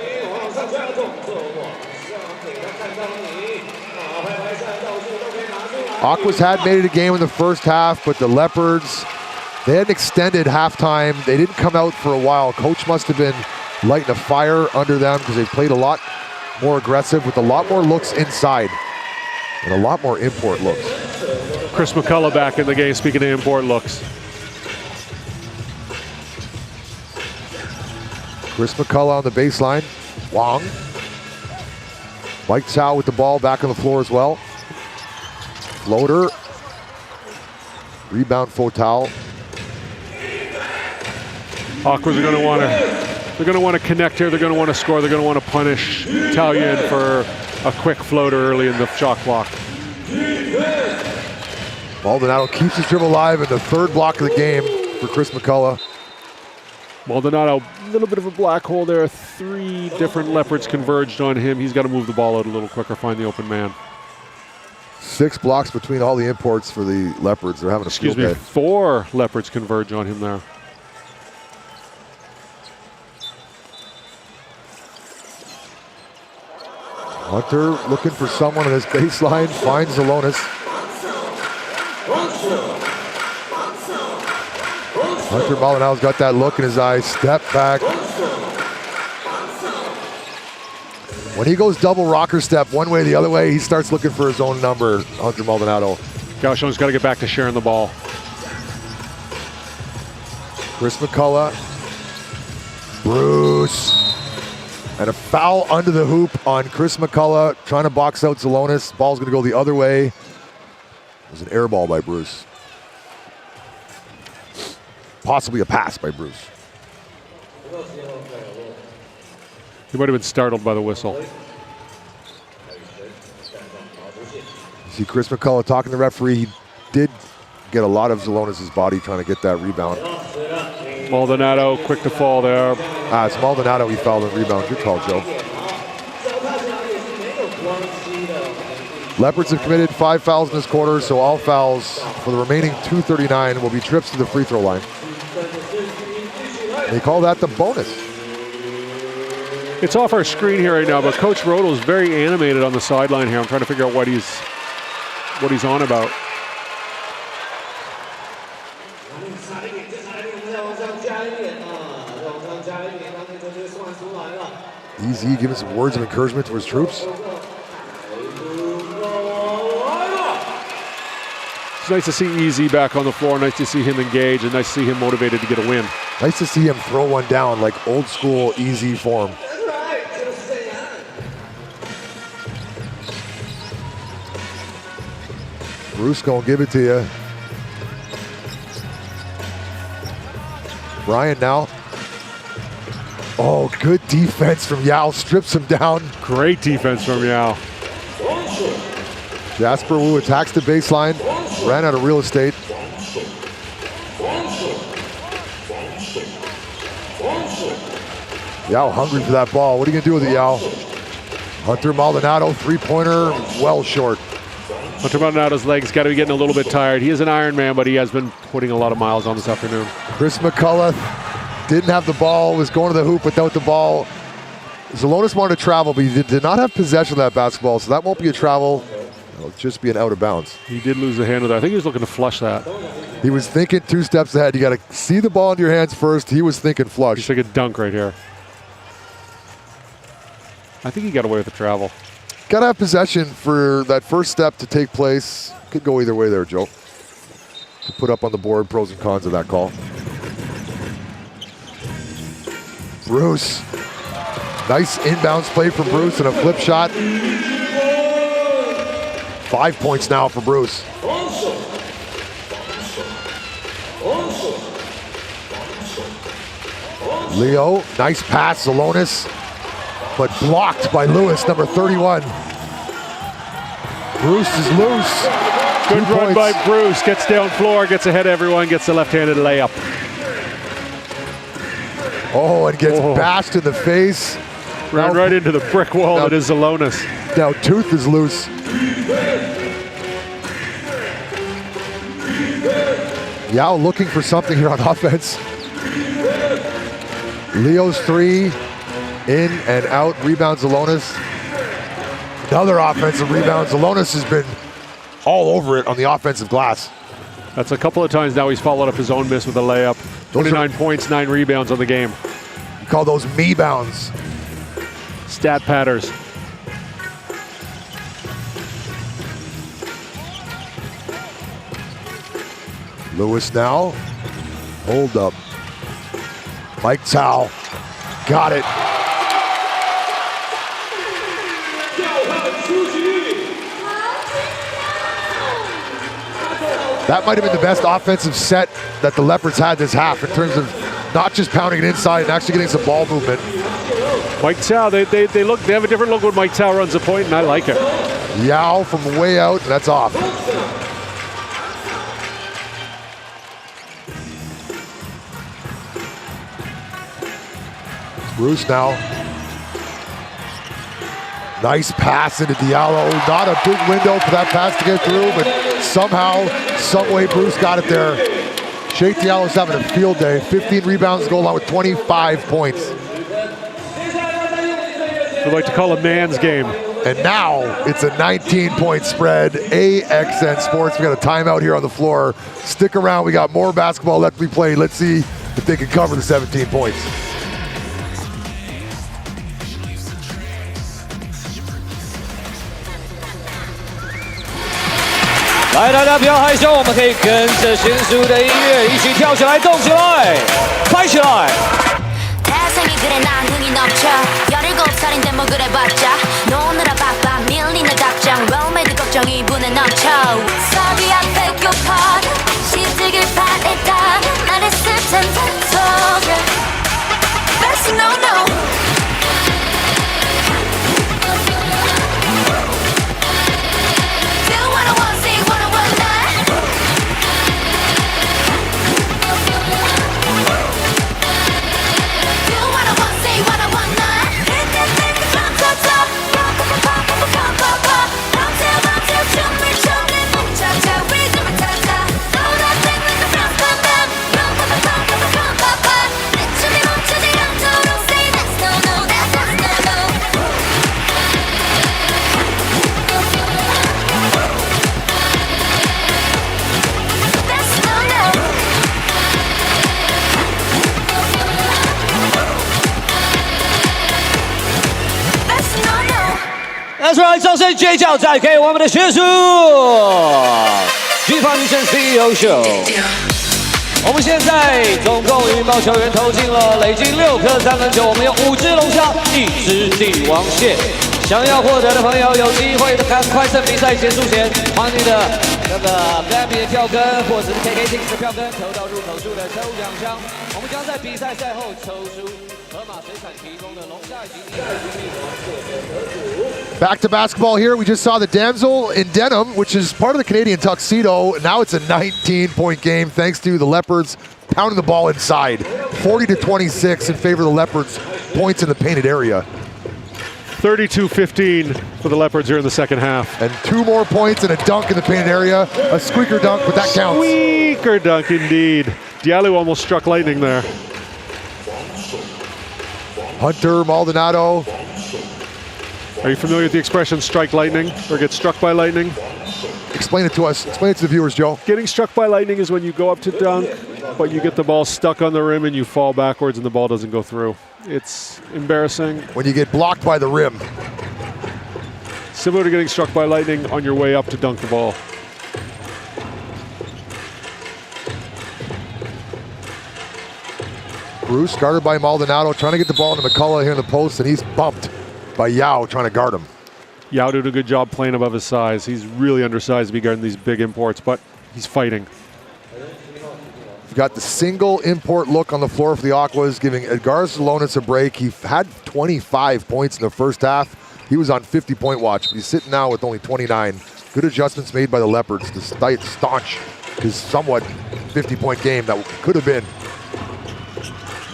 Aquas had made it a game in the first half, but the Leopards, they had an extended halftime. They didn't come out for a while. Coach must have been lighting a fire under them because they played a lot more aggressive with a lot more looks inside and a lot more import looks. Chris McCullough back in the game, speaking of import looks. Chris McCullough on the baseline. Wong. Mike Chow with the ball back on the floor as well. Floater. Rebound Fotal. Aquas are going to want to. They're going to want to connect here. They're going to want to score. They're going to want to punish Taoyuan for a quick floater early in the shot clock. Maldonado keeps his dribble alive in the 3rd block of the game for Chris McCullough. Maldonado, a little bit of a black hole there. 3 different Leopards converged on him. He's got to move the ball out a little quicker, find the open man. 6 blocks between all the imports for the Leopards. They're having a field day. 4 Leopards converge on him there. Hunter looking for someone on his baseline, finds Zalonis. Hunter Maldonado's got that look in his eyes, step back. When he goes double rocker step one way, the other way, he starts looking for his own number, Hunter Maldonado. Kaohsiung's got to get back to sharing the ball. Chris McCullough. Bruce. And a foul under the hoop on Chris McCullough, trying to box out Zalonis. Ball's going to go the other way. It was an air ball by Bruce. Possibly a pass by Bruce. He might have been startled by the whistle. You see Chris McCullough talking to the referee. He did get a lot of Zalonis' body trying to get that rebound. Maldonado, quick to fall there. It's Maldonado, he fouled on rebound. Good call, Joe. Leopards have committed 5 fouls in this quarter, so all fouls for the remaining 2:39 will be trips to the free throw line. They call that the bonus. It's off our screen here right now, but Coach Roto's very animated on the sideline here. I'm trying to figure out what he's on about. Easy giving some words of encouragement to his troops. It's nice to see Easy back on the floor. Nice to see him engage and nice to see him motivated to get a win. Nice to see him throw one down like old school Easy form. Bruce gonna give it to you. Brian now. Oh, good defense from Yao. Strips him down. Great defense from Yao. Jasper Wu attacks the baseline. Ran out of real estate. Yao hungry for that ball. What are you gonna do with it, Yao? Hunter Maldonado, 3-pointer, well short. Hunter Maldonado's legs got to be getting a little bit tired. He is an Iron Man, but he has been putting a lot of miles on this afternoon. Chris McCullough didn't have the ball, was going to the hoop without the ball. Zalonis wanted to travel, but he did not have possession of that basketball, so that won't be a travel. It'll just be an out of bounds. He did lose the handle there. I think he was looking to flush that. He was thinking 2 steps ahead. You got to see the ball in your hands first. He was thinking flush. He's like a dunk right here. I think he got away with the travel. Got to have possession for that first step to take place. Could go either way there, Joe. To put up on the board pros and cons of that call. Bruce. Nice inbounds play from Bruce and a flip shot. 5 points now for Bruce. Leo, nice pass, Zalonis, but blocked by Lewis, number 31. Bruce is loose. Good run by Bruce, gets down floor, gets ahead of everyone, gets the left-handed layup. Oh, and gets bashed in the face. Ran right into the brick wall that is Zalonis. Now Tooth is loose. Yao looking for something here on offense. Leo's 3, in and out, rebounds Zalonis. Another offensive rebound. Zalonis has been all over it on the offensive glass. That's a couple of times now he's followed up his own miss with a layup. 29 points, 9 rebounds on the game. You call those me bounds. Stat patters. Lewis now. Hold up. Mike Tao. Got it. That might have been the best offensive set that the Leopards had this half in terms of not just pounding it inside and actually getting some ball movement. Mike Tao, they have a different look when Mike Tao runs a point, and I like it. Yao from way out, and that's off. Bruce now. Nice pass into Diallo. Not a big window for that pass to get through, but somehow, someway, Bruce got it there. Shake Diallo's having a field day. 15 rebounds, goal line with 25 points. We like to call a man's game. And now it's a 19-point spread. AXN Sports, we got a timeout here on the floor. Stick around, we got more basketball left to be played. Let's see if they can cover the 17 points. 来，大家不要害羞，我们可以跟着娴熟的音乐一起跳起来、动起来、拍起来。 태생이 그래 난 흥이 넘쳐 17살인데 뭐 그래봤자 노느라 바빠 밀리는 답장 롬에도 걱정이 분에 넘쳐 서기야 beg your pardon 시들길 바랬다 나를 슬픈 속에 Best no no Do what I want, see what I want now That's right， 掌声尖叫再给我们的选手 G118 女生 CEO 秀。我们现在总共羽毛球员投进了累计6颗三分球，我们有5只龙虾，1只帝王蟹。想要获得的朋友有机会赶快趁比赛结束前，把你的那个 Baby 的票根或者是 KKTix 的票根投到入口处的抽奖箱。我们将在比赛赛后抽出河马水产提供的龙虾以及Back to basketball here. We just saw the damsel in denim, which is part of the Canadian tuxedo. Now it's a 19-point game thanks to the Leopards pounding the ball inside. 40-26 in favor of the Leopards. Points in the painted area. 32-15 for the Leopards here in the second half. And 2 more points and a dunk in the painted area. A squeaker dunk, but that counts. Squeaker dunk indeed. Diallo almost struck lightning there. Hunter, Maldonado. Are you familiar with the expression strike lightning or get struck by lightning? Explain it to us. Explain it to the viewers, Joe. Getting struck by lightning is when you go up to dunk, but you get the ball stuck on the rim and you fall backwards and the ball doesn't go through. It's embarrassing. When you get blocked by the rim. Similar to getting struck by lightning on your way up to dunk the ball. Bruce guarded by Maldonado, trying to get the ball into McCullough here in the post, and he's bumped by Yao trying to guard him. Yao did a good job playing above his size. He's really undersized to be guarding these big imports, but he's fighting. We've got the single import look on the floor for the Aquas, giving Edgar's Salonis a break. He had 25 points in the first half. He was on 50-point watch, but he's sitting now with only 29. Good adjustments made by the Leopards to staunch his somewhat 50-point game that could have been.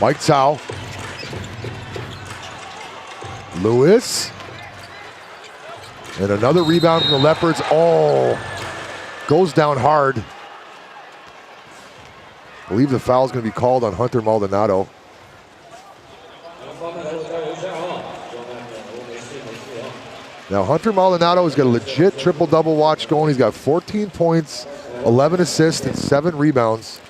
Mike Tsao. Lewis. And another rebound from the Leopards. Oh, goes down hard. I believe the foul is going to be called on Hunter Maldonado. Now Hunter Maldonado has got a legit triple-double watch going. He's got 14 points, 11 assists, and 7 rebounds.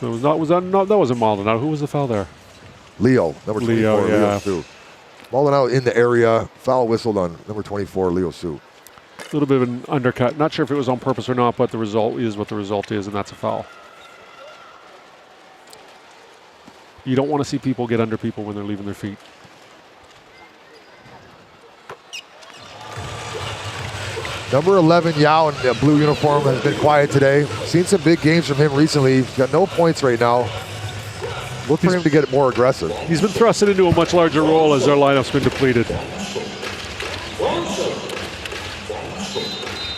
That wasn't Maldonado. Who was the foul there? Leo, number 24, yeah. Leo Su. Maldonado in the area, foul whistled on number 24, Leo Su. A little bit of an undercut. Not sure if it was on purpose or not, but the result is what the result is, and that's a foul. You don't want to see people get under people when they're leaving their feet. Number 11, Yao, in the blue uniform, has been quiet today. Seen some big games from him recently. He's got no points right now. Look for him to get more aggressive. He's been thrusted into a much larger role as their lineup's been depleted.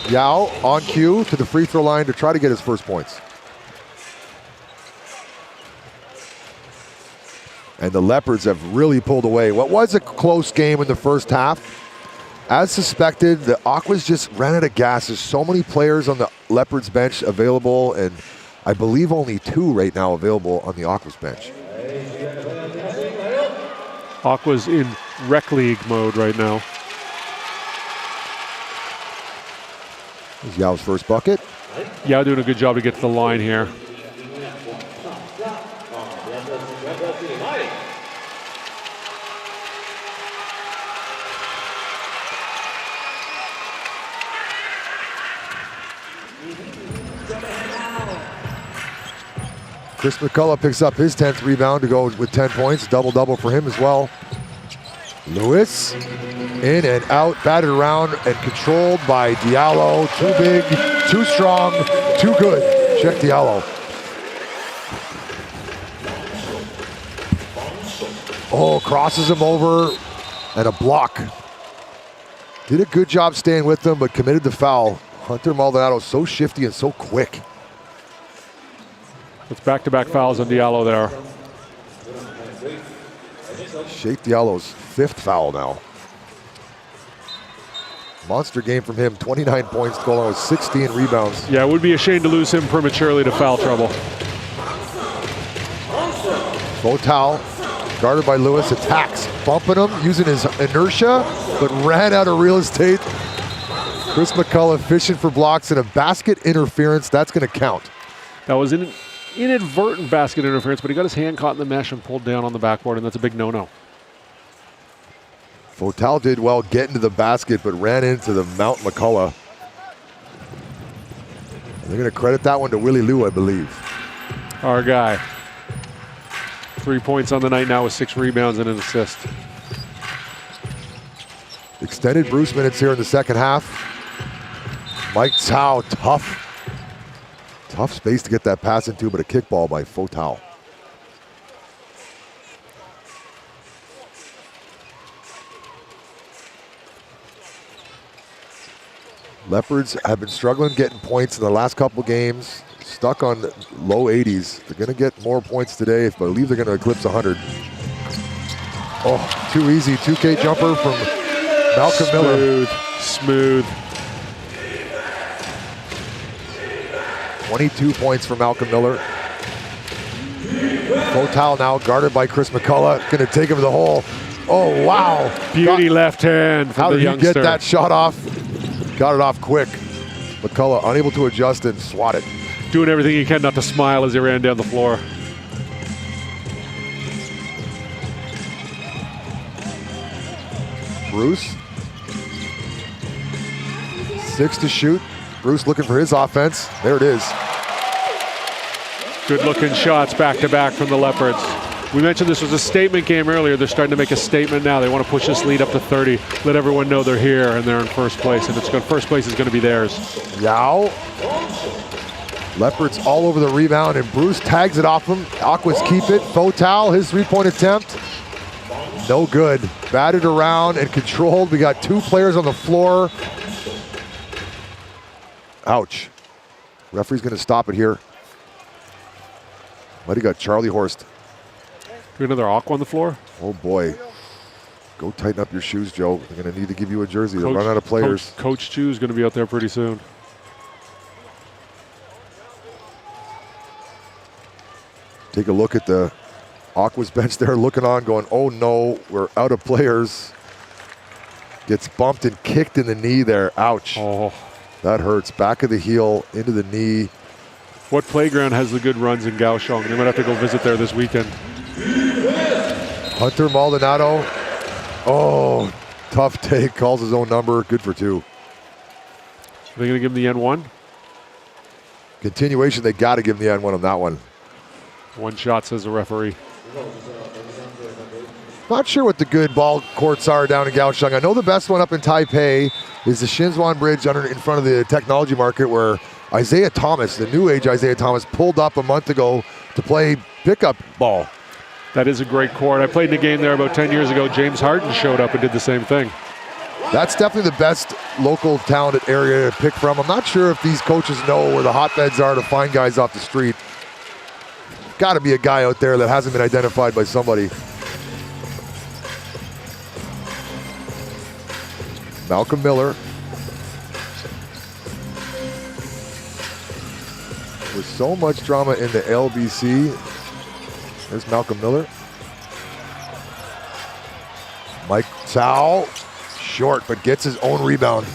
Yao on cue to the free throw line to try to get his first points. And the Leopards have really pulled away. What was a close game in the first half, as suspected, the Aquas just ran out of gas. There's so many players on the Leopards bench available, and I believe only 2 right now available on the Aquas bench. Aqua's in rec league mode right now. Is Yao's first bucket? Yao doing a good job to get to the line here. Chris McCullough picks up his 10th rebound to go with 10 points. Double-double for him as well. Lewis, in and out, batted around and controlled by Diallo. Too big, too strong, too good. Check Diallo. Oh, crosses him over and a block. Did a good job staying with them, but committed the foul. Hunter Maldonado so shifty and so quick. It's back-to-back fouls on Diallo there. Shake Diallo's 5th foul now. Monster game from him, 29 points, going with 16 rebounds. Yeah, it would be a shame to lose him prematurely to foul trouble. Fotal, guarded by Lewis, attacks, bumping him, using his inertia, but ran out of real estate. Chris McCullough fishing for blocks and a basket interference. That's going to count. That was an inadvertent basket interference, but he got his hand caught in the mesh and pulled down on the backboard, and that's a big no-no. Fotal did well getting to the basket, but ran into the Mount McCullough. They're going to credit that one to Willie Liu, I believe. Our guy. 3 points on the night now with 6 rebounds and an assist. Extended Bruce minutes here in the second half. Mike Tao, tough space to get that pass into, but a kickball by Fotal. Leopards have been struggling getting points in the last couple games, stuck on low 80s. They're going to get more points today. I believe they're going to eclipse 100. Oh, too easy. 2K jumper from Malcolm Miller. Smooth. 22 points for Malcolm Miller. Fotal now guarded by Chris McCullough. Going to take him to the hole. Oh, wow. Beauty left hand from the youngster. How did he get that shot off? Got it off quick. McCullough unable to adjust and swat it. Doing everything he can not to smile as he ran down the floor. Bruce. 6 to shoot. Bruce looking for his offense. There it is. Good looking shots back to back from the Leopards. We mentioned this was a statement game earlier. They're starting to make a statement now. They want to push this lead up to 30. Let everyone know they're here and they're in first place. And first place is going to be theirs. Yao. Leopards all over the rebound, and Bruce tags it off him. Aquas keep it. Fotal, his 3-point attempt. No good. Batted around and controlled. We got 2 players on the floor. Ouch. Referee's going to stop it here. Might have got Charlie Horst. Another Aqua on the floor? Oh boy. Go tighten up your shoes, Joe. They're going to need to give you a jersey. They'll run out of players. Coach Chu's going to be out there pretty soon. Take a look at the Aquas bench there, looking on, going, oh no, we're out of players. Gets bumped and kicked in the knee there. Ouch. Oh. That hurts. Back of the heel, into the knee. What playground has the good runs in Kaohsiung? They might have to go visit there this weekend. Hunter Maldonado. Oh, tough take. Calls his own number. Good for 2. Are they going to give him the N1? Continuation, they got to give him the N1 on that one. 1 shot, says the referee. Not sure what the good ball courts are down in Kaohsiung. I know the best one up in Taipei is the Shinzhuan Bridge in front of the technology market, where Isaiah Thomas, the new age Isaiah Thomas, pulled up a month ago to play pickup ball. That is a great court. I played in a game there about 10 years ago. James Harden showed up and did the same thing. That's definitely the best local talented area to pick from. I'm not sure if these coaches know where the hotbeds are to find guys off the street. got to be a guy out there that hasn't been identified by somebody. Malcolm Miller. With so much drama in the LBC. There's Malcolm Miller. Mike Tao, short, but gets his own rebound.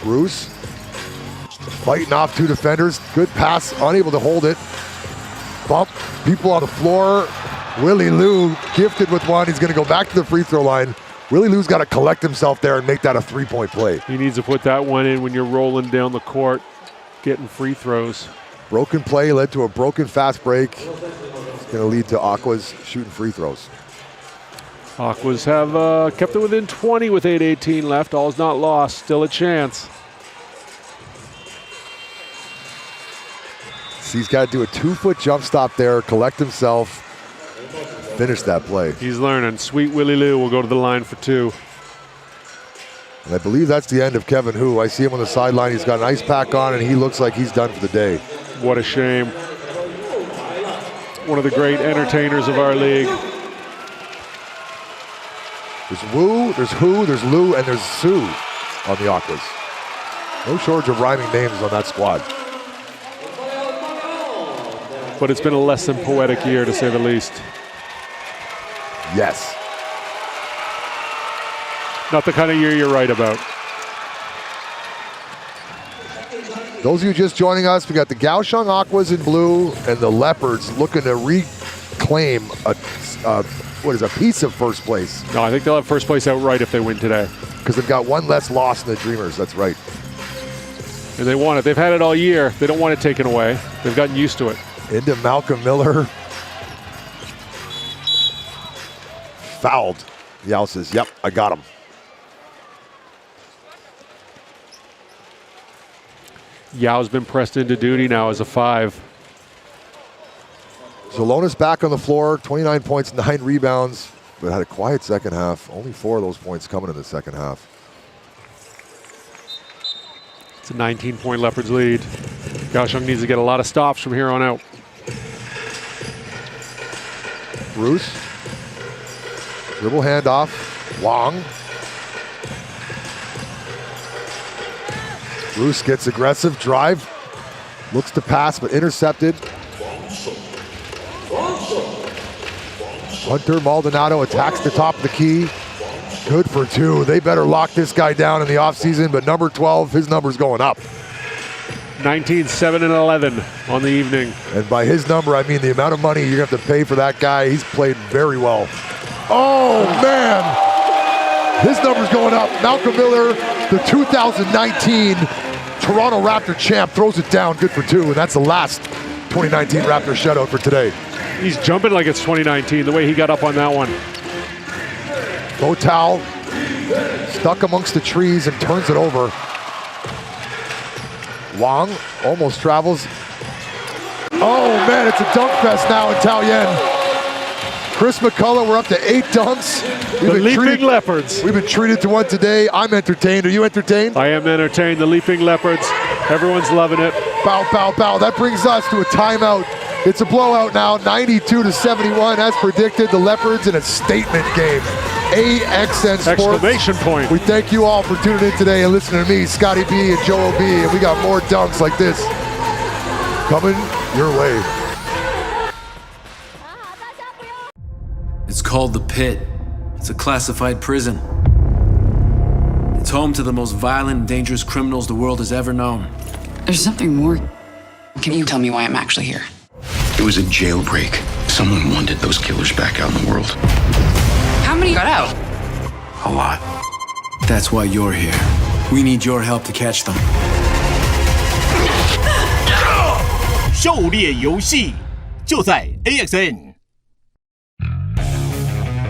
Bruce, fighting off two defenders. Good pass, unable to hold it. Bump, people on the floor. Willie Liu gifted with one. He's gonna go back to the free throw line. Willie Liu's gotta collect himself there and make that a three-point play. He needs to put that one in when you're rolling down the court, getting free throws. Broken play led to a broken fast break. It's gonna lead to Aquas shooting free throws. Aquas have kept it within 20 with 8:18 left. All's not lost, still a chance. So he's got to do a 2-foot jump stop there, collect himself, finish that play. He's learning. Sweet Willie Liu will go to the line for 2. And I believe that's the end of Kevin Hu. I see him on the sideline. He's got an ice pack on, and he looks like he's done for the day. What a shame. One of the great entertainers of our league. There's Wu, there's Hu, there's Liu, and there's Su on the Aquas. No shortage of rhyming names on that squad. But it's been a less than poetic year, to say the least. Yes. Not the kind of year you're right about. Those of you just joining us, we got the Kaohsiung Aquas in blue and the Leopards looking to reclaim a piece of first place. No, I think they'll have first place outright if they win today. Because they've got one less loss than the Dreamers, that's right. And they want it. They've had it all year. They don't want it taken away. They've gotten used to it. Into Malcolm Miller. Fouled. Yao says, yep, I got him. Yao's been pressed into duty now as a 5. Zelonis back on the floor, 29 points, 9 rebounds, but had a quiet second half. Only 4 of those points coming in the second half. It's a 19-point Leopards lead. Kaohsiung needs to get a lot of stops from here on out. Bruce. Dribble handoff. Wong. Bruce gets aggressive. Drive. Looks to pass, but intercepted. Hunter Maldonado attacks the top of the key. Good for 2. They better lock this guy down in the offseason, but number 12, his number's going up. 19, 7, and 11 on the evening. And by his number, I mean the amount of money you're going to have to pay for that guy. He's played very well. Oh, man. His number's going up. Malcolm Miller, the 2019 Toronto Raptor champ, throws it down. Good for 2, and that's the last 2019 Raptor shutout for today. He's jumping like it's 2019, the way he got up on that one. Botal stuck amongst the trees and turns it over. Wong almost travels. Oh man, it's a dunk fest now in Taoyuan. Chris McCullough, we're up to 8 dunks. The Leaping Leopards. We've been treated to one today. I'm entertained. Are you entertained? I am entertained. The Leaping Leopards. Everyone's loving it. Bow, bow, bow. That brings us to a timeout. It's a blowout now, 92-71 as predicted. The Leopards in a statement game. AXN Sports. Exclamation point. We thank you all for tuning in today and listening to me, Scotty B and Joel B. And we got more dunks like this coming your way. It's called the Pit. It's a classified prison. It's home to the most violent and dangerous criminals the world has ever known. There's something more. Can you tell me why I'm actually here? It was a jailbreak. Someone wanted those killers back out in the world. How many got out? A lot. That's why you're here. We need your help to catch them. 狩猎游戏就在 AXN。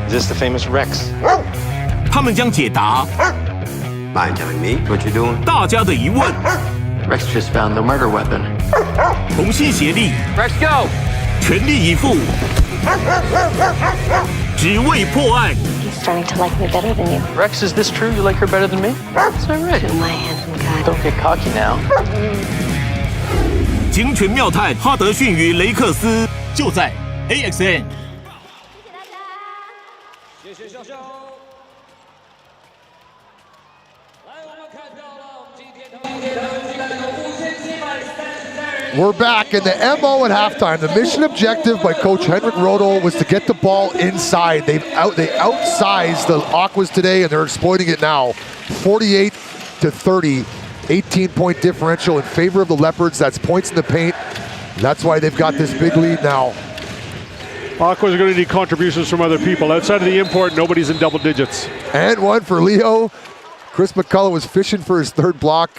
Is this the famous Rex? 他们将解答 Mind telling me what you're doing? 大家的疑问， Rex just found the murder weapon. 同心协力， Rex, go! 全力以赴，只为破案。 He's starting to like me better than you. Rex, is this true? You like her better than me? Is that right? My handsome guy. Don't get cocky now. 警犬妙探哈德逊与雷克斯，就在 AXN。谢谢笑笑。来，我们看到了今天We're back, and the MO at halftime, the mission objective by Coach Henrik Rodel was to get the ball inside. They outsized the Aquas today, and they're exploiting it now. 48-30, 18-point differential in favor of the Leopards. That's points in the paint. That's why they've got this big lead now. Aquas are going to need contributions from other people. Outside of the import, nobody's in double digits. And one for Leo. Chris McCullough was fishing for his third block.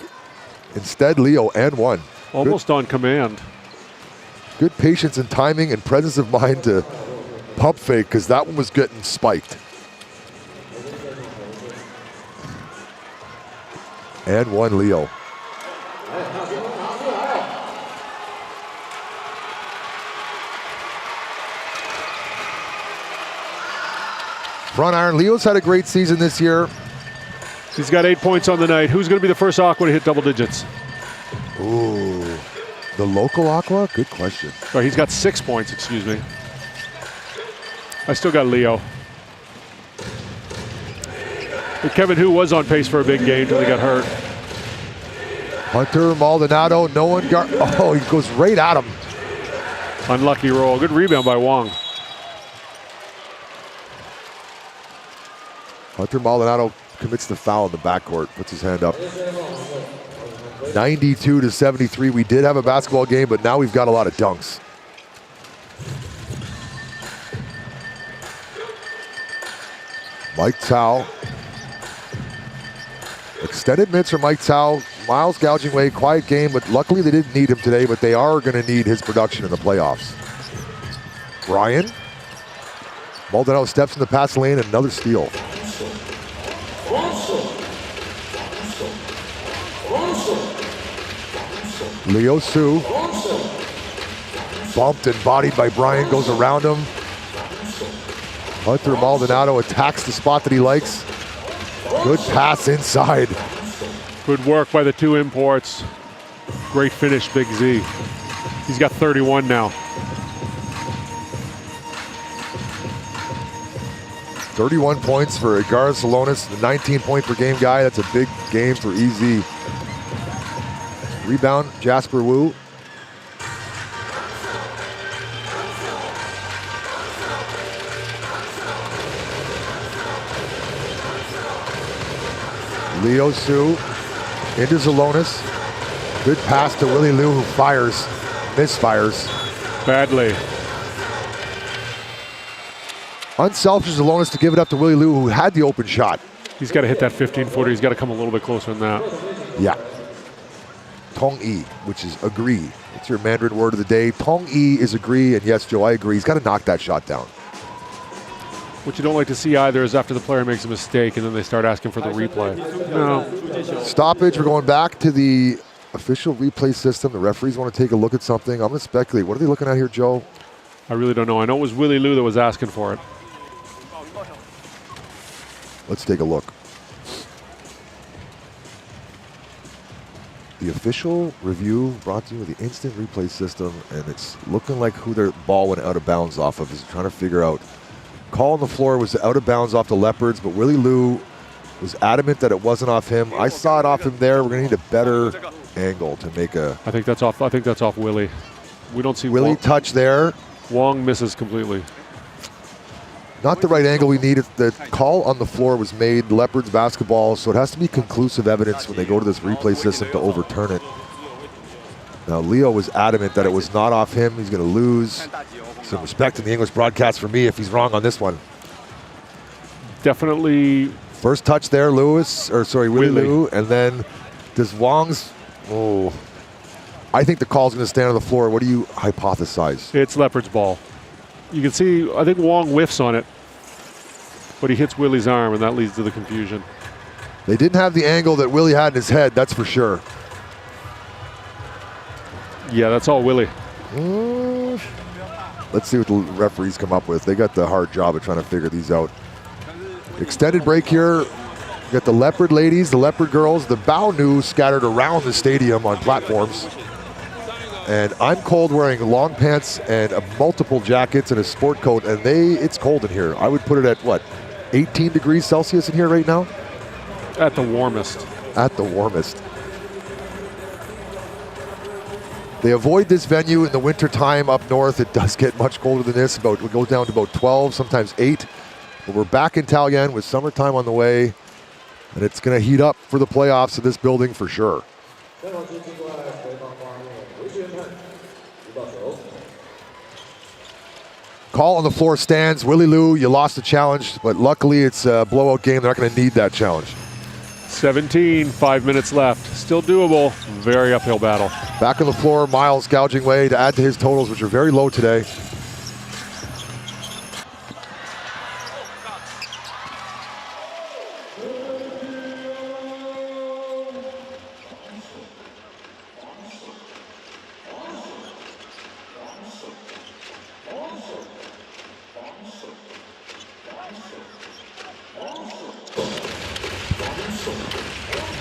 Instead, Leo and one. Almost on command. Good patience and timing and presence of mind to pump fake, because that one was getting spiked. And one Leo. Front iron. Leo's had a great season this year. He's got 8 points on the night. Who's going to be the first Aqua to hit double digits? Ooh, the local Aqua? Good question. Oh, he's got 6 points, excuse me. I still got Leo. But Kevin Hu was on pace for a big game until he got hurt. Hunter Maldonado, no one got, oh, he goes right at him. Unlucky roll. Good rebound by Wong. Hunter Maldonado commits the foul in the backcourt, puts his hand up. 92-73. We did have a basketball game, but now we've got a lot of dunks. Mike Tao. Extended minutes for Mike Tao. Miles gouging away, quiet game, but luckily they didn't need him today, but they are going to need his production in the playoffs. Brian. Maldonado steps in the pass lane, another steal. Leo Su, bumped and bodied by Brian, goes around him. Hunter Maldonado attacks the spot that he likes. Good pass inside. Good work by the two imports. Great finish, Big Z. He's got 31 now. 31 points for Edgar Salonis, the 19-point per game guy. That's a big game for EZ. Rebound, Jasper Wu. Leo Su into Zalonis. Good pass to Willie Liu, who fires, misfires. Badly. Unselfish Zalonis to give it up to Willie Liu, who had the open shot. He's got to hit that 15-footer. He's got to come a little bit closer than that. Yeah. Tong-i, which is agree. It's your Mandarin word of the day. Tong-i is agree, and yes, Joe, I agree. He's got to knock that shot down. What you don't like to see either is after the player makes a mistake and then they start asking for the replay. No. Stoppage. We're going back to the official replay system. The referees want to take a look at something. I'm going to speculate. What are they looking at here, Joe? I really don't know. I know it was Willie Liu that was asking for it. Let's take a look. The official review brought to you with the instant replay system, and it's looking like who their ball went out of bounds off of is trying to figure out. Call on the floor was out of bounds off the Leopards, but Willie Liu was adamant that it wasn't off him. I saw it off him there. We're going to need a better angle to make a... I think that's off Willie. We don't see Willie Wong. Touch there. Wong misses completely. Not the right angle we needed. The call on the floor was made Leopards basketball, so it has to be conclusive evidence when they go to this replay system to overturn it. Now, Leo was adamant that it was not off him. He's going to lose. Some respect in the English broadcast for me if he's wrong on this one. Definitely. First touch there, Willie Liu, and then does Wong's... Oh, I think the call's going to stand on the floor. What do you hypothesize? It's Leopard's ball. You can see, I think Wong whiffs on it, but he hits Willie's arm, and that leads to the confusion. They didn't have the angle that Willie had in his head, that's for sure. Yeah, that's all Willie. Let's see what the referees come up with. They got the hard job of trying to figure these out. Extended break here. You got the Leopard ladies, the Leopard girls, the Bao Nu scattered around the stadium on platforms. And I'm cold wearing long pants and multiple jackets and a sport coat, and it's cold in here. I would put it at, what, 18 degrees Celsius in here right now? At the warmest. At the warmest. They avoid this venue in the wintertime up north. It does get much colder than this. It goes down to about 12, sometimes 8. But we're back in Taoyuan with summertime on the way, and it's going to heat up for the playoffs in this building for sure. Call on the floor stands. Willie Lou, you lost the challenge, but luckily it's a blowout game. They're not going to need that challenge. 17, 5 minutes left. Still doable. Very uphill battle. Back on the floor, Miles gouging way to add to his totals, which are very low today.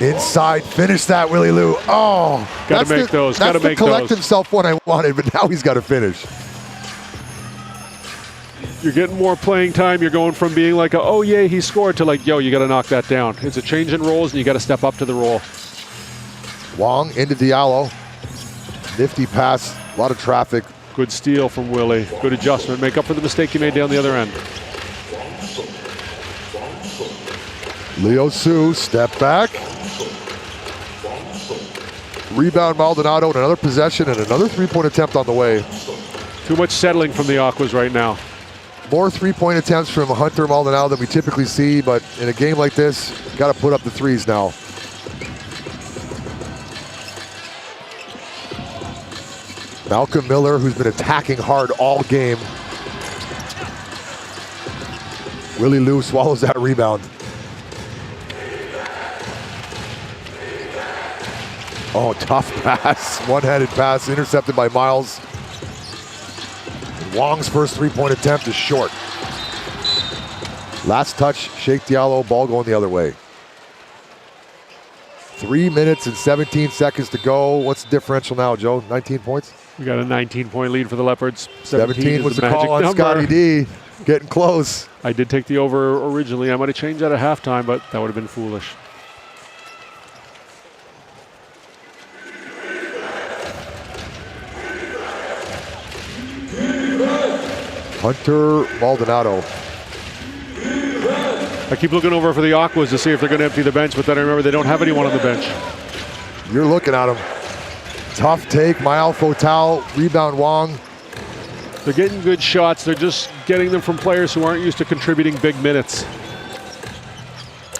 Inside, finish that, Willie Lou. Oh, gotta make those. That's the collect himself one I wanted, but now he's got to finish. You're getting more playing time. You're going from being like, oh yeah, he scored, to like, yo, you got to knock that down. It's a change in roles, and you got to step up to the role. Wong into Diallo. Nifty pass, a lot of traffic. Good steal from Willie. Good adjustment. Make up for the mistake you made down the other end. Leo Su, step back. Rebound Maldonado and another possession and another three-point attempt on the way. Too much settling from the Aquas right now. More three-point attempts from Hunter Maldonado than we typically see, but in a game like this, got to put up the threes now. Malcolm Miller, who's been attacking hard all game. Willie Lou swallows that rebound. Oh, tough pass. One-handed pass intercepted by Miles. Wong's first three-point attempt is short. Last touch, Sheikh Diallo, ball going the other way. 3 minutes and 17 seconds to go. What's the differential now, Joe? 19 points? We got a 19-point lead for the Leopards. 17 was the call on number. Scotty D. Getting close. I did take the over originally. I might have changed that at halftime, but that would have been foolish. Hunter Maldonado. I keep looking over for the Aquas to see if they're going to empty the bench, but then I remember they don't have anyone on the bench. You're looking at him. Tough take, Mayal Fotal, rebound Wong. They're getting good shots. They're just getting them from players who aren't used to contributing big minutes.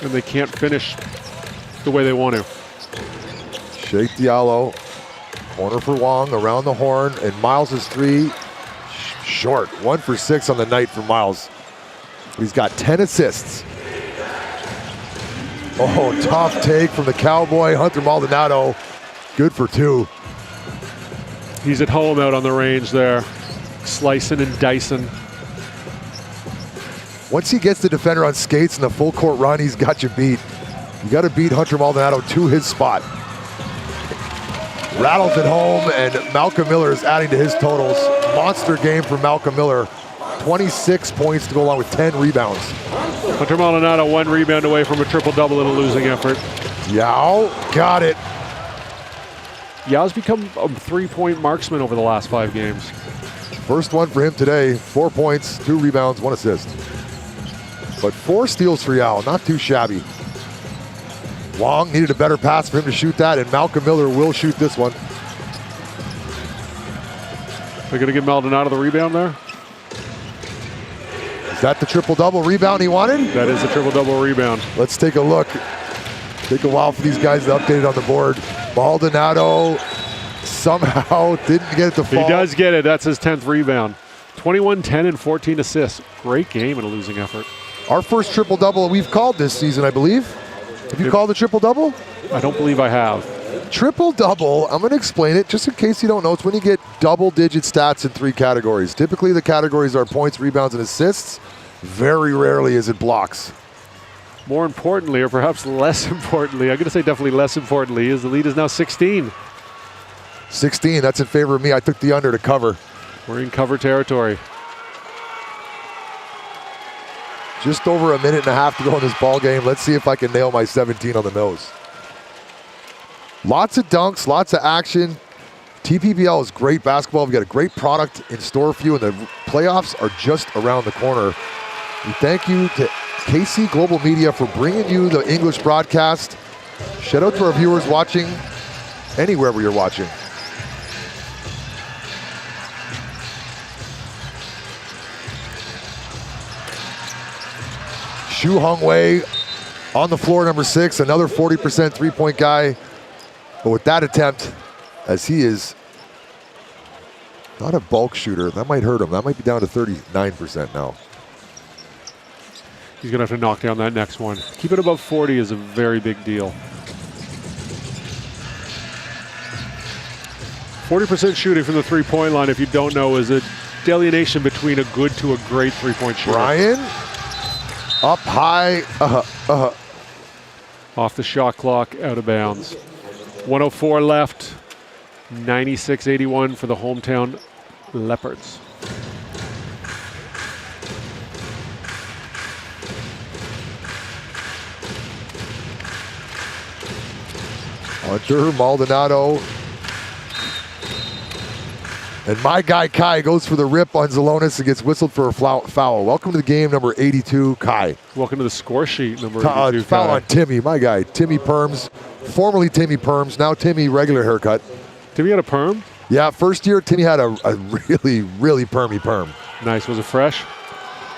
And they can't finish the way they want to. Sheikh Diallo, corner for Wong, around the horn, and Miles' three, short. 1 for 6 on the night for Miles. He's got 10 assists. Oh, tough take from the Cowboy, Hunter Maldonado. Good for 2. He's at home out on the range there, slicing and dicing. Once he gets the defender on skates in the full court run, he's got you beat. You got to beat Hunter Maldonado to his spot. Rattles it home, and Malcolm Miller is adding to his totals. Monster game for Malcolm Miller. 26 points to go along with 10 rebounds. Hunter Maldonado 1 rebound away from a triple-double in a losing effort. Yao got it. Yao's become a 3-point marksman over the last 5 games. First one for him today. 4 points, 2 rebounds, 1 assist. But 4 steals for Yao, not too shabby. Wong needed a better pass for him to shoot that, and Malcolm Miller will shoot this one. They're going to give Maldonado the rebound there? Is that the triple-double rebound he wanted? That is the triple-double rebound. Let's take a look. Take a while for these guys to update it on the board. Maldonado somehow didn't get it to fall. He does get it. That's his 10th rebound. 21, 10, and 14 assists. Great game in a losing effort. Our first triple-double we've called this season, I believe. Have you called a triple-double? I don't believe I have. Triple-double, I'm going to explain it just in case you don't know. It's when you get double-digit stats in 3 categories. Typically, the categories are points, rebounds, and assists. Very rarely is it blocks. More importantly, or perhaps less importantly, I'm going to say definitely less importantly, is the lead is now 16. 16, that's in favor of me. I took the under to cover. We're in cover territory. Just over a minute and a half to go in this ball game. Let's see if I can nail my 17 on the nose. Lots of dunks, lots of action. TPBL is great basketball. We've got a great product in store for you, and the playoffs are just around the corner. We thank you to KC Global Media for bringing you the English broadcast. Shout out to our viewers watching anywhere where you're watching. Xu Hongwei on the floor, number 6, another 40% three-point guy. But with that attempt, as he is not a bulk shooter, that might hurt him. That might be down to 39% now. He's going to have to knock down that next one. Keep it above 40 is a very big deal. 40% shooting from the three-point line, if you don't know, is a delineation between a good to a great three-point shooter. Ryan, up high, Off the shot clock, out of bounds. 104 left, 96-81 for the hometown Leopards. Hunter, Maldonado. And my guy Kai goes for the rip on Zelonis and gets whistled for a foul. Welcome to the game, number 82, Kai. Welcome to the score sheet, number 82, foul Kai. on Timmy, my guy. Timmy Perms, formerly Timmy Perms, now Timmy regular haircut. Timmy had a perm? Yeah, first year Timmy had a really, really permy perm. Nice, was it fresh?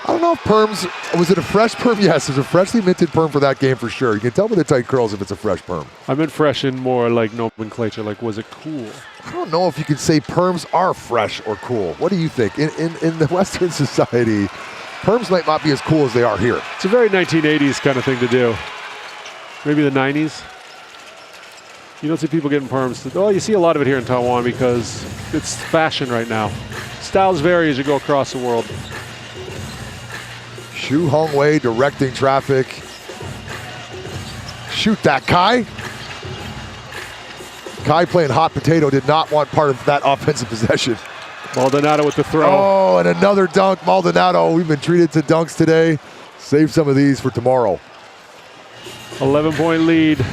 I don't know if perms, was it a fresh perm? Yes, it was a freshly minted perm for that game for sure. You can tell by the tight curls if it's a fresh perm. I meant fresh in more like nomenclature, like was it cool? I don't know if you could say perms are fresh or cool. What do you think? In the Western society, perms might not be as cool as they are here. It's a very 1980s kind of thing to do. Maybe the 90s. You don't see people getting perms. Oh, you see a lot of it here in Taiwan because it's fashion right now. Styles vary as you go across the world. Xu Hongwei directing traffic. Shoot that, Kai. Kai playing hot potato, did not want part of that offensive possession. Maldonado with the throw. Oh, and another dunk. Maldonado, we've been treated to dunks today. Save some of these for tomorrow. 11-point lead.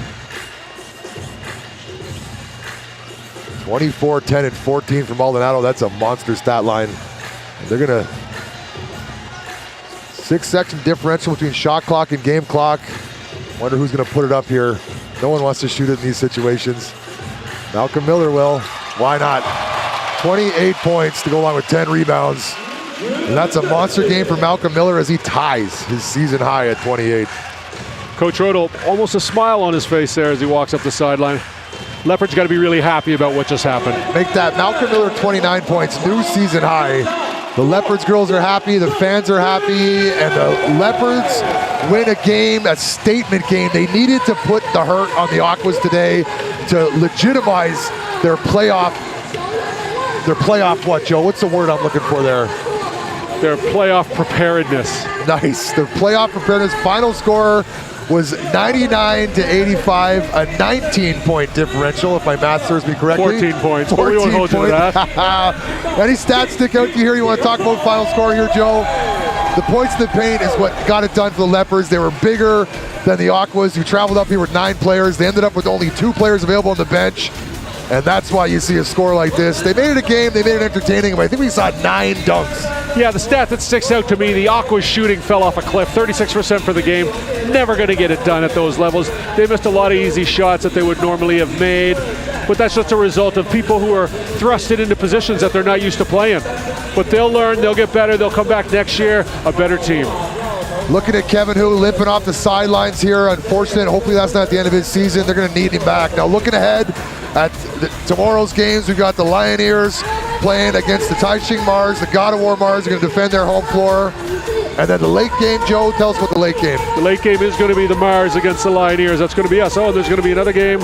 24, 10, and 14 for Maldonado. That's a monster stat line. They're going to 6-second differential between shot clock and game clock. Wonder who's going to put it up here. No one wants to shoot it in these situations. Malcolm Miller will. Why not? 28 points to go along with 10 rebounds. And that's a monster game for Malcolm Miller as he ties his season high at 28. Coach Rodel, almost a smile on his face there as he walks up the sideline. Leopards got to be really happy about what just happened. Make that Malcolm Miller 29 points, new season high. The Leopards girls are happy, the fans are happy, and the Leopards win a game, a statement game. They needed to put the hurt on the Aquas today to legitimize their playoff, what, Joe? What's the word I'm looking for there? Their playoff preparedness. Nice, their playoff preparedness. Final score was 99-85, a 19-point differential, if my math serves me correctly. 14 points. 14 points. Any stats stick out to you here? You want to talk about final score here, Joe? The points in the paint is what got it done for the Leopards. They were bigger than the Aquas, who traveled up here with 9 players. They ended up with only 2 players available on the bench. And that's why you see a score like this. They made it a game, they made it entertaining, but I think we saw 9 dunks. Yeah, the stat that sticks out to me, the Aquas shooting fell off a cliff, 36% for the game. Never going to get it done at those levels. They missed a lot of easy shots that they would normally have made, but that's just a result of people who are thrusted into positions that they're not used to playing. But they'll learn, they'll get better, they'll come back next year, a better team. Looking at Kevin Hu limping off the sidelines here. Unfortunate, hopefully that's not the end of his season. They're going to need him back. Now looking ahead at tomorrow's games, we've got the Lioneers playing against the Taoyuan Mars. The God of War Mars are going to defend their home floor. And then the late game, Joe, tell us about the late game. The late game is going to be the Mars against the Lioneers. That's going to be us. Oh, there's going to be another game,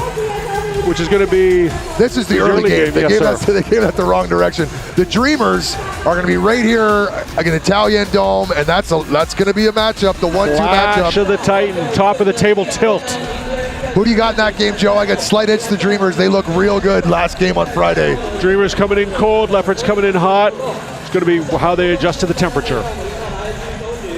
which is going to be... This is the early game. They gave that the wrong direction. The Dreamers are going to be right here against the Taoyuan Dome, and that's going to be a matchup, the 1-2 matchup. Clash of the Titan, top of the table tilt. Who do you got in that game, Joe? I got slight edge to Dreamers. They look real good last game on Friday. Dreamers coming in cold, Leopards coming in hot. It's going to be how they adjust to the temperature.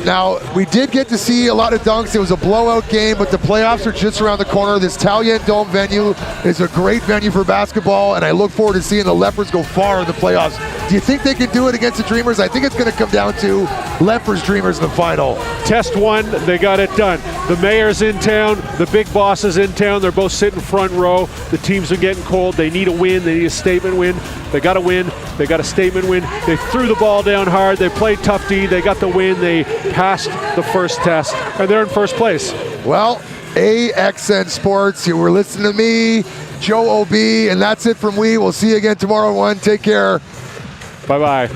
Now, we did get to see a lot of dunks. It was a blowout game, but the playoffs are just around the corner. This Taoyuan Dome venue is a great venue for basketball, and I look forward to seeing the Leopards go far in the playoffs. Do you think they can do it against the Dreamers? I think it's going to come down to Leopards Dreamers in the final. Test one, they got it done. The mayor's in town, the big boss is in town. They're both sitting front row. The teams are getting cold. They need a win. They need a statement win. They got a win. They got a statement win. They threw the ball down hard. They played tough D. They got the win. They passed the first test, and they're in first place. Well, AXN Sports, you were listening to me, Joe OB, and that's it from we. We'll see you again tomorrow at 1. Take care. Bye-bye.